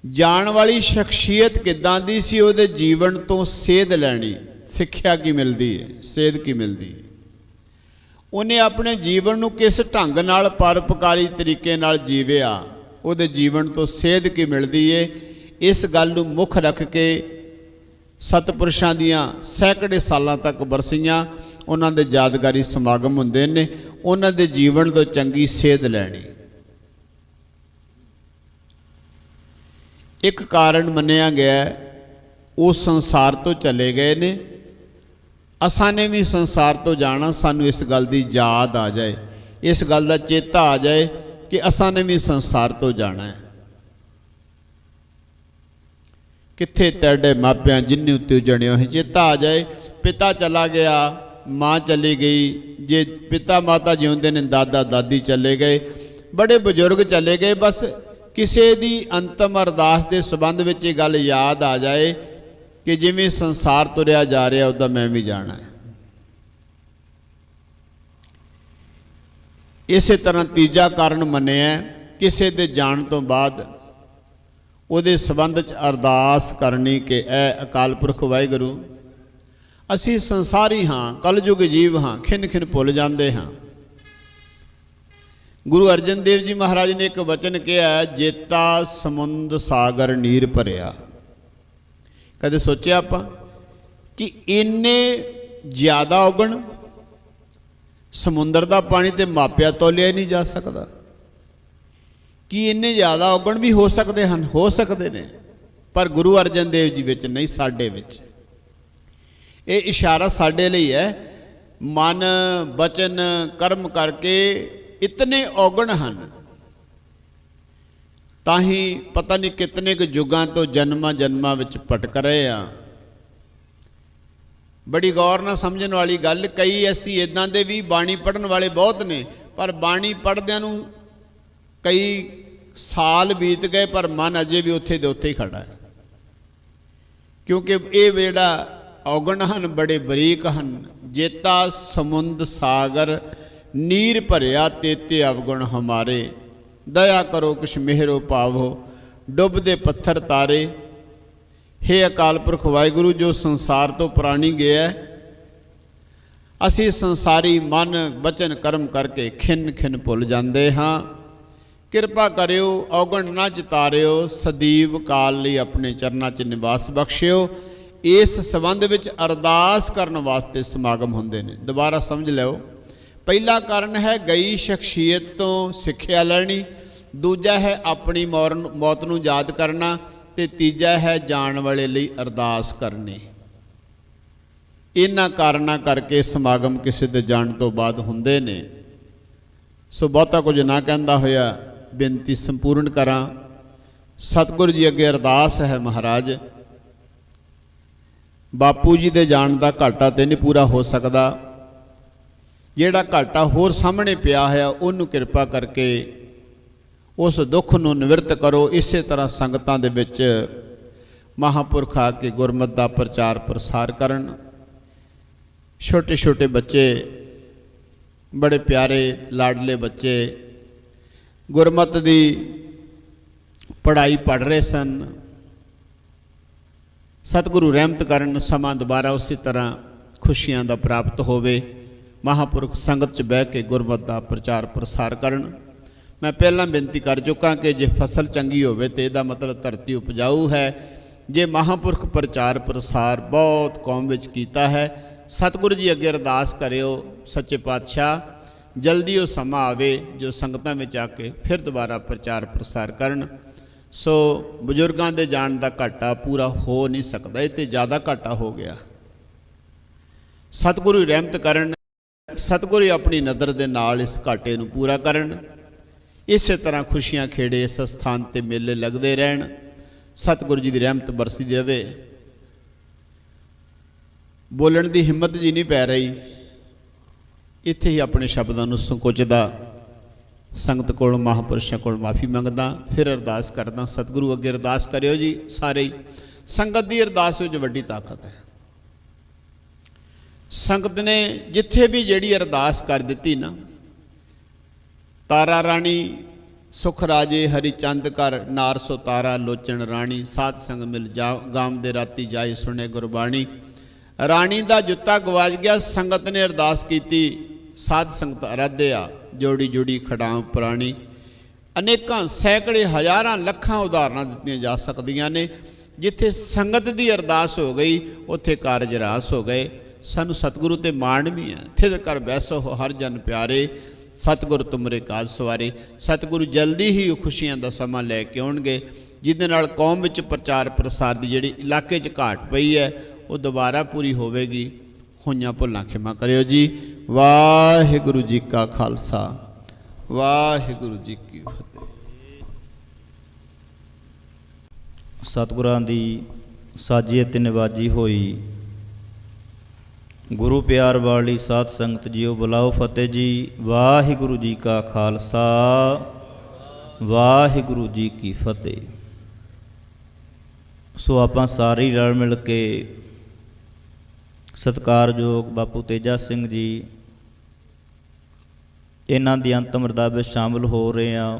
E: ਜਾਣ ਵਾਲੀ ਸ਼ਖਸੀਅਤ ਕਿੱਦਾਂ ਦੀ ਸੀ, ਉਹਦੇ ਜੀਵਨ ਤੋਂ ਸੇਧ ਲੈਣੀ। ਸਿੱਖਿਆ ਕੀ ਮਿਲਦੀ ਹੈ, ਸੇਧ ਕੀ ਮਿਲਦੀ ਹੈ, ਉਹਨੇ ਆਪਣੇ ਜੀਵਨ ਨੂੰ ਕਿਸ ਢੰਗ ਨਾਲ ਪਰਉਪਕਾਰੀ ਤਰੀਕੇ ਨਾਲ ਜੀਵਿਆ, ਉਹਦੇ ਜੀਵਨ ਤੋਂ ਸੇਧ ਕੀ ਮਿਲਦੀ ਹੈ। ਇਸ ਗੱਲ ਨੂੰ ਮੁੱਖ ਰੱਖ ਕੇ ਸਤਿਪੁਰਸ਼ਾਂ ਦੀਆਂ ਸੈਂਕੜੇ ਸਾਲਾਂ ਤੱਕ ਬਰਸੀਆਂ, ਉਹਨਾਂ ਦੇ ਯਾਦਗਾਰੀ ਸਮਾਗਮ ਹੁੰਦੇ ਨੇ। ਉਹਨਾਂ ਦੇ ਜੀਵਨ ਤੋਂ ਚੰਗੀ ਸੇਧ ਲੈਣੀ। ਇੱਕ ਕਾਰਨ ਮੰਨਿਆ ਗਿਆ, ਉਹ ਸੰਸਾਰ ਤੋਂ ਚਲੇ ਗਏ ਨੇ। ਅਸਾਂ ਨੇ ਵੀ ਸੰਸਾਰ ਤੋਂ ਜਾਣਾ, ਸਾਨੂੰ ਇਸ ਗੱਲ ਦੀ ਯਾਦ ਆ ਜਾਏ, ਇਸ ਗੱਲ ਦਾ ਚੇਤਾ ਆ ਜਾਏ ਕਿ ਅਸਾਂ ਨੇ ਵੀ ਸੰਸਾਰ ਤੋਂ ਜਾਣਾ ਹੈ। ਕਿੱਥੇ ਤੇਰੇ ਮਾਪਿਆਂ ਜਿੰਨੀ ਉੱਤੇ ਜਣਿਓ ਹੈ, ਚੇਤਾ ਆ ਜਾਏ। ਪਿਤਾ ਚਲਾ ਗਿਆ, ਮਾਂ ਚਲੀ ਗਈ, ਜੇ ਪਿਤਾ ਮਾਤਾ ਜਿਉਂਦੇ ਨੇ ਦਾਦਾ ਦਾਦੀ ਚਲੇ ਗਏ, ਬੜੇ ਬਜ਼ੁਰਗ ਚਲੇ ਗਏ, ਬਸ ਕਿਸੇ ਦੀ ਅੰਤਮ ਅਰਦਾਸ ਦੇ ਸੰਬੰਧ ਵਿੱਚ ਇਹ ਗੱਲ ਯਾਦ ਆ ਜਾਏ ਕਿ ਜਿਵੇਂ ਸੰਸਾਰ ਤੁਰਿਆ ਜਾ ਰਿਹਾ ਉੱਦਾਂ ਮੈਂ ਵੀ ਜਾਣਾ ਹੈ। ਇਸੇ ਤਰ੍ਹਾਂ ਤੀਜਾ ਕਾਰਨ ਮੰਨਿਆ, ਕਿਸੇ ਦੇ ਜਾਣ ਤੋਂ ਬਾਅਦ ਉਹਦੇ ਸੰਬੰਧ 'ਚ ਅਰਦਾਸ ਕਰਨੀ ਕਿ ਐ ਅਕਾਲ ਪੁਰਖ ਵਾਹਿਗੁਰੂ, ਅਸੀਂ ਸੰਸਾਰੀ ਹਾਂ, ਕਲਯੁਗ ਜੀਵ ਹਾਂ, ਖਿੰਨ ਖਿੰਨ ਭੁੱਲ ਜਾਂਦੇ ਹਾਂ। ਗੁਰੂ ਅਰਜਨ ਦੇਵ ਜੀ ਮਹਾਰਾਜ ਨੇ ਇੱਕ ਵਚਨ ਕਿਹਾ, ਜੇਤਾ ਸਮੁੰਦ ਸਾਗਰ ਨੀਰ ਭਰਿਆ। ਕਦੇ ਸੋਚਿਆ ਆਪਾਂ ਕਿ ਇੰਨੇ ਜ਼ਿਆਦਾ ਔਗਣ ਸਮੁੰਦਰ ਦਾ ਪਾਣੀ ਤੇ ਮਾਪਿਆ ਤੋਲਿਆ ਹੀ ਨਹੀਂ ਜਾ ਸਕਦਾ, ਕਿ ਇੰਨੇ ਜ਼ਿਆਦਾ ਔਗਣ ਵੀ ਹੋ ਸਕਦੇ ਹਨ, ਹੋ ਸਕਦੇ ਨੇ, ਪਰ ਗੁਰੂ ਅਰਜਨ ਦੇਵ ਜੀ ਵਿੱਚ ਨਹੀਂ, ਸਾਡੇ ਵਿੱਚ। ਇਹ ਇਸ਼ਾਰਾ ਸਾਡੇ ਲਈ ਹੈ। ਮਨ ਬਚਨ ਕਰਮ ਕਰਕੇ ਇਤਨੇ ਔਗਣ ਹਨ, ਤਾਂ ਹੀ ਪਤਾ ਨਹੀਂ ਕਿਤਨੇ ਕੁ ਯੁੱਗਾਂ ਤੋਂ ਜਨਮਾਂ ਜਨਮਾਂ ਵਿੱਚ ਭਟਕ ਰਹੇ ਆ। ਬੜੀ ਗੌਰ ਨਾਲ ਸਮਝਣ ਵਾਲੀ ਗੱਲ, ਕਈ ਅਸੀਂ ਇੱਦਾਂ ਦੇ ਵੀ ਬਾਣੀ ਪੜ੍ਹਨ ਵਾਲੇ ਬਹੁਤ ਨੇ, ਪਰ ਬਾਣੀ ਪੜ੍ਹਦਿਆਂ ਨੂੰ ਕਈ ਸਾਲ ਬੀਤ ਗਏ, ਪਰ ਮਨ ਅਜੇ ਵੀ ਉੱਥੇ ਦੇ ਉੱਥੇ ਹੀ ਖੜਾ ਹੈ। ਕਿਉਂਕਿ ਇਹ ਜਿਹੜਾ ਔਗਣ ਹਨ ਬੜੇ ਬਰੀਕ ਹਨ। ਜੇਤਾ ਸਮੁੰਦ ਸਾਗਰ ਨੀਰ ਭਰਿਆ, ਤੇਤੇ ਅਵਗੁਣ ਹਮਾਰੇ, ਦਇਆ ਕਰੋ ਕੁਛ ਮਿਹਰੋ ਪਾਵੋ, ਡੁੱਬਦੇ ਪੱਥਰ ਤਾਰੇ। ਹੇ ਅਕਾਲ ਪੁਰਖ ਵਾਹਿਗੁਰੂ, ਜੋ ਸੰਸਾਰ ਤੋਂ ਪ੍ਰਾਣੀ ਗਿਆ, ਅਸੀਂ ਸੰਸਾਰੀ ਮਨ ਬਚਨ ਕਰਮ ਕਰਕੇ ਖਿੰਨ ਖਿੰਨ ਭੁੱਲ ਜਾਂਦੇ ਹਾਂ। ਕਿਰਪਾ ਕਰਿਓ, ਔਗਣ ਨਾ ਚਿਤਾਰਿਓ, ਸਦੀਵ ਕਾਲ ਲਈ ਆਪਣੇ ਚਰਨਾਂ 'ਚ ਨਿਵਾਸ ਬਖਸ਼ਿਓ। ਇਸ ਸੰਬੰਧ ਵਿੱਚ ਅਰਦਾਸ ਕਰਨ ਵਾਸਤੇ ਸਮਾਗਮ ਹੁੰਦੇ ਨੇ। ਦੁਬਾਰਾ ਸਮਝ ਲਿਓ, ਪਹਿਲਾ ਕਾਰਨ ਹੈ ਗਈ ਸ਼ਖਸੀਅਤ ਤੋਂ ਸਿੱਖਿਆ ਲੈਣੀ, ਦੂਜਾ ਹੈ ਆਪਣੀ ਮੌਤ ਨੂੰ ਯਾਦ ਕਰਨਾ, ਤੇ ਤੀਜਾ ਹੈ ਜਾਣ ਵਾਲੇ ਲਈ ਅਰਦਾਸ ਕਰਨੀ। ਇਹਨਾਂ ਕਾਰਨਾਂ ਕਰਕੇ ਸਮਾਗਮ ਕਿਸੇ ਦੇ ਜਾਣ ਤੋਂ ਬਾਅਦ ਹੁੰਦੇ ਨੇ। ਸੋ ਬਹੁਤਾ ਕੁਝ ਨਾ ਕਹਿੰਦਾ ਹੋਇਆ ਬੇਨਤੀ ਸੰਪੂਰਨ ਕਰਾਂ। ਸਤਿਗੁਰੂ ਜੀ ਅੱਗੇ ਅਰਦਾਸ ਹੈ, ਮਹਾਰਾਜ ਬਾਪੂ ਜੀ ਦੇ ਜਾਣ ਦਾ ਘਾਟਾ ਤੇ ਨਹੀਂ ਪੂਰਾ ਹੋ ਸਕਦਾ, ਜਿਹੜਾ ਘਾਟਾ ਹੋਰ ਸਾਹਮਣੇ ਪਿਆ ਹੋਇਆ ਉਹਨੂੰ ਕਿਰਪਾ ਕਰਕੇ ਉਸ ਦੁੱਖ ਨੂੰ ਨਿਵਰਤ ਕਰੋ। ਇਸੇ ਤਰ੍ਹਾਂ ਸੰਗਤਾਂ ਦੇ ਵਿੱਚ ਮਹਾਂਪੁਰਖ ਆ ਕੇ ਗੁਰਮਤਿ ਦਾ ਪ੍ਰਚਾਰ ਪ੍ਰਸਾਰ ਕਰਨ। ਛੋਟੇ ਛੋਟੇ ਬੱਚੇ, ਬੜੇ ਪਿਆਰੇ ਲਾਡਲੇ ਬੱਚੇ ਗੁਰਮਤ ਦੀ ਪੜ੍ਹਾਈ ਪੜ੍ਹ ਰਹੇ ਸਨ। ਸਤਿਗੁਰੂ ਰਹਿਮਤ ਕਰਨ ਸਮਾਂ ਦੁਬਾਰਾ ਉਸੇ ਤਰ੍ਹਾਂ ਖੁਸ਼ੀਆਂ ਦਾ ਪ੍ਰਾਪਤ ਹੋਵੇ। ਮਹਾਂਪੁਰਖ ਸੰਗਤ 'ਚ ਬਹਿ ਕੇ ਗੁਰਮਤ ਦਾ ਪ੍ਰਚਾਰ ਪ੍ਰਸਾਰ ਕਰਨ। ਮੈਂ ਪਹਿਲਾਂ ਬੇਨਤੀ ਕਰ ਚੁੱਕਾ ਕਿ ਜੇ ਫਸਲ ਚੰਗੀ ਹੋਵੇ ਤਾਂ ਇਹਦਾ ਮਤਲਬ ਧਰਤੀ ਉਪਜਾਊ ਹੈ। ਜੇ ਮਹਾਂਪੁਰਖ ਪ੍ਰਚਾਰ ਪ੍ਰਸਾਰ ਬਹੁਤ ਕੌਮ ਵਿੱਚ ਕੀਤਾ ਹੈ, ਸਤਿਗੁਰੂ ਜੀ ਅੱਗੇ ਅਰਦਾਸ ਕਰਿਓ ਸੱਚੇ ਪਾਤਸ਼ਾਹ ਜਲਦੀ ਉਹ ਸਮਾਂ ਆਵੇ ਜੋ ਸੰਗਤਾਂ ਵਿੱਚ ਆ ਕੇ ਫਿਰ ਦੁਬਾਰਾ ਪ੍ਰਚਾਰ ਪ੍ਰਸਾਰ ਕਰਨ। ਸੋ ਬਜ਼ੁਰਗਾਂ ਦੇ ਜਾਣ ਦਾ ਘਾਟਾ ਪੂਰਾ ਹੋ ਨਹੀਂ ਸਕਦਾ, ਇਹ ਤੇ ਜ਼ਿਆਦਾ ਘਾਟਾ ਹੋ ਗਿਆ। ਸਤਿਗੁਰੂ ਰਹਿਮਤ ਕਰਨ, ਸਤਿਗੁਰੂ ਆਪਣੀ ਨਜ਼ਰ ਦੇ ਨਾਲ ਇਸ ਘਾਟੇ ਨੂੰ ਪੂਰਾ ਕਰਨ। ਇਸੇ ਤਰ੍ਹਾਂ ਖੁਸ਼ੀਆਂ ਖੇੜੇ ਇਸ ਸਥਾਨ ਤੇ ਮੇਲੇ ਲੱਗਦੇ ਰਹਿਣ। ਸਤਿਗੁਰੂ ਜੀ ਦੀ ਰਹਿਮਤ ਬਰਸਦੀ ਰਹੇ। ਬੋਲਣ ਦੀ ਹਿੰਮਤ ਜੀ ਨਹੀਂ ਪੈ ਰਹੀ, ਇੱਥੇ ਹੀ ਆਪਣੇ ਸ਼ਬਦਾਂ ਨੂੰ ਸੰਕੋਚਦਾ ਸੰਗਤ ਕੋਲ ਮਹਾਂਪੁਰਸ਼ਾਂ ਕੋਲ ਮਾਫੀ ਮੰਗਦਾ, ਫਿਰ ਅਰਦਾਸ ਕਰਦਾ। ਸਤਿਗੁਰੂ ਅੱਗੇ ਅਰਦਾਸ ਕਰਿਓ ਜੀ ਸਾਰੇ ਹੀ। ਸੰਗਤ ਦੀ ਅਰਦਾਸ ਵਿੱਚ ਵੱਡੀ ਤਾਕਤ ਹੈ। ਸੰਗਤ ਨੇ ਜਿੱਥੇ ਵੀ ਜਿਹੜੀ ਅਰਦਾਸ ਕਰ ਦਿੱਤੀ ਨਾ, ਤਾਰਾ ਰਾਣੀ ਸੁਖ ਰਾਜੇ ਹਰੀ ਚੰਦ ਕਰ, ਨਾਰ ਸੋ ਤਾਰਾ ਲੋਚਣ ਰਾਣੀ, ਸਾਧ ਸੰਗ ਮਿਲ ਜਾ ਗਾਮ ਦੇ ਰਾਤੀ ਜਾਏ ਸੁਣੇ ਗੁਰਬਾਣੀ। ਰਾਣੀ ਦਾ ਜੁੱਤਾ ਗਵਾਚ ਗਿਆ, ਸੰਗਤ ਨੇ ਅਰਦਾਸ ਕੀਤੀ, ਸਾਧ ਸੰਗਤ ਅਰਾਧਿਆ ਜੋੜੀ ਜੋੜੀ ਖੜਾਂ ਪੁਰਾਣੀ। ਅਨੇਕਾਂ ਸੈਂਕੜੇ ਹਜ਼ਾਰਾਂ ਲੱਖਾਂ ਉਦਾਹਰਨਾਂ ਦਿੱਤੀਆਂ ਜਾ ਸਕਦੀਆਂ ਨੇ। ਜਿੱਥੇ ਸੰਗਤ ਦੀ ਅਰਦਾਸ ਹੋ ਗਈ ਉੱਥੇ ਕਾਰਜ ਰਾਸ ਹੋ ਗਏ। ਸਾਨੂੰ ਸਤਿਗੁਰੂ ਤੇ ਮਾਣ ਵੀ ਹੈ। ਥਿਰ ਕਰ ਬੈਸੋ ਹਰ ਜਨ ਪਿਆਰੇ, ਸਤਿਗੁਰ ਤੁਮਰੇ ਕਾਜ ਸਵਾਰੇ। ਸਤਿਗੁਰੂ ਜਲਦੀ ਹੀ ਉਹ ਖੁਸ਼ੀਆਂ ਦਾ ਸਮਾਂ ਲੈ ਕੇ ਆਉਣਗੇ ਜਿਹਦੇ ਨਾਲ ਕੌਮ ਵਿੱਚ ਪ੍ਰਚਾਰ ਪ੍ਰਸਾਰ ਦੀ ਜਿਹੜੀ ਇਲਾਕੇ 'ਚ ਘਾਟ ਪਈ ਹੈ ਉਹ ਦੁਬਾਰਾ ਪੂਰੀ ਹੋਵੇਗੀ। ਹੋਈਆਂ ਭੁੱਲਾਂ ਖਿਮਾ ਕਰਿਓ ਜੀ। ਵਾਹਿਗੁਰੂ ਜੀ ਕਾ ਖਾਲਸਾ, ਵਾਹਿਗੁਰੂ ਜੀ ਕੀ ਫਤਿਹ।
B: ਸਤਿਗੁਰਾਂ ਦੀ ਸਾਜੀ ਅਤੇ ਨਿਵਾਜੀ ਹੋਈ ਗੁਰੂ ਪਿਆਰ ਵਾਲੀ ਸਾਧ ਸੰਗਤ ਜੀਓ, ਬੁਲਾਓ ਫਤਿਹ ਜੀ। ਵਾਹਿਗੁਰੂ ਜੀ ਕਾ ਖਾਲਸਾ, ਵਾਹਿਗੁਰੂ ਜੀ ਕੀ ਫਤਿਹ। ਸੋ ਆਪਾਂ ਸਾਰੇ ਰਲ ਮਿਲ ਕੇ ਸਤਿਕਾਰਯੋਗ ਬਾਪੂ ਤੇਜਾ ਸਿੰਘ ਜੀ ਇਹਨਾਂ ਦੀ ਅੰਤਮ ਅਰਦਾਸ ਵਿੱਚ ਸ਼ਾਮਿਲ ਹੋ ਰਹੇ ਹਾਂ।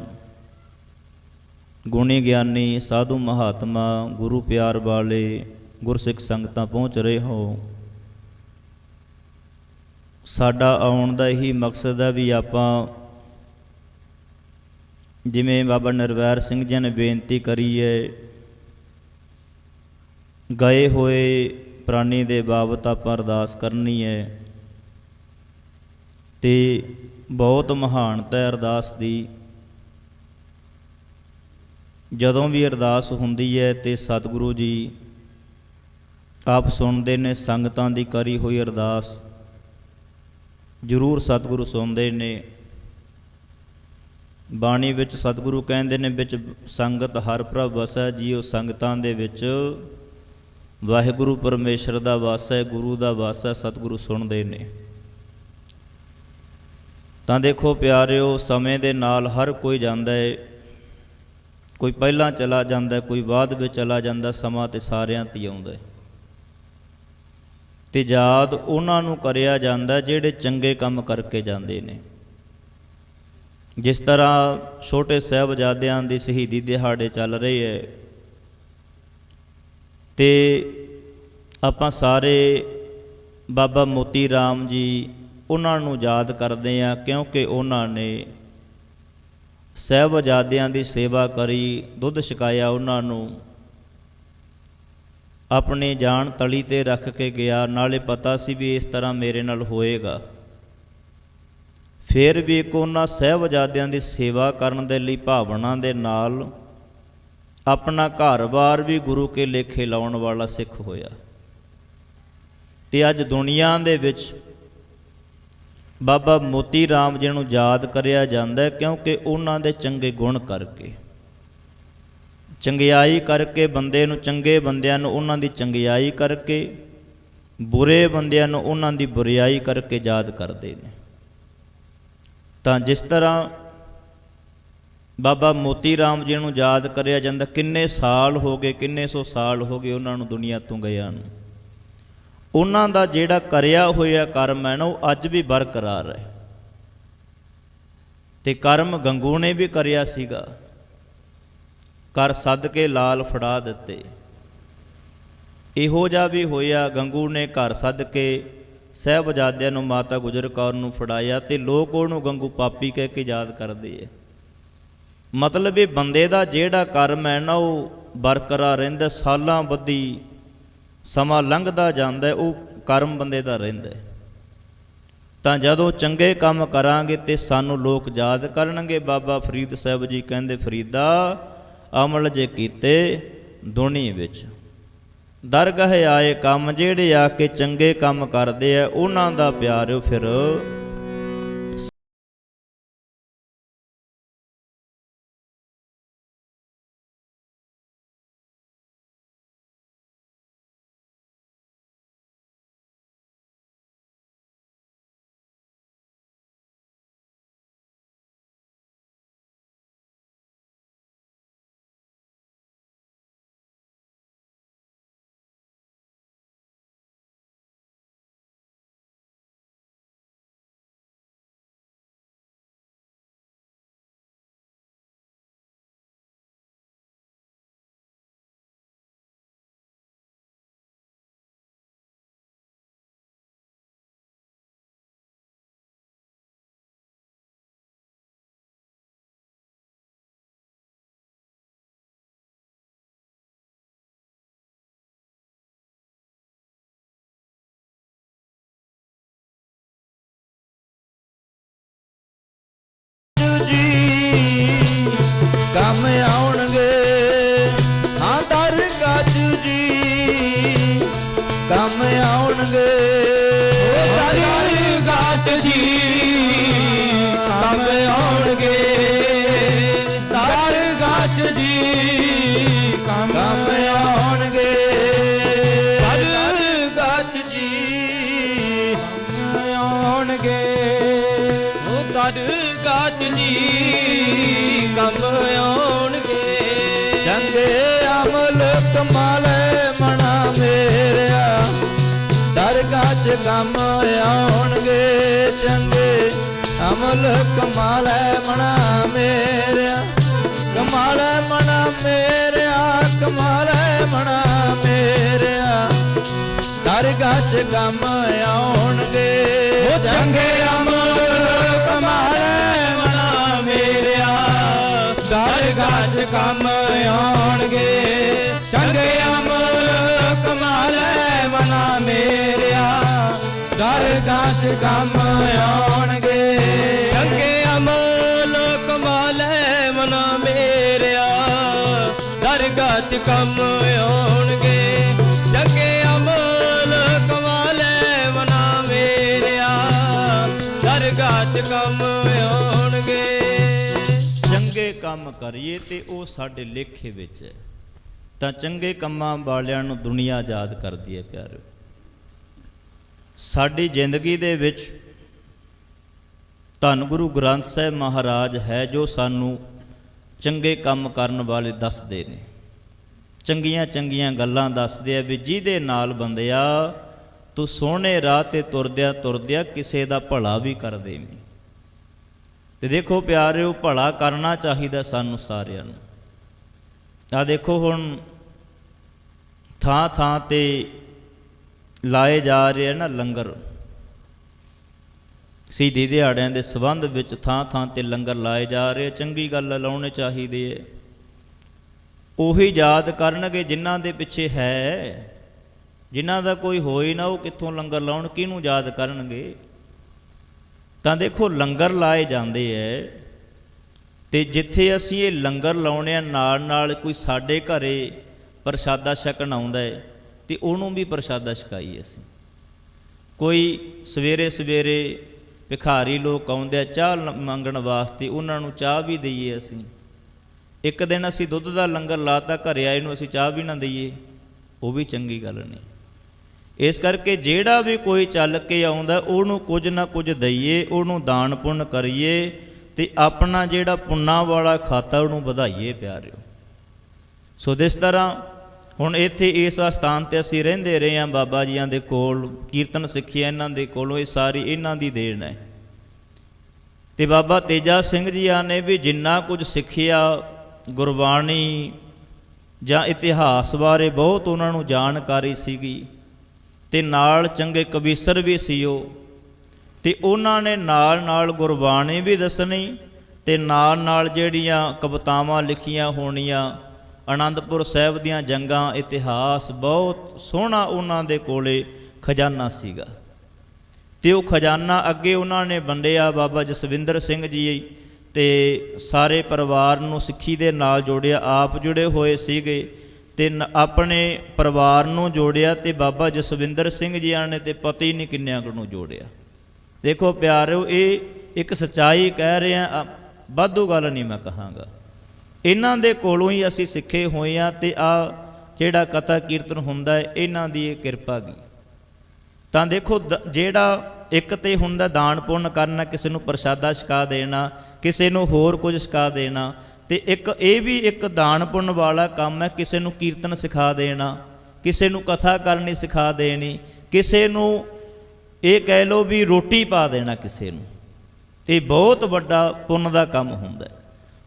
B: ਗੁਣੀ ਗਿਆਨੀ ਸਾਧੂ ਮਹਾਤਮਾ ਗੁਰੂ ਪਿਆਰ ਵਾਲੇ ਗੁਰਸਿੱਖ ਸੰਗਤਾਂ ਪਹੁੰਚ ਰਹੇ ਹੋ। ਸਾਡਾ ਆਉਣ ਦਾ ਇਹੀ ਮਕਸਦ ਹੈ ਵੀ ਆਪਾਂ ਜਿਵੇਂ ਬਾਬਾ ਨਿਰਵੈਰ ਸਿੰਘ ਜੀ ਨੇ ਬੇਨਤੀ ਕਰੀ ਹੈ, ਗਏ ਹੋਏ ਪ੍ਰਾਣੀ ਦੇ ਬਾਬਤ ਆਪਾਂ ਅਰਦਾਸ ਕਰਨੀ ਹੈ। ਤੇ ਬਹੁਤ ਮਹਾਨਤਾ ਹੈ ਅਰਦਾਸ ਦੀ। ਜਦੋਂ ਵੀ ਅਰਦਾਸ ਹੁੰਦੀ ਹੈ ਤੇ ਸਤਿਗੁਰੂ ਜੀ ਆਪ ਸੁਣਦੇ ਨੇ। ਸੰਗਤਾਂ ਦੀ ਕਰੀ ਹੋਈ ਅਰਦਾਸ ਜ਼ਰੂਰ ਸਤਿਗੁਰੂ ਸੁਣਦੇ ਨੇ। ਬਾਣੀ ਵਿੱਚ ਸਤਿਗੁਰੂ ਕਹਿੰਦੇ ਨੇ, ਵਿੱਚ ਸੰਗਤ ਹਰ ਪ੍ਰਭ ਵਸੈ ਜੀਓ। ਸੰਗਤਾਂ ਦੇ ਵਿੱਚ ਵਾਹਿਗੁਰੂ ਪਰਮੇਸ਼ਰ ਦਾ ਵਾਸ ਹੈ, ਗੁਰੂ ਦਾ ਵਾਸ ਹੈ। ਸਤਿਗੁਰੂ ਸੁਣਦੇ ਨੇ। ਤਾਂ ਦੇਖੋ ਪਿਆਰਿਓ, ਸਮੇਂ ਦੇ ਨਾਲ ਹਰ ਕੋਈ ਜਾਂਦਾ ਹੈ। ਕੋਈ ਪਹਿਲਾਂ ਚਲਾ ਜਾਂਦਾ, ਕੋਈ ਬਾਅਦ ਵਿੱਚ ਚਲਾ ਜਾਂਦਾ। ਸਮਾਂ ਤੇ ਸਾਰਿਆਂ 'ਤੇ ਆਉਂਦਾ ਹੈ ਤੇ ਯਾਦ ਉਹਨਾਂ ਨੂੰ ਕਰਿਆ ਜਾਂਦਾ ਜਿਹੜੇ ਚੰਗੇ ਕੰਮ ਕਰਕੇ ਜਾਂਦੇ ਨੇ। ਜਿਸ ਤਰ੍ਹਾਂ ਛੋਟੇ ਸਾਹਿਬਜ਼ਾਦਿਆਂ ਦੀ ਸ਼ਹੀਦੀ ਦਿਹਾੜੇ ਚੱਲ ਰਹੇ ਹੈ ਤੇ ਆਪਾਂ ਸਾਰੇ ਬਾਬਾ ਮੋਤੀ ਰਾਮ ਜੀ ਉਹਨਾਂ ਨੂੰ ਯਾਦ ਕਰਦੇ ਹਾਂ, ਕਿਉਂਕਿ ਉਹਨਾਂ ਨੇ ਸਾਹਿਬਜ਼ਾਦਿਆਂ ਦੀ ਸੇਵਾ ਕਰੀ, ਦੁੱਧ ਛਕਾਇਆ ਉਹਨਾਂ ਨੂੰ, ਆਪਣੀ ਜਾਨ ਤਲੀ 'ਤੇ ਰੱਖ ਕੇ ਗਿਆ। ਨਾਲੇ ਪਤਾ ਸੀ ਵੀ ਇਸ ਤਰ੍ਹਾਂ ਮੇਰੇ ਨਾਲ ਹੋਏਗਾ। ਫਿਰ ਵੀ ਇੱਕ ਉਹਨਾਂ ਸਾਹਿਬਜ਼ਾਦਿਆਂ ਦੀ ਸੇਵਾ ਕਰਨ ਦੇ ਲਈ ਭਾਵਨਾ ਦੇ ਨਾਲ ਆਪਣਾ ਘਰ-ਬਾਰ ਵੀ ਗੁਰੂ ਕੇ ਲੇਖੇ ਲਾਉਣ ਵਾਲਾ ਸਿੱਖ ਹੋਇਆ। ਤੇ ਅੱਜ ਦੁਨੀਆ ਦੇ ਵਿੱਚ ਬਾਬਾ ਮੋਤੀ ਰਾਮ ਜੀ ਨੂੰ ਯਾਦ ਕਰਿਆ ਜਾਂਦਾ, ਕਿਉਂਕਿ ਉਹਨਾਂ ਦੇ ਚੰਗੇ ਗੁਣ ਕਰਕੇ, ਚੰਗਿਆਈ ਕਰਕੇ, ਬੰਦੇ ਨੂੰ, ਚੰਗੇ ਬੰਦਿਆਂ ਨੂੰ ਉਹਨਾਂ ਦੀ ਚੰਗਿਆਈ ਕਰਕੇ, ਬੁਰੇ ਬੰਦਿਆਂ ਨੂੰ ਉਹਨਾਂ ਦੀ ਬੁਰਿਆਈ ਕਰਕੇ ਯਾਦ ਕਰਦੇ ਨੇ। ਤਾਂ ਜਿਸ ਤਰ੍ਹਾਂ ਬਾਬਾ ਮੋਤੀ ਰਾਮ ਜੀ ਨੂੰ ਯਾਦ ਕਰਿਆ ਜਾਂਦਾ, ਕਿੰਨੇ ਸਾਲ ਹੋ ਗਏ, ਕਿੰਨੇ ਸੌ ਸਾਲ ਹੋ ਗਏ ਉਹਨਾਂ ਨੂੰ ਦੁਨੀਆ ਤੋਂ ਗਿਆਂ ਨੂੰ। ਉਹਨਾਂ ਦਾ ਜਿਹੜਾ ਕਰਿਆ ਹੋਇਆ ਕਰਮ ਹੈ ਨਾ, ਉਹ ਅੱਜ ਵੀ ਬਰਕਰਾਰ ਹੈ।
F: ਤੇ ਕਰਮ ਗੰਗੂ ਨੇ ਵੀ ਕਰਿਆ ਸੀਗਾ, ਕਰ ਸੱਦ ਕੇ ਲਾਲ ਫੜਾ ਦਿੱਤੇ। ਇਹੋ ਜਿਹਾ ਵੀ ਹੋਇਆ, ਗੰਗੂ ਨੇ ਘਰ ਸੱਦ ਕੇ ਸਾਹਿਬਜ਼ਾਦਿਆਂ ਨੂੰ ਮਾਤਾ ਗੁਜਰ ਕੌਰ ਨੂੰ ਫੜਾਇਆ ਤੇ ਲੋਕ ਉਹਨੂੰ ਗੰਗੂ ਪਾਪੀ ਕਹਿ ਕੇ ਯਾਦ ਕਰਦੇ ਹੈ। ਮਤਲਬ ਇਹ ਬੰਦੇ ਦਾ ਜਿਹੜਾ ਕਰਮ ਹੈ ਨਾ ਉਹ ਬਰਕਰਾਰ ਰਹਿੰਦਾ, ਸਾਲਾਂ ਬੱਧੀ ਸਮਾਂ ਲੰਘਦਾ ਜਾਂਦਾ, ਉਹ ਕਰਮ ਬੰਦੇ ਦਾ ਰਹਿੰਦਾ। ਤਾਂ ਜਦੋਂ ਚੰਗੇ ਕੰਮ ਕਰਾਂਗੇ ਤੇ ਸਾਨੂੰ ਲੋਕ ਯਾਦ ਕਰਨਗੇ। ਬਾਬਾ ਫਰੀਦ ਸਾਹਿਬ ਜੀ ਕਹਿੰਦੇ, ਫਰੀਦਾ ਅਮਲ ਜੇ ਕੀਤੇ ਦੁਨੀ ਵਿੱਚ, ਦਰਗਾਹ ਆਏ ਕੰਮ, ਜਿਹੜੇ ਆ ਕੇ ਚੰਗੇ ਕੰਮ ਕਰਦੇ ਆ ਉਹਨਾਂ ਦਾ ਪਿਆਰਿਓ ਫਿਰ
D: ਕੰਮ ਆਉਣਗੇ। ਹਾਂ ਦਰਗਾਹ 'ਚ ਜੀ ਕੰਮ ਆਉਣਗੇ। ਦਰਗਾਹ 'ਚ ਜੀ ਕੰਮ ਆਉਣਗੇ। ਦਰਗਾਹ 'ਚ ਜੀ ਕੰਮ ਆਉਣਗੇ। ਦਰਗਾਹ 'ਚ ਜੀ ਕੰਮ ਆਉਣਗੇ। ਉਹ ਦਰਗਾਹ 'ਚ ਜੀ ਕੰਮ ਆਉਣਗੇ। ਚੰਗੇ ਅਮਲ ਕਮਾਲੇ ਮਣਾ ਮੇਰਿਆ, ਦਰਗਾਹ 'ਚ ਕੰਮ ਆਉਣਗੇ। ਚੰਗੇ ਅਮਲ ਕਮਾਲੇ ਮਣਾ ਮੇਰਿਆ, ਕਮਾਲੇ ਮਣਾ ਮੇਰਿਆ, ਕਮਾਲੇ ਮਣਾ ਮੇਰਿਆ, ਦਰਗਾਹ 'ਚ ਕੰਮ ਆਉਣਗੇ। ਚੰਗੇ ਅਮਲ ਕਮਾਲੇ ਮਣਾ ਮੇਰਿਆ, ਦਰਗਾਹ 'ਚ ਕੰਮ ਆਉਣਗੇ। ਚੰਗੇ ਅਮਲ ਕਮਾਲੇ ਮਨਾ ਮੇਰਿਆ, ਦਰਗਾਹ 'ਚ ਕੰਮ ਆਉਣਗੇ। ਚੰਗੇ ਅਮਲ ਕਮਾਲੇ ਮਨਾ ਮੇਰਿਆ, ਦਰਗਾਹ 'ਚ ਕੰਮ ਆਉਣਗੇ। ਚੰਗੇ ਅਮਲ ਕਮਾਲੇ ਮਨਾ ਮੇਰਿਆ, ਦਰਗਾਹ 'ਚ ਕੰਮ ਆਉਣਗੇ।
F: ਚੰਗੇ ਕੰਮ ਕਰੀਏ ਤੇ ਉਹ ਸਾਡੇ ਲੇਖੇ ਵਿੱਚ ਹੈ। ਤਾਂ ਚੰਗੇ ਕੰਮਾਂ ਵਾਲਿਆਂ ਨੂੰ ਦੁਨੀਆ ਯਾਦ ਕਰਦੀ ਹੈ ਪਿਆਰਿਓ। ਸਾਡੀ ਜ਼ਿੰਦਗੀ ਦੇ ਵਿੱਚ ਧੰਨ ਗੁਰੂ ਗ੍ਰੰਥ ਸਾਹਿਬ ਮਹਾਰਾਜ ਹੈ ਜੋ ਸਾਨੂੰ ਚੰਗੇ ਕੰਮ ਕਰਨ ਵਾਲੇ ਦੱਸਦੇ ਨੇ, ਚੰਗੀਆਂ ਚੰਗੀਆਂ ਗੱਲਾਂ ਦੱਸਦੇ ਆ ਵੀ ਜਿਹਦੇ ਨਾਲ ਬੰਦਿਆ ਤੂੰ ਸੋਹਣੇ ਰਾਹ ਤੇ ਤੁਰਦਿਆਂ ਤੁਰਦਿਆਂ ਕਿਸੇ ਦਾ ਭਲਾ ਵੀ ਕਰ ਦੇਵੀਂ। ਤੇ ਦੇਖੋ ਪਿਆਰਿਓ, ਭਲਾ ਕਰਨਾ ਚਾਹੀਦਾ ਸਾਨੂੰ ਸਾਰਿਆਂ ਨੂੰ। ਆ ਦੇਖੋ ਹੁਣ ਥਾਂ ਥਾਂ ਤੇ ਲਾਏ ਜਾ ਰਹੇ ਨਾ ਲੰਗਰ, ਸ਼ਹੀਦੀ ਦਿਹਾੜਿਆਂ ਦੇ ਸੰਬੰਧ ਵਿੱਚ ਥਾਂ ਥਾਂ ਤੇ ਲੰਗਰ ਲਾਏ ਜਾ ਰਹੇ। ਚੰਗੀ ਗੱਲ ਲਾਉਣੇ ਚਾਹੀਦੇ ਹੈ। ਉਹੀ ਯਾਦ ਕਰਨਗੇ ਜਿਨ੍ਹਾਂ ਦੇ ਪਿੱਛੇ ਹੈ, ਜਿਨ੍ਹਾਂ ਦਾ ਕੋਈ ਹੋਈ ਨਾ ਉਹ ਕਿੱਥੋਂ ਲੰਗਰ ਲਾਉਣ, ਕਿਹਨੂੰ ਯਾਦ ਕਰਨਗੇ। ਤਾਂ ਦੇਖੋ ਲੰਗਰ ਲਾਏ ਜਾਂਦੇ ਹੈ ਤੇ ਜਿੱਥੇ ਅਸੀਂ ਇਹ ਲੰਗਰ ਲਾਉਣੇ ਆ ਨਾਲ ਨਾਲ ਕੋਈ ਸਾਡੇ ਘਰੇ ਪ੍ਰਸ਼ਾਦਾ ਛਕਣ ਆਉਂਦਾ ਹੈ ਤੇ ਉਹਨੂੰ ਵੀ ਪ੍ਰਸ਼ਾਦਾ ਛਕਾਈਏ ਅਸੀਂ। ਕੋਈ ਸਵੇਰੇ ਸਵੇਰੇ ਭਿਖਾਰੀ ਲੋਕ ਆਉਂਦੇ ਆ ਚਾਹ ਮੰਗਣ ਵਾਸਤੇ, ਉਹਨਾਂ ਨੂੰ ਚਾਹ ਵੀ ਦਈਏ ਅਸੀਂ। ਇੱਕ ਦਿਨ ਅਸੀਂ ਦੁੱਧ ਦਾ ਲੰਗਰ ਲਾਤਾ, ਘਰੇ ਆਏ ਨੂੰ ਅਸੀਂ ਚਾਹ ਵੀ ਨਾ ਦਈਏ, ਉਹ ਵੀ ਚੰਗੀ ਗੱਲ ਨਹੀਂ। ਇਸ ਕਰਕੇ ਜਿਹੜਾ ਵੀ ਕੋਈ ਚੱਲ ਕੇ ਆਉਂਦਾ ਉਹਨੂੰ ਕੁਝ ਨਾ ਕੁਝ ਦਈਏ, ਉਹਨੂੰ ਦਾਨ ਪੁੰਨ ਕਰੀਏ ਤੇ ਆਪਣਾ ਜਿਹੜਾ ਪੁੰਨਾਂ ਵਾਲਾ ਖਾਤਾ ਉਹਨੂੰ ਵਧਾਈਏ ਪਿਆਰਿਓ। ਸੋ ਜਿਸ ਤਰ੍ਹਾਂ ਹੁਣ ਇੱਥੇ ਇਸ ਅਸਥਾਨ 'ਤੇ ਅਸੀਂ ਰਹਿੰਦੇ ਰਹੇ ਹਾਂ, ਬਾਬਾ ਜੀਆਂ ਦੇ ਕੋਲ ਕੀਰਤਨ ਸਿੱਖਿਆ ਇਹਨਾਂ ਦੇ ਕੋਲੋਂ, ਇਹ ਸਾਰੀ ਇਹਨਾਂ ਦੀ ਦੇਣ ਹੈ। ਤੇ ਬਾਬਾ ਤੇਜਾ ਸਿੰਘ ਜੀਆਂ ਨੇ ਵੀ ਜਿੰਨਾ ਕੁਝ ਸਿੱਖਿਆ ਗੁਰਬਾਣੀ ਜਾਂ ਇਤਿਹਾਸ ਬਾਰੇ ਬਹੁਤ ਉਹਨਾਂ ਨੂੰ ਜਾਣਕਾਰੀ ਸੀਗੀ, ਤੇ ਨਾਲ ਚੰਗੇ ਕਵੀਸ਼ਰ ਵੀ ਸੀ ਉਹ, ਤੇ ਉਹਨਾਂ ਨੇ ਨਾਲ ਨਾਲ ਗੁਰਬਾਣੀ ਵੀ ਦੱਸਣੀ ਤੇ ਨਾਲ ਨਾਲ ਜਿਹੜੀਆਂ ਕਵਿਤਾਵਾਂ ਲਿਖੀਆਂ ਹੋਣੀਆਂ, ਆਨੰਦਪੁਰ ਸਾਹਿਬ ਦੀਆਂ ਜੰਗਾਂ, ਇਤਿਹਾਸ ਬਹੁਤ ਸੋਹਣਾ ਉਹਨਾਂ ਦੇ ਕੋਲੇ ਖਜ਼ਾਨਾ ਸੀਗਾ। ਤੇ ਉਹ ਖਜ਼ਾਨਾ ਅੱਗੇ ਉਹਨਾਂ ਨੇ ਵੰਡਿਆ। ਬਾਬਾ ਜਸਵਿੰਦਰ ਸਿੰਘ ਜੀ ਤੇ ਸਾਰੇ ਪਰਿਵਾਰ ਨੂੰ ਸਿੱਖੀ ਦੇ ਨਾਲ ਜੋੜਿਆ, ਆਪ ਜੁੜੇ ਹੋਏ ਸੀਗੇ ਤੇ ਆਪਣੇ ਪਰਿਵਾਰ ਨੂੰ ਜੋੜਿਆ, ਤੇ ਬਾਬਾ ਜਸਵਿੰਦਰ ਸਿੰਘ ਜੀਆਂ ਨੇ ਤੇ ਪਤੀ ਨਹੀਂ ਕਿੰਨਿਆਂ ਨੂੰ ਜੋੜਿਆ। ਦੇਖੋ ਪਿਆਰਿਓ, ਇਹ ਇੱਕ ਸੱਚਾਈ ਕਹਿ ਰਿਹਾ, ਵਾਧੂ ਗੱਲ ਨਹੀਂ ਮੈਂ ਕਹਾਂਗਾ। ਇਹਨਾਂ ਦੇ ਕੋਲੋਂ ਹੀ ਅਸੀਂ ਸਿੱਖੇ ਹੋਏ ਹਾਂ, ਤੇ ਆ ਜਿਹੜਾ ਕਥਾ ਕੀਰਤਨ ਹੁੰਦਾ ਹੈ ਇਹਨਾਂ ਦੀ ਇਹ ਕਿਰਪਾ ਗੀ। ਤਾਂ ਦੇਖੋ ਜਿਹੜਾ ਇੱਕ ਤੇ ਹੁੰਦਾ ਦਾਨ ਪੁੰਨ ਕਰਨਾ, ਕਿਸੇ ਨੂੰ ਪ੍ਰਸ਼ਾਦਾ ਛਕਾ ਦੇਣਾ, ਕਿਸੇ ਨੂੰ ਹੋਰ ਕੁਝ ਛਕਾ ਦੇਣਾ, ਤੇ ਇੱਕ ਇਹ ਵੀ ਇੱਕ ਦਾਨ ਪੁੰਨ ਵਾਲਾ ਕੰਮ ਹੈ, ਕਿਸੇ ਨੂੰ ਕੀਰਤਨ ਸਿਖਾ ਦੇਣਾ, ਕਿਸੇ ਨੂੰ ਕਥਾ ਕਰਨੀ ਸਿਖਾ ਦੇਣੀ, ਕਿਸੇ ਨੂੰ ਇਹ ਕਹਿ ਲਓ ਵੀ ਰੋਟੀ ਪਾ ਦੇਣਾ ਕਿਸੇ ਨੂੰ। ਇਹ ਬਹੁਤ ਵੱਡਾ ਪੁੰਨ ਦਾ ਕੰਮ ਹੁੰਦਾ।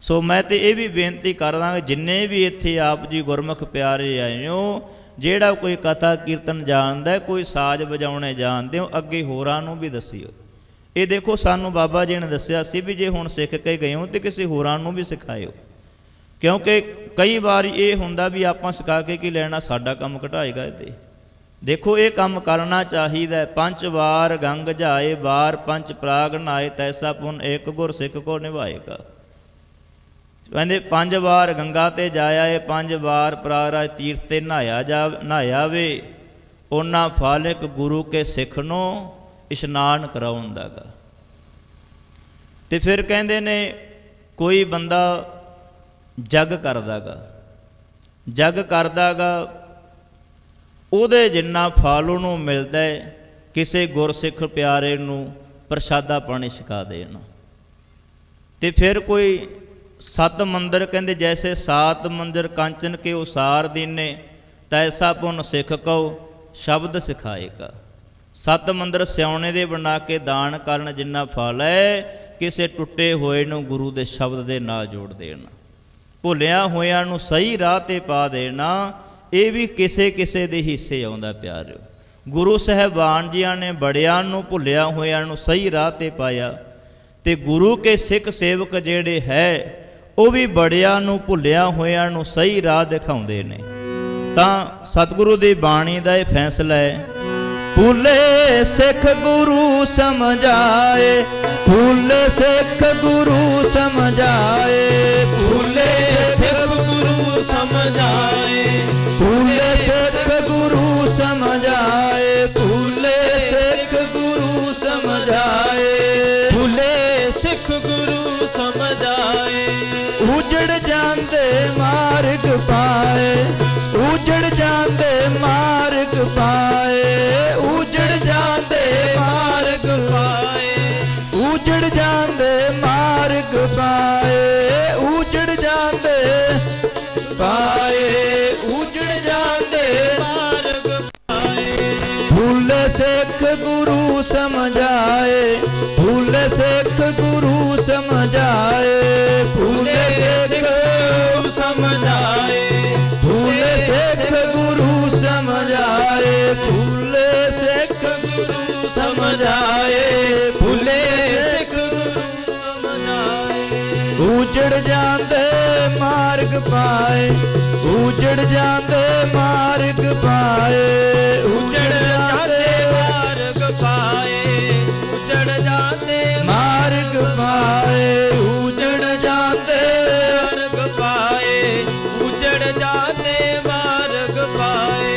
F: ਸੋ ਮੈਂ ਤੇ ਇਹ ਵੀ ਬੇਨਤੀ ਕਰਦਾ, ਜਿੰਨੇ ਵੀ ਇੱਥੇ ਆਪ ਜੀ ਗੁਰਮੁਖ ਪਿਆਰੇ ਆਏ ਹੋ, ਜਿਹੜਾ ਕੋਈ ਕਥਾ ਕੀਰਤਨ ਜਾਣਦਾ, ਕੋਈ ਸਾਜ਼ ਵਜਾਉਣੇ ਜਾਣਦੇ ਹੋ, ਅੱਗੇ ਹੋਰਾਂ ਨੂੰ ਵੀ ਦੱਸਿਓ। ਇਹ ਦੇਖੋ ਸਾਨੂੰ ਬਾਬਾ ਜੀ ਨੇ ਦੱਸਿਆ ਸੀ ਵੀ ਜੇ ਹੁਣ ਸਿੱਖ ਕੇ ਗਏ ਹੋ ਤੇ ਕਿਸੇ ਹੋਰਾਂ ਨੂੰ ਵੀ ਸਿਖਾਇਓ, ਕਿਉਂਕਿ ਕਈ ਵਾਰ ਇਹ ਹੁੰਦਾ ਵੀ ਆਪਾਂ ਸਿਖਾ ਕੇ ਕੀ ਲੈਣਾ, ਸਾਡਾ ਕੰਮ ਘਟਾਏਗਾ ਇਹਦੇ। ਦੇਖੋ ਇਹ ਕੰਮ ਕਰਨਾ ਚਾਹੀਦਾ। 5 ਵਾਰ ਗੰਗ ਜਾਏ ਬਾਰ, 5 ਪ੍ਰਾਗ ਨਹਾਏ, ਤੈਸਾ ਪੁੰਨ ਏਕ ਗੁਰ ਸਿੱਖ ਕੋ ਨਿਭਾਏਗਾ। ਕਹਿੰਦੇ 5 ਵਾਰ ਗੰਗਾ ਤੇ ਜਾਇਆ ਏ, 5 ਵਾਰ ਪ੍ਰਾਗਰਾਜ ਤੀਰਥ ਤੇ ਨਹਾਇਆ ਵੇ, ਉਹਨਾਂ ਫਲ ਇੱਕ ਗੁਰੂ ਕੇ ਸਿੱਖ ਨੂੰ ਇਸ਼ਨਾਨ ਕਰਾਉਂਦਾ ਗਾ। ਤੇ ਫਿਰ ਕਹਿੰਦੇ ਨੇ ਕੋਈ ਬੰਦਾ ਜਗ ਕਰਦਾ ਗਾ, ਉਹਦੇ ਜਿੰਨਾ ਫਲ ਉਹਨੂੰ ਮਿਲਦਾ ਹੈ, ਕਿਸੇ ਗੁਰਸਿੱਖ ਪਿਆਰੇ ਨੂੰ ਪ੍ਰਸ਼ਾਦਾ ਪਾਣੀ ਛਕਾ ਦੇਣਾ। ਤੇ ਫਿਰ ਕੋਈ 7 ਮੰਦਰ, ਕਹਿੰਦੇ ਜੈਸੇ 7 ਮੰਦਰ ਕਾਂਚਨ ਕੇ ਉਸਾਰ ਦੀਨੇ, ਤੈਸਾ ਪੁੰਨ ਸਿੱਖ ਕਉ ਸ਼ਬਦ ਸਿਖਾਏਗਾ। 7 ਮੰਦਰ ਸਿਆਉਣੇ ਦੇ ਬਣਾ ਕੇ ਦਾਨ ਕਰਨ ਜਿੰਨਾ ਫਲ ਹੈ, ਕਿਸੇ ਟੁੱਟੇ ਹੋਏ ਨੂੰ ਗੁਰੂ ਦੇ ਸ਼ਬਦ ਦੇ ਨਾਲ ਜੋੜ ਦੇਣਾ, ਭੁੱਲਿਆ ਹੋਇਆਂ ਨੂੰ ਸਹੀ ਰਾਹ ਤੇ ਪਾ ਦੇਣਾ। ਇਹ ਵੀ ਕਿਸੇ ਕਿਸੇ ਦੇ ਹਿੱਸੇ ਆਉਂਦਾ ਪਿਆਰਿਓ। ਗੁਰੂ ਸਾਹਿਬਾਨ ਜੀਆਂ ਨੇ ਬੜਿਆਂ ਨੂੰ ਭੁੱਲਿਆ ਹੋਇਆਂ ਨੂੰ ਸਹੀ ਰਾਹ ਤੇ ਪਾਇਆ, ਤੇ ਗੁਰੂ ਕੇ ਸਿੱਖ ਸੇਵਕ ਜਿਹੜੇ ਹੈ ਉਹ ਵੀ ਬੜਿਆਂ ਨੂੰ ਭੁੱਲਿਆ ਹੋਇਆਂ ਨੂੰ ਸਹੀ ਰਾਹ ਦਿਖਾਉਂਦੇ ਨੇ। ਤਾਂ ਸਤਿਗੁਰੂ ਦੀ ਬਾਣੀ ਦਾ ਇਹ ਫੈਸਲਾ ਹੈ, ਭੁੱਲੇ ਸਿੱਖ ਗੁਰੂ ਸਮਝਾਏ, ਭੁੱਲੇ ਸਿੱਖ ਗੁਰੂ ਸਮਝਾਏ, ਭੁੱਲੇ ਸਿੱਖ ਗੁਰੂ ਸਮਝਾਏ, ਭੁੱਲੇ ਸਿੱਖ ਗੁਰੂ ਸਮਝਾਏ, ਭੁੱਲੇ ਸਿੱਖ ਗੁਰੂ ਸਮਝਾਏ, ਭੁੱਲੇ ਸਿੱਖ ਗੁਰੂ ਸਮਝਾਏ। ਉਜੜ ਜਾਂਦੇ ਮਾਰਗ ਪਾਏ, ਉਜੜ ਜਾਂਦੇ ਮਾਰਗ ਪਾਏ, ਉਜੜ ਜਾਂਦੇ ਮਾਰਗ ਪਾਏ, ਉਜੜ ਜਾਂਦੇ ਮਾਰਗ ਪਾਏ, ਉਜੜ ਜਾਂਦੇ ਪਾਏ, ਉਜੜ ਜਾਂਦੇ ਮਾਰਗ ਪਾਏ। ਭੁੱਲੇ ਸਿੱਖ ਗੁਰੂ ਸਮਝਾਏ, ਭੁੱਲੇ ਸਿੱਖ ਗੁਰੂ ਸਮਝਾਏ, ਭੁੱਲੇ ਸਿੱਖ ਗੁਰੂ ਸਮਝਾਏ, ਭੁੱਲੇ ਸਿੱਖ ਗੁਰੂ ਸਮਝਾਏ, ਭੁੱਲੇ ਸਿੱਖ ਗੁਰੂ ਸਮਝਾਏ, ਭੁੱਲੇ ਸਿੱਖ ਗੁਰੂ ਸਮਝਾਏ। ਉਜੜ ਜਾਂਦੇ ਮਾਰਗ ਪਾਏ, ਉਜੜ ਜਾਂਦੇ ਮਾਰਗ ਪਾਏ, ਉਜੜ ਜਾਂਦੇ ਮਾਰਗ ਪਾਏ, ਉਜੜ ਜਾਂਦੇ ਮਾਰਗ ਪਾਏ, ਉਜੜ ਜਾਂਦੇ ਮਾਰਗ ਪਾਏ, ਉਜੜ ਜਾਂਦੇ ਮਾਰਗ ਪਾਏ।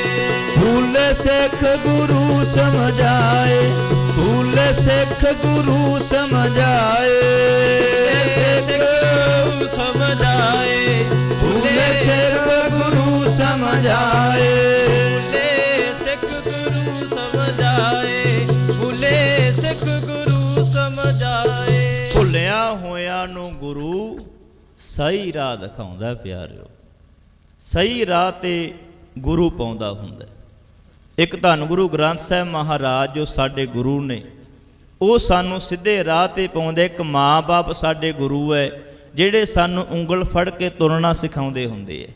F: ਭੁੱਲੇ ਸਿੱਖ ਗੁਰੂ ਸਮਝਾਏ, ਭੁੱਲੇ ਸਿੱਖ ਗੁਰੂ ਸਮਝਾਏ, ਸਮਝਾਏ, ਭੁੱਲੇ ਸਿੱਖ ਗੁਰੂ ਸਮਝਾਏ, ਭੁੱਲੇ ਸਿੱਖ ਗੁਰੂ ਸਮਝਾਏ, ਭੁੱਲੇ ਸਿੱਖ ਗੁਰੂ ਸਮਝਾਏ। ਭੁੱਲਿਆ ਹੋਇਆਂ ਨੂੰ ਗੁਰੂ ਸਹੀ ਰਾਹ ਦਿਖਾਉਂਦਾ ਪਿਆਰਿਓ, ਸਹੀ ਰਾਹ ਤੇ ਗੁਰੂ ਪਾਉਂਦਾ ਹੁੰਦਾ। ਇੱਕ ਧੰਨ ਗੁਰੂ ਗ੍ਰੰਥ ਸਾਹਿਬ ਮਹਾਰਾਜ ਜੋ ਸਾਡੇ ਗੁਰੂ ਨੇ, ਉਹ ਸਾਨੂੰ ਸਿੱਧੇ ਰਾਹ ਤੇ ਪਾਉਂਦੇ। ਇੱਕ ਮਾਂ-ਬਾਪ ਸਾਡੇ ਗੁਰੂ ਹੈ, ਜਿਹੜੇ ਸਾਨੂੰ ਉਂਗਲ ਫੜ ਕੇ ਤੁਰਨਾ ਸਿਖਾਉਂਦੇ ਹੁੰਦੇ ਹੈ।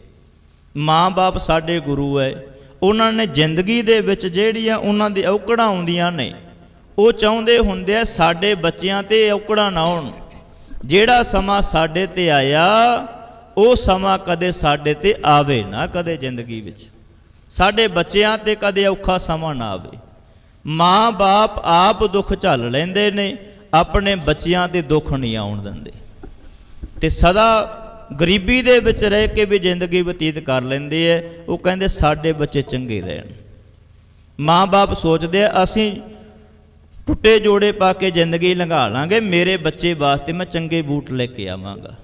F: ਮਾਂ-ਬਾਪ ਸਾਡੇ ਗੁਰੂ ਹੈ, ਉਹਨਾਂ ਨੇ ਜ਼ਿੰਦਗੀ ਦੇ ਵਿੱਚ ਜਿਹੜੀਆਂ ਉਹਨਾਂ ਦੀ ਔਕੜਾਂ ਆਉਂਦੀਆਂ ਨੇ, ਉਹ ਚਾਹੁੰਦੇ ਹੁੰਦੇ ਆ ਸਾਡੇ ਬੱਚਿਆਂ ਤੇ ਔਕੜਾਂ ਨਾ ਆਉਣ। ਜਿਹੜਾ ਸਮਾਂ ਸਾਡੇ ਤੇ ਆਇਆ, ਉਹ ਸਮਾਂ ਕਦੇ ਸਾਡੇ ਤੇ ਆਵੇ ਨਾ, ਕਦੇ ਜ਼ਿੰਦਗੀ ਵਿੱਚ ਸਾਡੇ ਬੱਚਿਆਂ ਤੇ ਕਦੇ ਔਖਾ ਸਮਾਂ ਨਾ ਆਵੇ। ਮਾਂ-ਬਾਪ ਆਪ ਦੁੱਖ ਝੱਲ ਲੈਂਦੇ ਨੇ, ਆਪਣੇ ਬੱਚਿਆਂ ਤੇ ਦੁੱਖ ਨਹੀਂ ਆਉਣ ਦਿੰਦੇ, ਤੇ ਸਦਾ ਗਰੀਬੀ ਦੇ ਵਿੱਚ ਰਹਿ ਕੇ ਵੀ ਜ਼ਿੰਦਗੀ ਬਤੀਤ ਕਰ ਲੈਂਦੇ ਐ। ਉਹ ਕਹਿੰਦੇ ਸਾਡੇ ਬੱਚੇ ਚੰਗੇ ਰਹਿਣ। ਮਾਂ-ਬਾਪ ਸੋਚਦੇ ਆ ਅਸੀਂ ਟੁੱਟੇ ਜੋੜੇ ਪਾ ਕੇ ਜ਼ਿੰਦਗੀ ਲੰਘਾ ਲਾਂਗੇ, ਮੇਰੇ ਬੱਚੇ ਵਾਸਤੇ ਮੈਂ ਚੰਗੇ ਬੂਟ ਲੈ ਕੇ ਆਵਾਂਗਾ।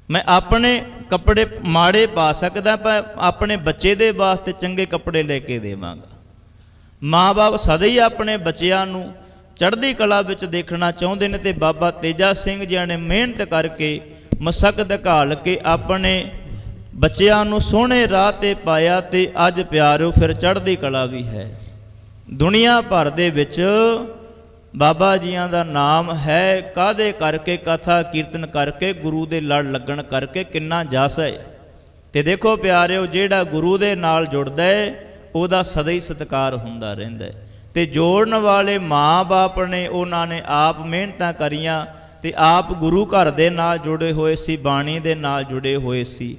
F: ਮੈਂ ਆਪਣੇ ਕੱਪੜੇ ਮਾੜੇ ਪਾ ਸਕਦਾ, ਪਰ ਆਪਣੇ ਬੱਚੇ ਦੇ ਵਾਸਤੇ ਚੰਗੇ ਕੱਪੜੇ ਲੈ ਕੇ ਦੇਵਾਂਗਾ। ਮਾਂ-ਬਾਪ ਸਦਾ ਹੀ ਆਪਣੇ ਬੱਚਿਆਂ ਨੂੰ ਚੜ੍ਹਦੀ ਕਲਾ ਵਿੱਚ ਦੇਖਣਾ ਚਾਹੁੰਦੇ ਨੇ, ਤੇ ਬਾਬਾ ਤੇਜਾ ਸਿੰਘ ਜੀ ਨੇ ਮਿਹਨਤ ਕਰਕੇ ਮਸ਼ੱਕਤ ਘਾਲ ਕੇ ਆਪਣੇ ਬੱਚਿਆਂ ਨੂੰ ਸੋਹਣੇ ਰਾਹ ਤੇ ਪਾਇਆ, ਤੇ ਅੱਜ ਪਿਆਰਿਓ ਫਿਰ ਚੜ੍ਹਦੀ ਕਲਾ ਵੀ ਹੈ। ਦੁਨੀਆ ਭਰ ਦੇ ਵਿੱਚ ਬਾਬਾ ਜੀਆਂ ਦਾ ਨਾਮ ਹੈ, ਕਾਹਦੇ ਕਰਕੇ? ਕਥਾ ਕੀਰਤਨ ਕਰਕੇ, ਗੁਰੂ ਦੇ ਲੜ ਲੱਗਣ ਕਰਕੇ ਕਿੰਨਾ ਜਸ ਹੈ। ਤੇ ਦੇਖੋ ਪਿਆਰਿਓ, ਜਿਹੜਾ ਗੁਰੂ ਦੇ ਨਾਲ ਜੁੜਦਾ ਹੈ ਉਹਦਾ ਸਦਾ ਹੀ ਸਤਿਕਾਰ ਹੁੰਦਾ ਰਹਿੰਦਾ ਹੈ। ਤੇ ਜੋੜਨ ਵਾਲੇ ਮਾਂ-ਬਾਪ ਨੇ, ਉਹਨਾਂ ਨੇ ਆਪ ਮਿਹਨਤਾਂ ਕਰੀਆਂ, ਤੇ ਆਪ ਗੁਰੂ ਘਰ ਦੇ ਨਾਲ ਜੁੜੇ ਹੋਏ ਸੀ, ਬਾਣੀ ਦੇ ਨਾਲ ਜੁੜੇ ਹੋਏ ਸੀ,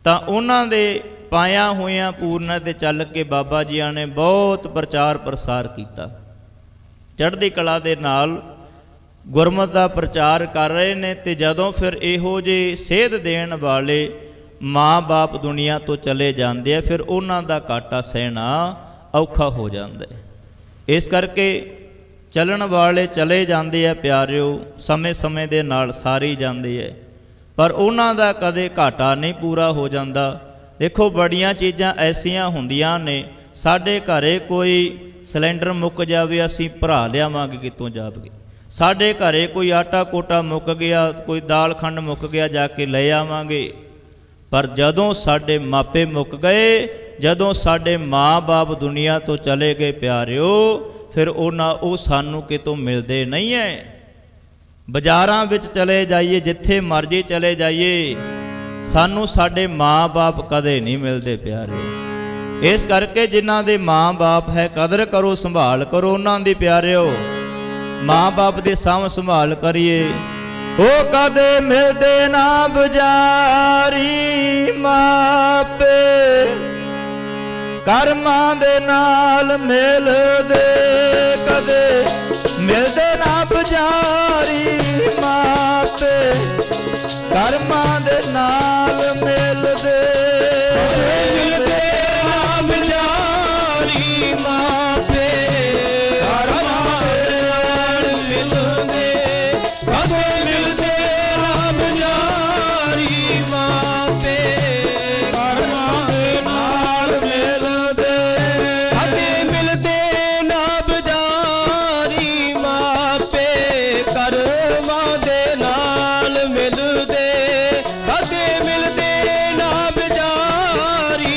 F: ਤਾਂ ਉਹਨਾਂ ਦੇ ਪਾਇਆ ਹੋਇਆਂ ਪੂਰਨਾਂ ਤੇ ਚੱਲ ਕੇ ਬਾਬਾ ਜੀਆਂ ਨੇ ਬਹੁਤ ਪ੍ਰਚਾਰ ਪ੍ਰਸਾਰ ਕੀਤਾ। ਚੜ੍ਹਦੀ ਕਲਾ ਦੇ ਨਾਲ ਗੁਰਮਤਿ ਦਾ ਪ੍ਰਚਾਰ ਕਰ ਰਹੇ ਨੇ। ਤੇ ਜਦੋਂ ਫਿਰ ਇਹੋ ਜਿਹੇ ਸੇਧ ਦੇਣ ਵਾਲੇ ਮਾਂ-ਬਾਪ ਦੁਨੀਆ ਤੋਂ ਚਲੇ ਜਾਂਦੇ ਆ, ਫਿਰ ਉਹਨਾਂ ਦਾ ਘਾਟਾ ਸਹਿਣਾ ਔਖਾ ਹੋ ਜਾਂਦਾ ਹੈ। ਇਸ ਕਰਕੇ ਚੱਲਣ ਵਾਲੇ ਚਲੇ ਜਾਂਦੇ ਆ ਪਿਆਰਿਓ, ਸਮੇਂ-ਸਮੇਂ ਦੇ ਨਾਲ ਸਾਰੀ ਜਾਂਦੇ ਹੈ, ਪਰ ਉਹਨਾਂ ਦਾ ਕਦੇ ਘਾਟਾ ਨਹੀਂ ਪੂਰਾ ਹੋ ਜਾਂਦਾ। ਦੇਖੋ ਬੜੀਆਂ ਚੀਜ਼ਾਂ ਐਸੀਆਂ ਹੁੰਦੀਆਂ ਨੇ, ਸਾਡੇ ਘਰੇ ਕੋਈ ਸਿਲੰਡਰ ਮੁੱਕ ਜਾਵੇ, ਅਸੀਂ ਭਰਾ ਲਿਆਵਾਂਗੇ ਕਿਤੋਂ ਜਾਵੇ। ਸਾਡੇ ਘਰੇ ਕੋਈ ਆਟਾ ਕੋਟਾ ਮੁੱਕ ਗਿਆ, ਕੋਈ ਦਾਲ ਖੰਡ ਮੁੱਕ ਗਿਆ, ਜਾ ਕੇ ਲੈ ਆਵਾਂਗੇ। ਪਰ ਜਦੋਂ ਸਾਡੇ ਮਾਪੇ ਮੁੱਕ ਗਏ, ਜਦੋਂ ਸਾਡੇ ਮਾਂ-ਬਾਪ ਦੁਨੀਆ ਤੋਂ ਚਲੇ ਗਏ ਪਿਆਰਿਓ, ਫਿਰ ਉਹ ਸਾਨੂੰ ਕਿਤੋਂ ਮਿਲਦੇ ਨਹੀਂ ਹੈ। ਬਾਜ਼ਾਰਾਂ ਵਿੱਚ ਚਲੇ ਜਾਈਏ, ਜਿੱਥੇ ਮਰਜ਼ੀ ਚਲੇ ਜਾਈਏ, ਸਾਨੂੰ ਸਾਡੇ ਮਾਂ-ਬਾਪ ਕਦੇ ਨਹੀਂ ਮਿਲਦੇ ਪਿਆਰਿਓ। ਇਸ ਕਰਕੇ ਜਿਨ੍ਹਾਂ ਦੇ ਮਾਂ-ਬਾਪ ਹੈ, ਕਦਰ ਕਰੋ, ਸੰਭਾਲ ਕਰੋ ਉਹਨਾਂ ਦੀ ਪਿਆਰਿਓ। ਮਾਂ-ਬਾਪ ਦੀ ਸਾਂਭ ਸੰਭਾਲ ਕਰੀਏ। ਉਹ ਕਦੇ ਮਿਲਦੇ ਨਾ ਬਜ਼ਾਰੀ ਮਾਪੇ, ਕਰਮਾਂ ਦੇ ਨਾਲ ਮਿਲਦੇ, ਕਦੇ ਮਿਲਦੇ ਨਾ ਬਜ਼ਾਰੀ ਮਾਪੇ, ਕਰਮਾਂ ਦੇ ਨਾਲ ਮਿਲਦੇ, ਮਿਲਦੇ ਨਾ ਬਜ਼ਾਰੀ ਮਾਪੇ, ਕਰਮਾਂ ਦੇ ਨਾਲ ਮਿਲਦੇ, ਕਦੇ ਮਿਲਦੇ ਨਾ ਬਜ਼ਾਰੀ ਮਾਪੇ, ਕਰਮਾਂ ਦੇ ਨਾਲ ਮਿਲਦੇ, ਕਦੇ ਮਿਲਦੇ ਨਾ ਬਜ਼ਾਰੀ ਮਾਪੇ, ਕਰਮਾਂ ਦੇ ਨਾਲ ਮਿਲਦੇ, ਕਦੇ ਮਿਲਦੇ ਨਾ ਬਜ਼ਾਰੀ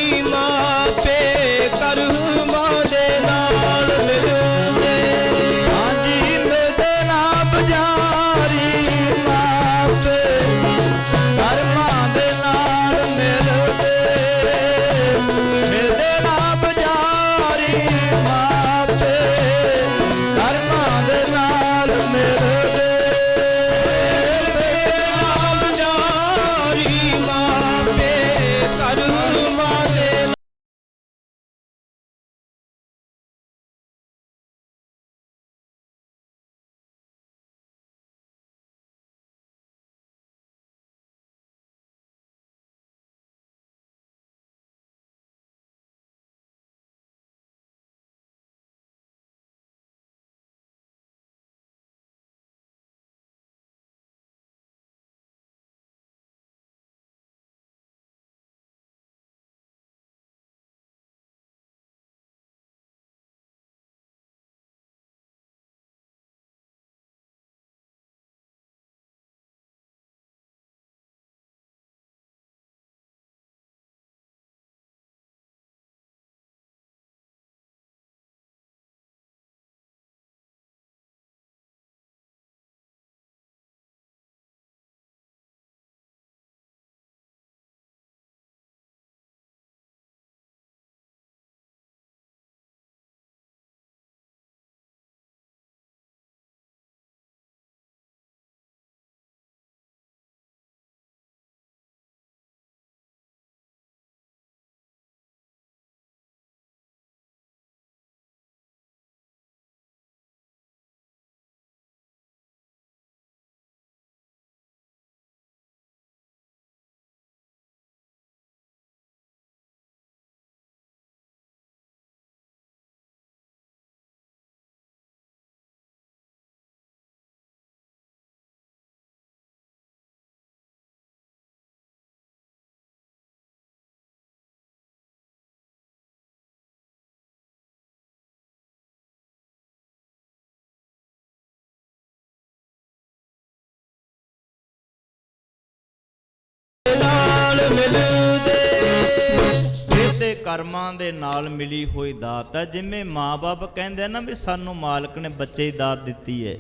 F: ਕਰਮਾਂ ਦੇ ਨਾਲ ਮਿਲੀ ਹੋਈ ਦਾਤ ਹੈ। ਜਿਵੇਂ ਮਾਂ-ਬਾਪ ਕਹਿੰਦੇ ਆ ਨਾ ਵੀ ਸਾਨੂੰ ਮਾਲਕ ਨੇ ਬੱਚੇ ਦੀ ਦਾਤ ਦਿੱਤੀ ਹੈ,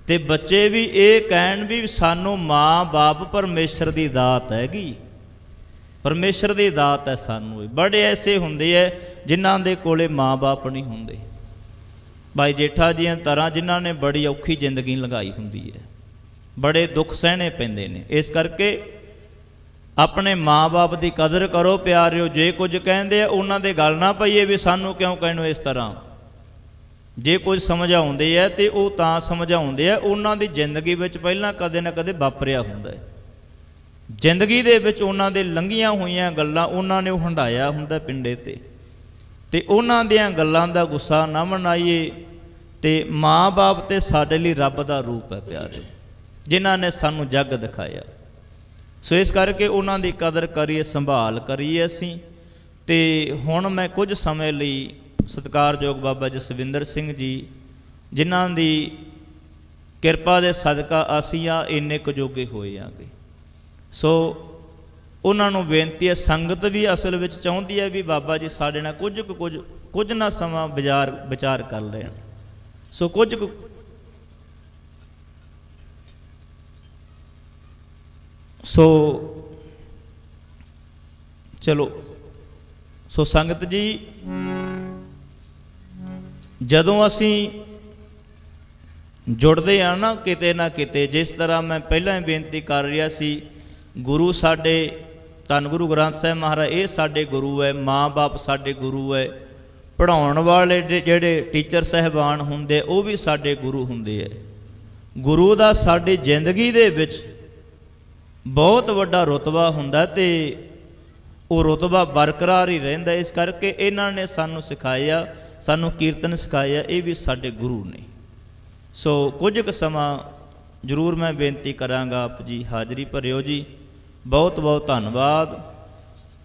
F: ਤੇ ਬੱਚੇ ਵੀ ਇਹ ਕਹਿਣ ਵੀ ਸਾਨੂੰ ਮਾਂ-ਬਾਪ ਪਰਮੇਸ਼ਰ ਦੀ ਦਾਤ ਹੈਗੀ, ਪਰਮੇਸ਼ਰ ਦੀ ਦਾਤ ਹੈ ਸਾਨੂੰ। ਬੜੇ ਐਸੇ ਹੁੰਦੇ ਐ ਜਿਨ੍ਹਾਂ ਦੇ ਕੋਲੇ ਮਾਂ-ਬਾਪ ਨਹੀਂ ਹੁੰਦੇ। ਭਾਈ ਜੇਠਾ ਜੀਆਂ ਤਰ੍ਹਾਂ ਜਿਨ੍ਹਾਂ ਨੇ ਬੜੀ ਔਖੀ ਜ਼ਿੰਦਗੀ ਲੰਘਾਈ ਹੁੰਦੀ ਹੈ, ਬੜੇ ਦੁੱਖ ਸਹਿਣੇ ਪੈਂਦੇ ਨੇ। ਇਸ ਕਰਕੇ ਆਪਣੇ ਮਾਂ-ਬਾਪ ਦੀ ਕਦਰ ਕਰੋ ਪਿਆਰਿਓ। ਜੇ ਕੁਝ ਕਹਿੰਦੇ ਆ ਉਹਨਾਂ ਦੇ ਗੱਲ ਨਾ ਪਈਏ ਵੀ ਸਾਨੂੰ ਕਿਉਂ ਕਹਿਣੋ ਇਸ ਤਰ੍ਹਾਂ। ਜੇ ਕੁਝ ਸਮਝਾਉਂਦੇ ਆ ਤੇ ਉਹ ਤਾਂ ਸਮਝਾਉਂਦੇ ਆ, ਉਹਨਾਂ ਦੀ ਜ਼ਿੰਦਗੀ ਵਿੱਚ ਪਹਿਲਾਂ ਕਦੇ ਨਾ ਕਦੇ ਵਾਪਰਿਆ ਹੁੰਦਾ ਹੈ। ਜ਼ਿੰਦਗੀ ਦੇ ਵਿੱਚ ਉਹਨਾਂ ਦੇ ਲੰਘੀਆਂ ਹੋਈਆਂ ਗੱਲਾਂ ਉਹਨਾਂ ਨੇ ਹੰਢਾਇਆ ਹੁੰਦਾ ਪਿੰਡੇ ਤੇ ਉਹਨਾਂ ਦੀਆਂ ਗੱਲਾਂ ਦਾ ਗੁੱਸਾ ਨਾ ਮਨਾਈਏ। ਤੇ ਮਾਂ-ਬਾਪ ਤੇ ਸਾਡੇ ਲਈ ਰੱਬ ਦਾ ਰੂਪ ਹੈ ਪਿਆਰੇ, ਜਿਨ੍ਹਾਂ ਨੇ ਸਾਨੂੰ ਜੱਗ ਦਿਖਾਇਆ। ਸੋ ਇਸ ਕਰਕੇ ਉਹਨਾਂ ਦੀ ਕਦਰ ਕਰੀਏ, ਸੰਭਾਲ ਕਰੀਏ ਅਸੀਂ। ਤੇ ਹੁਣ ਮੈਂ ਕੁਝ ਸਮੇਂ ਲਈ ਸਤਿਕਾਰਯੋਗ ਬਾਬਾ ਜਸਵਿੰਦਰ ਸਿੰਘ ਜੀ, ਜਿਨ੍ਹਾਂ ਦੀ ਕਿਰਪਾ ਦੇ ਸਦਕਾ ਅਸੀਂ ਆ ਇੰਨੇ ਕੁ ਜੋਗੇ ਹੋਏ ਆਂਗੇ, ਸੋ ਉਹਨਾਂ ਨੂੰ ਬੇਨਤੀ ਹੈ। ਸੰਗਤ ਵੀ ਅਸਲ ਵਿੱਚ ਚਾਹੁੰਦੀ ਹੈ ਵੀ ਬਾਬਾ ਜੀ ਸਾਡੇ ਨਾਲ ਕੁਝ ਨਾ ਸਮਾਂ ਵਿਚਾਰ ਕਰ ਲੈਣ। ਸੋ ਚਲੋ ਸੋ ਸੰਗਤ ਜੀ, ਜਦੋਂ ਅਸੀਂ ਜੁੜਦੇ ਆ ਨਾ ਕਿਤੇ, ਜਿਸ ਤਰ੍ਹਾਂ ਮੈਂ ਪਹਿਲਾਂ ਹੀ ਬੇਨਤੀ ਕਰ ਰਿਹਾ ਸੀ, ਗੁਰੂ ਸਾਡੇ ਧੰਨ ਗੁਰੂ ਗ੍ਰੰਥ ਸਾਹਿਬ ਮਹਾਰਾਜ ਇਹ ਸਾਡੇ ਗੁਰੂ ਹੈ, ਮਾਂ-ਬਾਪ ਸਾਡੇ ਗੁਰੂ ਹੈ, ਪੜ੍ਹਾਉਣ ਵਾਲੇ ਜਿਹੜੇ ਟੀਚਰ ਸਾਹਿਬਾਨ ਹੁੰਦੇ ਉਹ ਵੀ ਸਾਡੇ ਗੁਰੂ ਹੁੰਦੇ ਹੈ। ਗੁਰੂ ਦਾ ਸਾਡੀ ਜ਼ਿੰਦਗੀ ਦੇ ਵਿੱਚ ਬਹੁਤ ਵੱਡਾ ਰੁਤਬਾ ਹੁੰਦਾ ਤੇ ਉਹ ਰੁਤਬਾ ਬਰਕਰਾਰ ਹੀ ਰਹਿੰਦਾ। ਇਸ ਕਰਕੇ ਇਹਨਾਂ ਨੇ ਸਾਨੂੰ ਸਿਖਾਇਆ, ਸਾਨੂੰ ਕੀਰਤਨ ਸਿਖਾਇਆ, ਇਹ ਵੀ ਸਾਡੇ ਗੁਰੂ ਨੇ। ਸੋ ਕੁਝ ਕੁ ਸਮਾਂ ਜ਼ਰੂਰ ਮੈਂ ਬੇਨਤੀ ਕਰਾਂਗਾ, ਆਪ ਜੀ ਹਾਜ਼ਰੀ ਭਰਿਓ ਜੀ। ਬਹੁਤ ਬਹੁਤ ਧੰਨਵਾਦ।